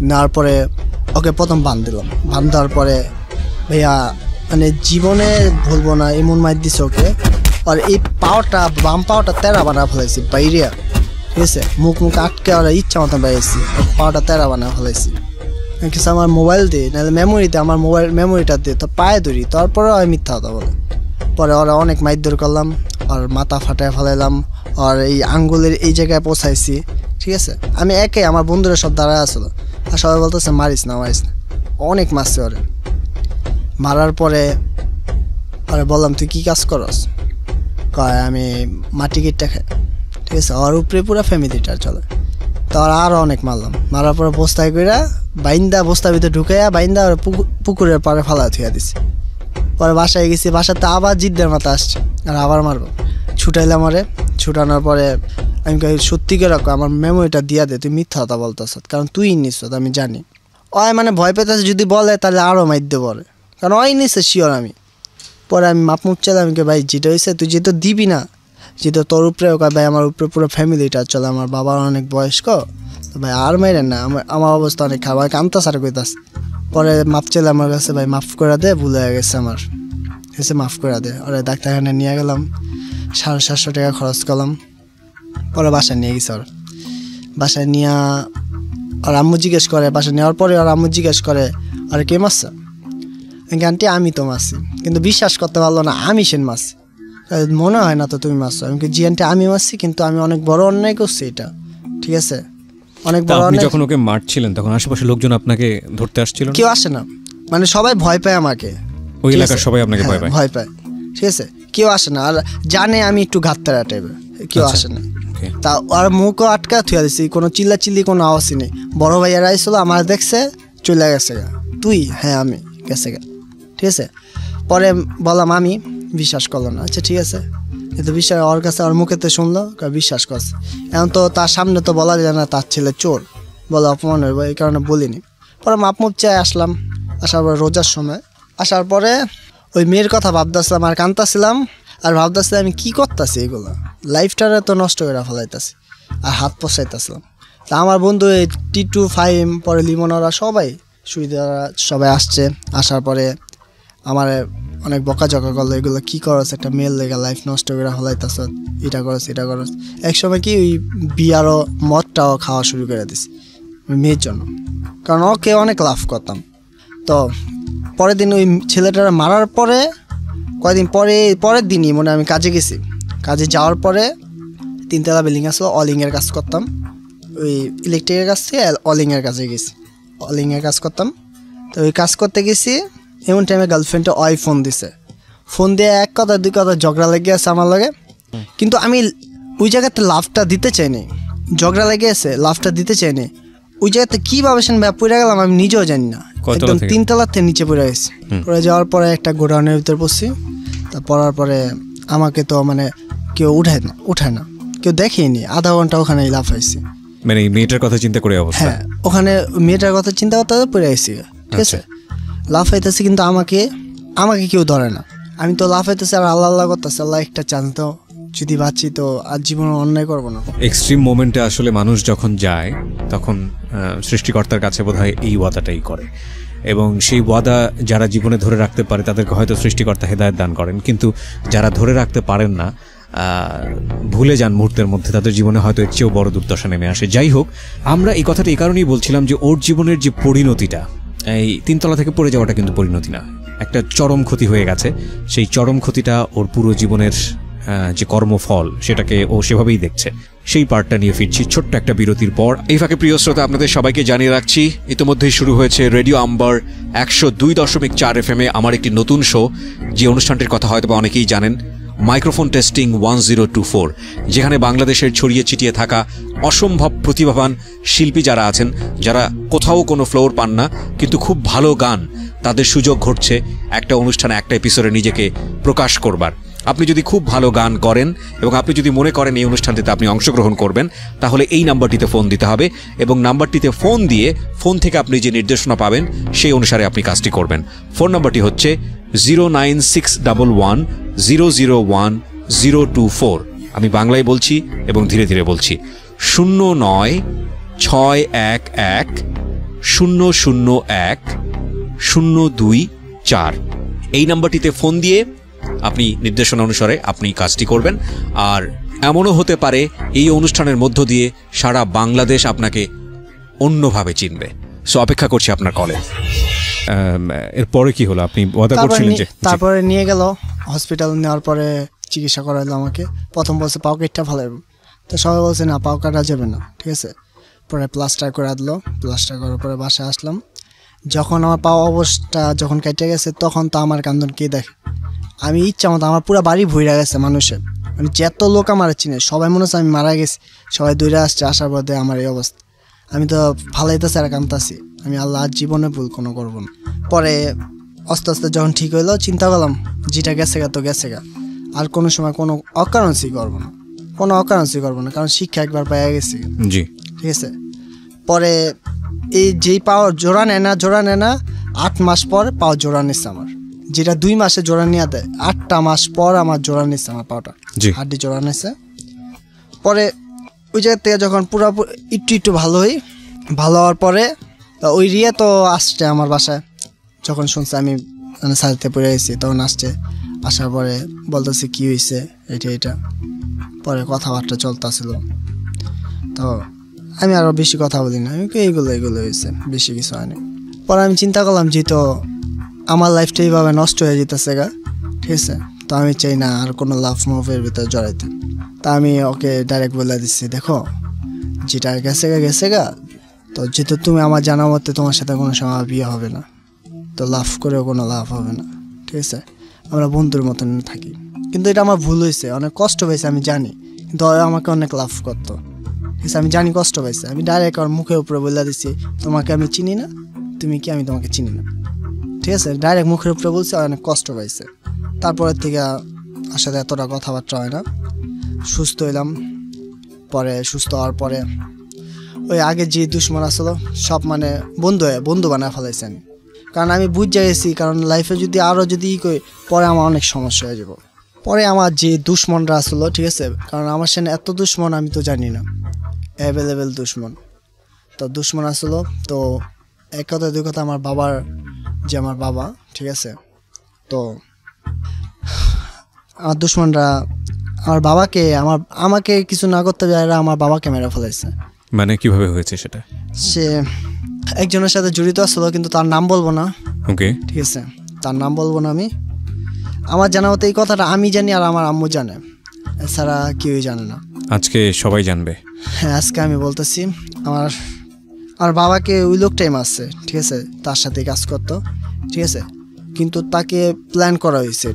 নেওয়ার পরে ওকে প্রথম বাঁধ দিলাম। বাঁধ দেওয়ার পরে ভাইয়া মানে জীবনে ভুলবো না এমন মাইর দিছে ওকে। আর এই পাওয়াটা বাম পাওয়াটা তেরা বানা ফেলাইছি বাইরে, ঠিক আছে, মুখ আটকে আর ইচ্ছা মতন বাইরেছি, পাওয়াটা তেরা বানা ফেলাইছি। কিছু আমার মোবাইল দিয়ে নাহলে মেমোরিতে, আমার মোবাইল মেমোরিটা দিয়ে তো পায়ে ধরি, তারপরে আমি মিথ্যা কথা বলে। পরে ওরা অনেক মাইর করলাম আর মাথা ফাটায় ফেলাইলাম আর এই আঙ্গুলের এই জায়গায় পৌঁছাইছি, ঠিক আছে। আমি একে আমার বন্ধুরা সব দাঁড়ায় আসলো আর সবাই বলতেছে মারিস না মারিস না, অনেক মারছে ওরে। মারার পরে আরে বললাম তুই কী কাজ করস? কয় আমি মাটি কিটটা খাই, ঠিক আছে। ওর উপরে পুরো ফ্যামিলিটা চলে। তো ওরা আরও অনেক মারলাম, মারার পরে বস্তায় কইরা বাইন্দা বস্তার ভিতরে ঢুকাইয়া বাইন্দা ওরা পুকুরের পাড়ে ফালা থুয়া দিছে। পরে বাসায় গেছি, বাসাতে আবার জিদ্দের মাথা আসছে আর আবার মারবো। ছুটাইলাম ওরে, ছুটানোর পরে আমি কই সত্যি করে রাখো আমার মেমোরিটা দিয়া দে, তুই মিথ্যা কথা বলতেছ কারণ তুই নিস, আমি জানি। ওই মানে ভয় পেতেছে যদি বলে তাহলে আরও মাইর দেবো ওরে, কারণ ওই নিছে শিওর আমি। পরে আমি মাপ মুপ চাইলাম, আমি ভাই যেটা হয়েছে তুই যেহেতু দিবি না, যেহেতু তোর উপরে ওকে ভাই আমার উপরে পুরো ফ্যামিলিটা চলে, আমার বাবার অনেক বয়স্ক, তো ভাই আর মাইরেন না, আমার অবস্থা অনেক খাবার কামতা সারা কইতাস। পরে মাপ চাইলে আমার কাছে ভাই মাফ করে দে, ভুলে গেছে আমার, এসে মাফ করে দে। ওরে ডাক্তারখানে নিয়ে গেলাম, 750 টাকা খরচ করলাম। পরে বাসায় নিয়ে গেছে, ওর বাসায় নিয়ে আর আম্মু জিজ্ঞেস করে, বাসায় নেওয়ার পরে আর আম্মু জিজ্ঞেস করে আরে কে মারছে? আন্টি আমি তো মারছি, কিন্তু বিশ্বাস করতে পারলো না আমি সেন মারছি। মনে হয় না তো তুমি মারছো। আমি জি আন্টি আমি মারছি, কিন্তু আমি অনেক বড় অন্যায় করছি এটা, ঠিক আছে, অনেক বড় আপনি অন্যায়। যখন ওকে মারছিলেন তখন আশেপাশের লোকজন আপনাকে ধরতে আসছিল? কেউ আসে না, মানে সবাই ভয় পায় আমাকে, ওই এলাকার সবাই আপনাকে ভয় পায়? ভয় পায়, ঠিক আছে, কেউ আসে না। আর জানে আমি একটু ঘাটতারা টাইপের, কেউ আসে না। তা আর মুখও আটকা থুয়া দিছি, কোনো চিল্লা চিল্লি কোনো আওয়াজই নেই। বড় ভাইয়ারা আইছিল, আমার দেখছে চলে গেছে গা, তুই হ্যাঁ আমি গেছে গা, ঠিক আছে। পরে বললাম আমি, বিশ্বাস করলো না। আচ্ছা ঠিক আছে, কিন্তু বিশ্বাস ওর কাছে ওর মুখেতে শুনলো, বিশ্বাস করছে। এখন তো তার সামনে তো বলা যায় না তার ছেলে চোর, বলে অপমান হইব, এই কারণে বলিনি। পরে মাপ মুপ চাই আসলাম, আসার পরে রোজার সময় আসার পরে ওই মেয়ের কথা ভাবতেছিলাম আর কাঁদতেছিলাম আর ভাবতেছিলাম আমি কী করতেছি, এগুলো লাইফটারে তো নষ্ট করে ফেলাইতেছি আর হাত পচাইতেছিলাম। তা আমার বন্ধু এই টিটু ফাইম পরে লিমনরা সবাই সুবিধারা সবাই আসছে। আসার পরে আমার অনেক বকাঝকা করলো, এগুলো কী করছ, একটা মেয়ের লেগে লাইফ নষ্ট করে ফেলাইতেছ, এটা করছ এটা করছ। একসময় কি ওই বিয়ারও মদটাও খাওয়া শুরু করে দিছি ওই মেয়ের জন্য, কারণ ওকে অনেক লাভ করতাম। তো পরের দিন ওই ছেলেটারা মারার পরে কয়েকদিন পরের দিনই মনে আমি কাজে গেছি, কাজে যাওয়ার পরে 3তলা বিল্ডিং আসলো, অলিংয়ের কাজ করতাম, ওই ইলেকট্রিকের কাজ থেকে অলিংয়ের কাজে গেছি, অলিংয়ের কাজ করতাম। তো ওই কাজ করতে গেছি, এমন টাইমে গার্লফ্রেন্ডটা ফোন দিছে, ফোন দিয়ে এক কথা দুই কথা ঝগড়া লেগে আছে আমার লাগে, কিন্তু আমি ওই জায়গাতে লাভটা দিতে চাইনি, ঝগড়া লেগে আছে লাভটা দিতে চাইনি। ওই জায়গাতে কীভাবে সেন পড়ে গেলাম আমি নিজেও জানি না, একদম 3তলার থেকে নিচে পড়ে গেছি। পড়ে যাওয়ার পরে একটা গোডাউনের ভিতরে পড়ছি। তা পড়ার পরে আমাকে তো মানে কেউ উঠায় না, কেউ দেখেনি, আধা ঘন্টা ওখানে লাভ হয়েছি। মানে মেয়েটার কথা চিন্তা করে অবস্থা? হ্যাঁ, ওখানে মেয়েটার কথা চিন্তা করতে পড়ে গেছি, ঠিক আছে, লাভ হইতেছি, কিন্তু আমাকে কেউ ধরে না। আমি তো লাভ হইতেছি আর আল্লাহ করতেছি, আল্লাহ একটা চান্স দাও, যদি বাঁচি তো আর জীবনে অন্যায় করবো না। এক্সট্রিম মোমেন্টে আসলে মানুষ যখন যায় তখন সৃষ্টিকর্তার কাছে বোধহয় এই ওয়াদাটাই করে, এবং সেই ওয়াদা যারা জীবনে ধরে রাখতে পারে তাদেরকে হয়তো সৃষ্টিকর্তা হেদায়েত দান করেন, কিন্তু যারা ধরে রাখতে পারেন না, ভুলে যান মুহূর্তের মধ্যে, তাদের জীবনে হয়তো এর চেয়েও বড় দুর্দশা নেমে আসে। যাই হোক, আমরা এই কথাটা এই কারণেই বলছিলাম যে ওর জীবনের যে পরিণতিটা, এই 3তলা থেকে পড়ে যাওয়াটা কিন্তু পরিণতি না, একটা চরম ক্ষতি হয়ে গেছে। সেই চরম ক্ষতিটা ওর পুরো জীবনের যে কর্মফল সেটাকে ও সেভাবেই দেখছে। সেই পার্টটা নিয়ে ফিরছি ছোট্ট একটা বিরতির পর। এই ফাঁকে প্রিয় শ্রোতা, আপনাদের সবাইকে জানিয়ে রাখছি ইতিমধ্যেই শুরু হয়েছে রেডিও আম্বার 102.4 FM আমার একটি নতুন শো, যে অনুষ্ঠানটির কথা হয়তো বা অনেকেই জানেন, মাইক্রোফোন টেস্টিং 1024, যেখানে বাংলাদেশের ছড়িয়ে ছিটিয়ে থাকা অসম্ভব প্রতিভাবান শিল্পী যারা আছেন, যারা কোথাও কোনো ফ্লোর পান না কিন্তু খুব ভালো গান, তাদের সুযোগ ঘটছে একটা অনুষ্ঠানে একটা এপিসোডে নিজেকে প্রকাশ করবার। আপনি যদি খুব ভালো গান করেন এবং আপনি যদি মনে করেন এই অনুষ্ঠানটিতে আপনি অংশগ্রহণ করবেন, তাহলে এই নাম্বারটিতে ফোন দিতে হবে এবং নাম্বারটিতে ফোন দিয়ে ফোন থেকে আপনি যে নির্দেশনা পাবেন সেই অনুসারে আপনি কাজটি করবেন। ফোন নাম্বারটি হচ্ছে 09611001024। আমি বাংলায় বলছি এবং ধীরে ধীরে বলছি, 09611001-024। এই নাম্বারটিতে ফোন দিয়ে আপনি নির্দেশনা অনুসারে আপনি কাজটি করবেন। আর এমনও হতে পারে এই অনুষ্ঠানের মধ্য দিয়ে সারা বাংলাদেশ আপনাকে অন্যভাবে চিনবে। সো অপেক্ষা করছি আপনার কলে। এরপরে কি হলো? আপনি ওয়াদা করছিলেন যে তারপরে নিয়ে গেল হসপিটাল, নেওয়ার পরে চিকিৎসা করাইলো আমাকে। প্রথম বলছে পাও কেটটা ভালো, তো সবাই বলছে না পাও কাটা যাবে না, ঠিক আছে। পরে প্লাস্টার করে দিলো, প্লাস্টার করার পরে বাসায় আসলাম। যখন আমার পাওয়া অবস্থা যখন কেটে গেছে, তখন তো আমার কান্দন কে দেখে। আমি ইচ্ছা মতো আমার পুরো বাড়ি ভইরা গেছে মানুষের, মানে যত লোক আমার চিনে সবাই মনে হচ্ছে আমি মারা গেছি। সবাই দৌড়ে আসছে, আসার পরে আমার এই অবস্থা। আমি তো ভালাইতেছি আর কান্দতাছি, আমি আল্লাহ জীবনে ভুল কোনো করবো না। পরে আস্তে আস্তে যখন ঠিক হইলো, চিন্তা করলাম যেটা গেছে গা তো গেছে গা, আর কোনো সময় কোনো অকারণসি করবো না, কোনো অকারণসি করবো না, কারণ শিক্ষা একবার পেয়ে গেছি। জি, ঠিক আছে। পরে এই যেই পাওয়ার জোড়া নেয় না 8 মাস পর পাওয়া জোড়া নিচ্ছে আমার, যেটা 2 মাসে জোড়া নিয়ে দেয়, 8টা মাস পর আমার জোড়া নিচ্ছে আমার পাওয়াটা, হাড্ডি জোড়া নিচ্ছে। পরে ওই জায়গা থেকে যখন পুরোপুরি একটু ভালো হই, ভালো হওয়ার পরে ওই রিয়া তো আসছে আমার বাসায়। যখন শুনছে আমি সারিতে পড়ে গেছি, তখন আসছে। আসার পরে বলতেছে কি হয়েছে এটা। পরে কথাবার্তা চলতেছিল, তো আমি আরও বেশি কথা বলি না, আমি এইগুলো হয়েছে, বেশি কিছু হয়নি। পরে আমি চিন্তা করলাম যেহেতু আমার লাইফটা এইভাবে নষ্ট হয়ে যেতেছে গা, ঠিক আছে, তো আমি চাই না আর কোনো লাভ মুভের ভিতরে জড়াইতে। তা আমি ওকে ডাইরেক্ট বলে দিচ্ছি, দেখো যেটা গেছে গা, তো যেহেতু তুমি আমার জানা মতে তোমার সাথে কোনো সময় বিয়ে হবে না, তো লাভ করেও কোনো লাভ হবে না, ঠিক আছে, আমরা বন্ধুর মতন থাকি। কিন্তু এটা আমার ভুল হয়েছে, অনেক কষ্ট পেয়েছে আমি জানি, কিন্তু আমাকে অনেক লাভ করতো, ঠিক আছে, আমি জানি কষ্ট পাইছে। আমি ডাইরেক্ট আমার মুখের উপরে বলে দিচ্ছি, তোমাকে আমি চিনি না, তুমি কি, আমি তোমাকে চিনি না, ঠিক আছে, ডাইরেক্ট মুখের উপরে বলছি। অনেক কষ্ট পাইছে। তারপরের থেকে আর সাথে এতটা কথাবার্তা হয় না। সুস্থ হইলাম। পরে সুস্থ হওয়ার পরে ওই আগে যে দুশ্মন আসলো সব মানে বন্ধু বানায় ফেলাইছে আমি, কারণ আমি বুঝে গেছি, কারণ লাইফে যদি আরও যদি করি পরে আমার অনেক সমস্যা হয়ে যাব। পরে আমার যে দুশ্মনরা আসলো, ঠিক আছে, কারণ আমার সামনে এত দুশ্মন আমি তো জানি না, অ্যাভেলেবেল দুশ্মন। তো দুশ্মন আসলো, তো এক কথা দুই কথা আমার বাবা, ঠিক আছে, তো আমার দুশ্মনরা আমার বাবাকে আমাকে কিছু না করতে যায়, আমার বাবাকে মেরে ফেলাইছে। মানে কিভাবে হয়েছে সেটা? সে একজনের সাথে জড়িত আসলো, কিন্তু তার নাম বলবো না, ওকে, ঠিক আছে, তার নাম বলবো না আমি। আমার জানা মতো এই কথাটা আমি জানি আর আমার আম্মু জানে, এছাড়া কেউই জানে না। আজকে সবাই জানবে। হ্যাঁ, আজকে আমি বলতেছি, আমার বাবাকে ওই লোকটাই মারছে, ঠিক আছে, তার সাথে কাজ করতো, ঠিক আছে, কিন্তু তাকে প্ল্যান করা হয়েছে,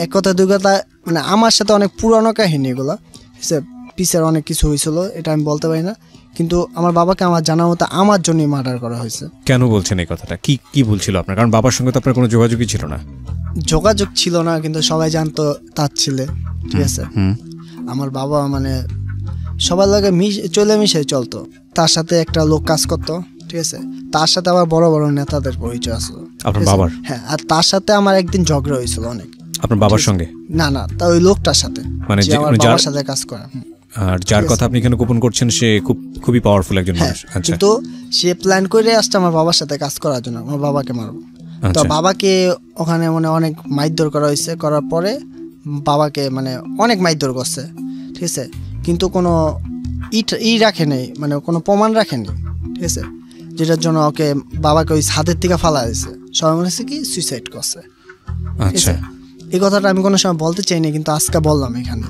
এক কথা দুই কথা, মানে আমার সাথে অনেক পুরানো কাহিনী এগুলো, ঠিক আছে, পিছের অনেক কিছু হয়েছিল, এটা আমি বলতে পারি না, কিন্তু আমার বাবাকে আমার জানা মতো আমার জন্যই মার্ডার করা হয়েছে। কেন বলছেন এই কথাটা? কি বলছিল আপনার? কারণ বাবার সঙ্গে তো আপনার কোনো যোগাযোগই ছিল না। যোগাযোগ ছিল না, কিন্তু সবাই জানতো তার ছেলে, ঠিক আছে। আমার বাবা মানে সবার লাগে চলে মিশে চলতো, তার সাথে একটা লোক কাজ করতো, ঠিক আছে, তার সাথে আবার বড় বড় নেতাদের পরিচয় আসলো আপনার বাবার। হ্যাঁ, আর তার সাথে আমার একদিন ঝগড়া হয়েছিল অনেক। আপনার বাবার সঙ্গে? না, তা ওই লোকটার সাথে, মানে যার সাথে কাজ করে। আর যার কথা আপনি এখানে গোপন করছেন সে খুবই পাওয়ারফুল একজন মানুষ। আচ্ছা, কিন্তু সে প্ল্যান করে আসছে আমার বাবার সাথে কাজ করার জন্য, আমার বাবাকে মারবো। তো বাবাকে ওখানে মানে অনেক মারধর করা হয়েছে, করার পরে বাবাকে মানে অনেক মারধর করছে, ঠিক আছে, কিন্তু কোনো রাখে নেই, মানে কোনো প্রমাণ রাখেনি, ঠিক আছে, যেটার জন্য ওকে বাবাকে ওই ছাদের থেকে ফালা হয়েছে। সবাই মনে হচ্ছে কি সুইসাইড করছে। আচ্ছা, এই কথাটা আমি কোনো সময় বলতে চাইনি, কিন্তু আজকে বললাম এখানে।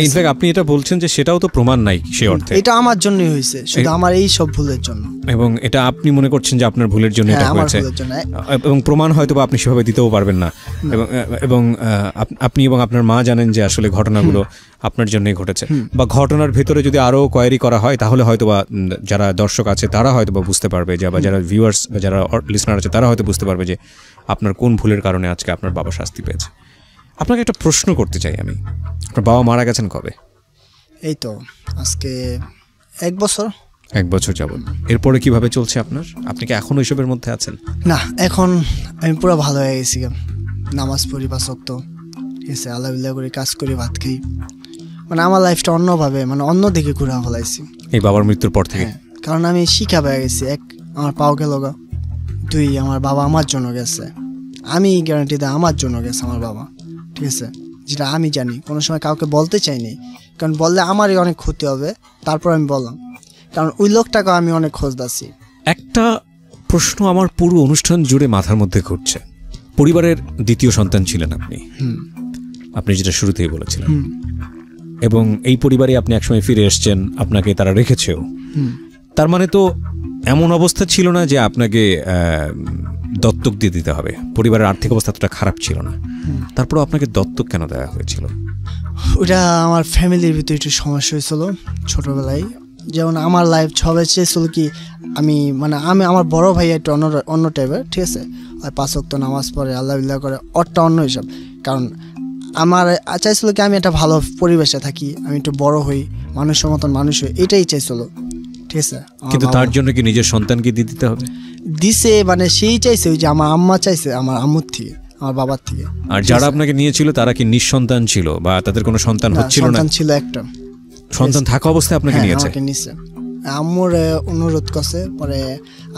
ইনফ্যাক্ট আপনি এটা বলছেন যে সেটাও তো প্রমাণ নাই সে অর্থে, এটা আমার জন্যই হয়েছে, শুধু আমার এই সব ভুলের জন্য, এবং এটা আপনি মনে করছেন যে আপনার ভুলের জন্য এটা হয়েছে, এবং প্রমাণ হয়তো বা আপনি সেভাবে দিতেও পারবেন না, এবং আপনি এবং আপনার মা জানেন যে আসলে ঘটনাগুলো আপনার জন্যই ঘটেছে, বা ঘটনার ভেতরে যদি আরো কোয়ারি করা হয় তাহলে হয়তো বা যারা দর্শক আছে তারা হয়তো বা বুঝতে পারবে, বা যারা ভিউয়ার্স বা যারা লিসনার আছে তারা হয়তো বুঝতে পারবে যে আপনার কোন ভুলের কারণে আজকে আপনার বাবা শাস্তি পেয়েছে। আপনাকে একটা প্রশ্ন করতে চাই আমি, আপনার বাবা মারা গেছেন কবে? এই তো আজকে 1 বছর। 1 বছর যাবত। এরপরে কিভাবে চলছে আপনার? আপনি কি এখনো এসবের মধ্যে আছেন? না, এখন আমি পুরো ভালো হয়ে গেছি। নামাজ পড়ি 5 ওয়াক্ত, ঠিক আছে, আল্লাহ করি, কাজ করি, ভাত খাই, মানে আমার লাইফটা অন্যভাবে, মানে অন্য দিকে ঘুরে ফেলাইছি এই বাবার মৃত্যুর পর থেকে। কারণ আমি শিক্ষা পেয়ে গেছি। 1, আমার পাও গেল গা। 2, আমার বাবা আমার জন্য গেছে। আমি গ্যারান্টি দেয় আমার জন্য গেছে আমার বাবা, ঠিক আছে, যেটা আমি জানি। কোনো সময় কাউকে বলতে চাইনি, কারণ বললে আমারই অনেক ক্ষতি হবে। তারপর আমি বললাম, কারণ ওই লোকটাকে আমি অনেক খোঁজদাছি। একটা প্রশ্ন আমার পুরো অনুষ্ঠান জুড়ে মাথার মধ্যে ঘুরছে। পরিবারের দ্বিতীয় সন্তান ছিলেন আপনি, আপনি যেটা শুরুতেই বলেছিলেন, এবং এই পরিবারে আপনি একসময় ফিরে এসছেন, আপনাকে তারা রেখেছেও। তার মানে তো এমন অবস্থা ছিল না যে আপনাকে দত্তক দিয়ে দিতে হবে। পরিবারের আর্থিক অবস্থা এতটা খারাপ ছিল না, তারপর আপনাকে দত্তক কেন দেওয়া হয়েছিল? ওটা আমার ফ্যামিলির ভিতরে একটু সমস্যা হয়েছিল ছোটবেলায়। যেমন আমার লাইফ সবাই চেয়েছিল কি আমি, মানে আমি, আমার বড় ভাই একটু অন্য টাইপের, ঠিক আছে, আর 5 ওয়াক্ত নামাজ পড়ে, আল্লাহ করে, ওরটা অন্য হিসাব। কারণ আমার চাইছিল কি আমি একটা ভালো পরিবেশে থাকি, আমি একটু বড় হই, মানুষের মতন মানুষ হই, এটাই চাইছিল, ঠিক আছে। কিন্তু তার জন্য কি নিজের সন্তানকে দিয়ে দিতে হবে? দিছে, মানে সেই চাইছে, ওই যে আমার আম্মা চাইছে আমার আম্মুর থেকে, আমার বাবার থেকে। আর যারা আপনাকে নিয়েছিল তারা কি নিঃসন্তান ছিল, বা তাদের কোনো সন্তান হচ্ছিল না? সন্তান ছিল একটা। সন্তান থাকা অবস্থায় আপনাকে নিয়েছে? আমাকে নিছে। আম্মুর অনুরোধ করছে, পরে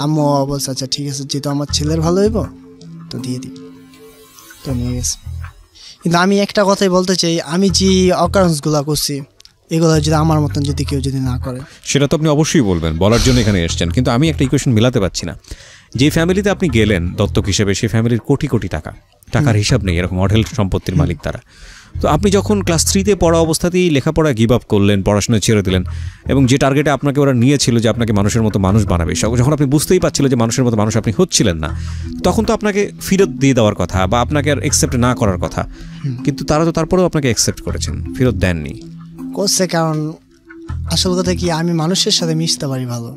আম্মু বলছে আচ্ছা ঠিক আছে, যেহেতু আমার ছেলের ভালো হইব তো দিয়ে দিই, তো নিয়ে গেছে। কিন্তু আমি একটা কথাই বলতে চাই, আমি যে অকারেন্সগুলো করছি এগুলো যদি আমার মতন যদি কেউ যদি না করে, সেটা তো আপনি অবশ্যই বলবেন, বলার জন্য এখানে এসেছেন। কিন্তু আমি একটা ইকুয়েশন মিলাতে পারছি না। যে ফ্যামিলিতে আপনি গেলেন দত্তক হিসেবে, সেই ফ্যামিলির কোটি কোটি টাকার হিসাব নেই, এরকম অঢেল সম্পত্তির মালিক তারা। তো আপনি যখন ক্লাস 3-তে পড়া অবস্থাতেই লেখাপড়া গিভ আপ করলেন, পড়াশোনা ছেড়ে দিলেন, এবং যে টার্গেটে আপনাকে ওরা নিয়েছিল যে আপনাকে মানুষের মতো মানুষ বানাবে, যখন আপনি বুঝতেই পারছিল যে মানুষের মতো মানুষ আপনি হচ্ছিলেন না, তখন তো আপনাকে ফেরত দিয়ে দেওয়ার কথা, বা আপনাকে আর অ্যাকসেপ্ট না করার কথা। কিন্তু তারা তো তারপরেও আপনাকে অ্যাকসেপ্ট করেছেন, ফেরত দেননি। করছে কারণ আসল কথা কি, আমি মানুষের সাথে মিশতে পারি ভালো,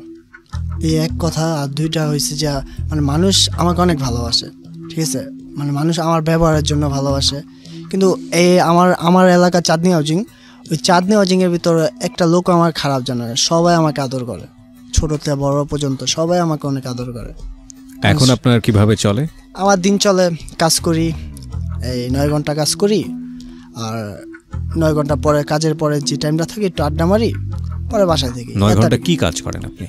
এই এক কথা। আর 2টা হয়েছে যে মানে মানুষ আমাকে অনেক ভালোবাসে, ঠিক আছে, মানে মানুষ আমার ব্যবহারের জন্য ভালোবাসে। কিন্তু এই আমার এলাকা চাঁদনি হাউজিং, ওই চাঁদনি হাউজিংয়ের ভিতরে একটা লোক আমার খারাপ জানে, সবাই আমাকে আদর করে, ছোট থেকে বড় পর্যন্ত সবাই আমাকে অনেক আদর করে। এখন আপনার কিভাবে চলে? আমার দিন চলে, কাজ করি, এই 9 ঘন্টা কাজ করি, আর 9 ঘন্টা পরে কাজের পরে যে টাইমটা থাকে একটু আড্ডা মারি, পরে বাসায় থেকে। 9 ঘন্টা কি কাজ করেন আপনি?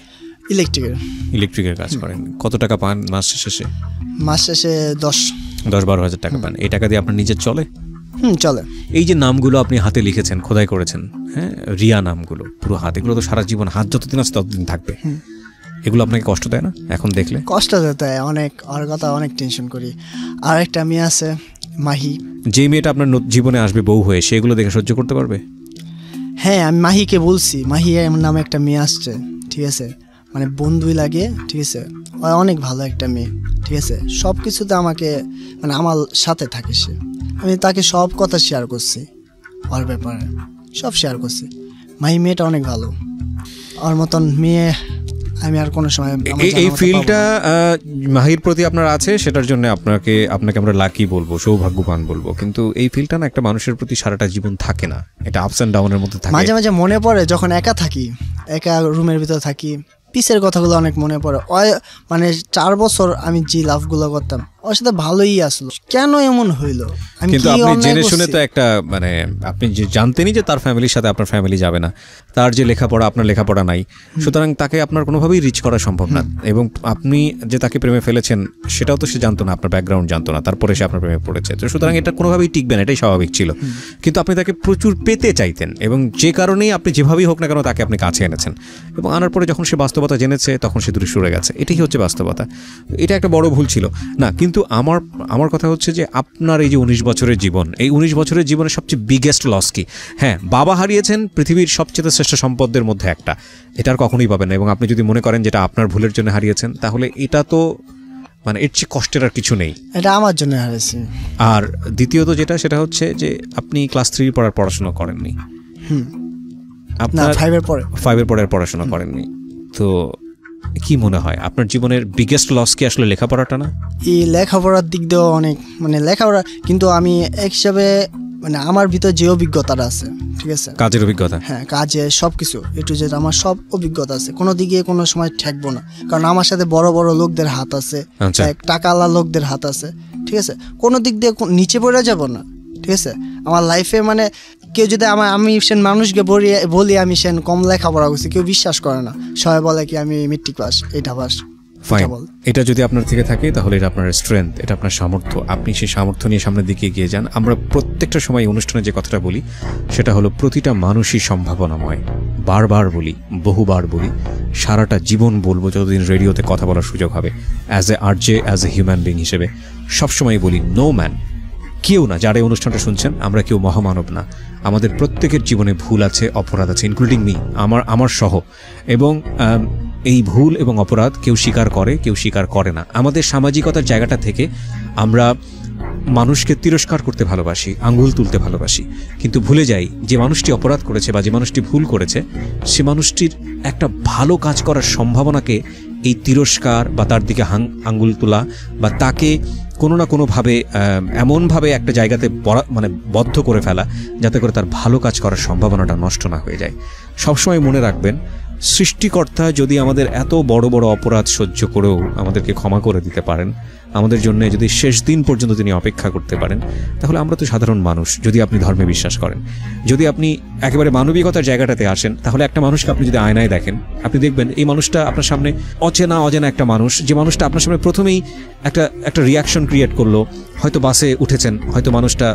ইলেকট্রিকের কাজ করেন। কত টাকা পান মাস শেষে? মাস শেষে 10-12 হাজার টাকা পান। এই টাকা দিয়ে আপনার নিজের চলে? চলে। এই যে নামগুলো আপনি হাতে লিখেছেন, খোদাই করেছেন, হ্যাঁ, রিয়া নামগুলো পুরো হাত, এগুলো তো সারা জীবন, হাত যতদিন আছে ততদিন থাকবে। এগুলো আপনাকে কষ্ট দেয় না এখন দেখলে? কষ্ট দেয় অনেক, আর কথা অনেক টেনশন করি। আর একটা মেয়ে আছে মাহি, যে মেয়েটা আপনার জীবনে আসবে বউ হয়ে, সেগুলো দেখে সহ্য করতে পারবে? হ্যাঁ, আমি মাহিকে বলছি, মাহি নামে একটা মেয়ে আসছে, ঠিক আছে, মানে বন্ধুই লাগে, ঠিক আছে, অনেক ভালো একটা মেয়ে, ঠিক আছে, সব কিছুতে আমাকে, মানে আমার সাথে থাকে সে। আমি তাকে সব কথা শেয়ার করছি, ওর ব্যাপারে সব শেয়ার করছি। মাহি মেয়েটা অনেক ভালো, ওর মতন মেয়ে আমি আর কোনো সময়। এই ফিলটা মাহির প্রতি আপনার আছে, সেটার জন্য আপনাকে আমরা লাকি বলবো, সৌভাগ্যবান বলবো। কিন্তু এই ফিলটা না একটা মানুষের প্রতি সারাটা জীবন থাকে না, এটা আপস অ্যান্ড ডাউনের মধ্যে থাকে। মাঝে মাঝে মনে পড়ে যখন একা থাকি, একা রুমের ভিতরে থাকি, পিসের কথাগুলো অনেক মনে পড়ে। মানে 4 বছর আমি যে লাভগুলো করতাম ওর সাথে ভালোই আসলো, কেন এমন হইলো? কিন্তু আপনি জেনে শুনে তো একটা, মানে আপনি যে জানতেনই যে তার ফ্যামিলির সাথে আপনার ফ্যামিলি যাবে না, তার যে লেখাপড়া, আপনার লেখাপড়া নাই, সুতরাং তাকে আপনার কোনোভাবেই রিচ করা সম্ভব না। এবং আপনি যে তাকে প্রেমে ফেলেছেন সেটাও তো সে জানতো না, আপনার ব্যাকগ্রাউন্ড জানতো না, তারপরে সে আপনার প্রেমে পড়েছে। তো সুতরাং এটা কোনোভাবেই টিকবে না, এটাই স্বাভাবিক ছিল। কিন্তু আপনি তাকে প্রচুর পেতে চাইতেন, এবং যে কারণেই আপনি যেভাবেই হোক না কেন তাকে আপনি কাছে এনেছেন, এবং আনার পরে যখন সে বাস্তবতা জেনেছে তখন সে দূরে সরে গেছে। এটাই হচ্ছে বাস্তবতা। এটা একটা বড় ভুল ছিল না। কিন্তু আমার কথা হচ্ছে যে আপনার এই যে 19 বছরের জীবন, এই 19 বছরের জীবনের সবচেয়ে বিগেস্ট লস কি? হ্যাঁ, বাবা হারিয়েছেন, পৃথিবীর সবচেয়ে শ্রেষ্ঠ সম্পদের মধ্যে একটা, এটা আর কখনোই পাবেন না। এবং আপনি যদি মনে করেন যেটা আপনার ভুলের জন্য হারিয়েছেন, তাহলে এটা তো মানে এর চেয়ে কষ্টের আর কিছু নেই, এটা আমার জন্য হারিয়েছি। আর দ্বিতীয়ত যেটা, সেটা হচ্ছে যে আপনি ক্লাস 3 পড়ার পড়াশোনা করেননি, আপনার 5 এর পরে পড়াশোনা করেননি। তো কি মনে হয় আপনার জীবনের বিগেস্ট লস কি আসলে লেখাপড়াটা না? এই লেখাপড়ার দিক দিয়েও অনেক মানে লেখাপড়া, কিন্তু আমি এক হিসাবে মানে আমার ভিতর যে অভিজ্ঞতাটা আছে, ঠিক আছে, কাজের অভিজ্ঞতা, হ্যাঁ কাজে সব কিছু একটু যেটা আমার সব অভিজ্ঞতা আছে, কোনো দিকে কোনো সময় ঠেকবো না, কারণ আমার সাথে বড় বড় লোকদের হাত আছে, টাকাওয়ালা লোকদের হাত আছে, ঠিক আছে, কোনো দিক দিয়ে নিচে পড়ে যাব না, ঠিক আছে। আমার লাইফে মানে কেউ যদি আমি সেন মানুষকে বলি আমি সেন কম লেখাপড়া করছি, কেউ বিশ্বাস করে না, সবাই বলে কি আমি মেট্রিক পাস, এটা পাস। ফাইন, এটা যদি আপনার থেকে থাকে তাহলে এটা আপনার স্ট্রেংথ, এটা আপনার সামর্থ্য, আপনি সেই সামর্থ্য নিয়ে সামনের দিকে এগিয়ে যান। আমরা প্রত্যেকটা সময় অনুষ্ঠানে যে কথাটা বলি সেটা হলো প্রতিটা মানুষই সম্ভাবনাময়, বারবার বলি, বহুবার বলি, সারাটা জীবন বলবো যতদিন রেডিওতে কথা বলার সুযোগ হবে, as a RJ, as a human being হিসেবে সবসময় বলি নো ম্যান, কেউ না, যারা এই অনুষ্ঠানটা শুনছেন আমরা কেউ মহামানব না, আমাদের প্রত্যেকের জীবনে ভুল আছে, অপরাধ আছে, ইনক্লুডিং মি, আমার সহ, এবং এই ভুল এবং অপরাধ কেউ স্বীকার করে, কেউ স্বীকার করে না। আমাদের সামাজিকতার জায়গাটা থেকে আমরা মানুষকে তিরস্কার করতে ভালোবাসি, আঙ্গুল তুলতে ভালোবাসি, কিন্তু ভুলে যাই যে মানুষটি অপরাধ করেছে বা যে মানুষটি ভুল করেছে সে মানুষটির একটা ভালো কাজ করার সম্ভাবনাকে এই তিরস্কার বা তার দিকে আঙ্গুল তোলা বা তাকে কোনো না কোনোভাবে এমনভাবে একটা জায়গাতে মানে বদ্ধ করে ফেলা যাতে করে তার ভালো কাজ করার সম্ভাবনাটা নষ্ট না হয়ে যায়। সবসময় মনে রাখবেন, সৃষ্টিকর্তা যদি আমাদের এত বড় বড় অপরাধ সহ্য করেও আমাদেরকে ক্ষমা করে দিতে পারেন, আমাদের জন্য যদি শেষ দিন পর্যন্ত তিনি অপেক্ষা করতে পারেন, তাহলে আমরা তো সাধারণ মানুষ। যদি আপনি ধর্মে বিশ্বাস করেন, যদি আপনি একেবারে মানবিকতার জায়গাটাতে আসেন, তাহলে একটা মানুষকে আপনি যদি আয়নায় দেখেন, আপনি দেখবেন এই মানুষটা আপনার সামনে অচেনা একটা মানুষ, যে মানুষটা আপনার সামনে প্রথমেই একটা রিয়াকশন ক্রিয়েট করলো। হয়তো বাসে উঠেছেন, হয়তো মানুষটা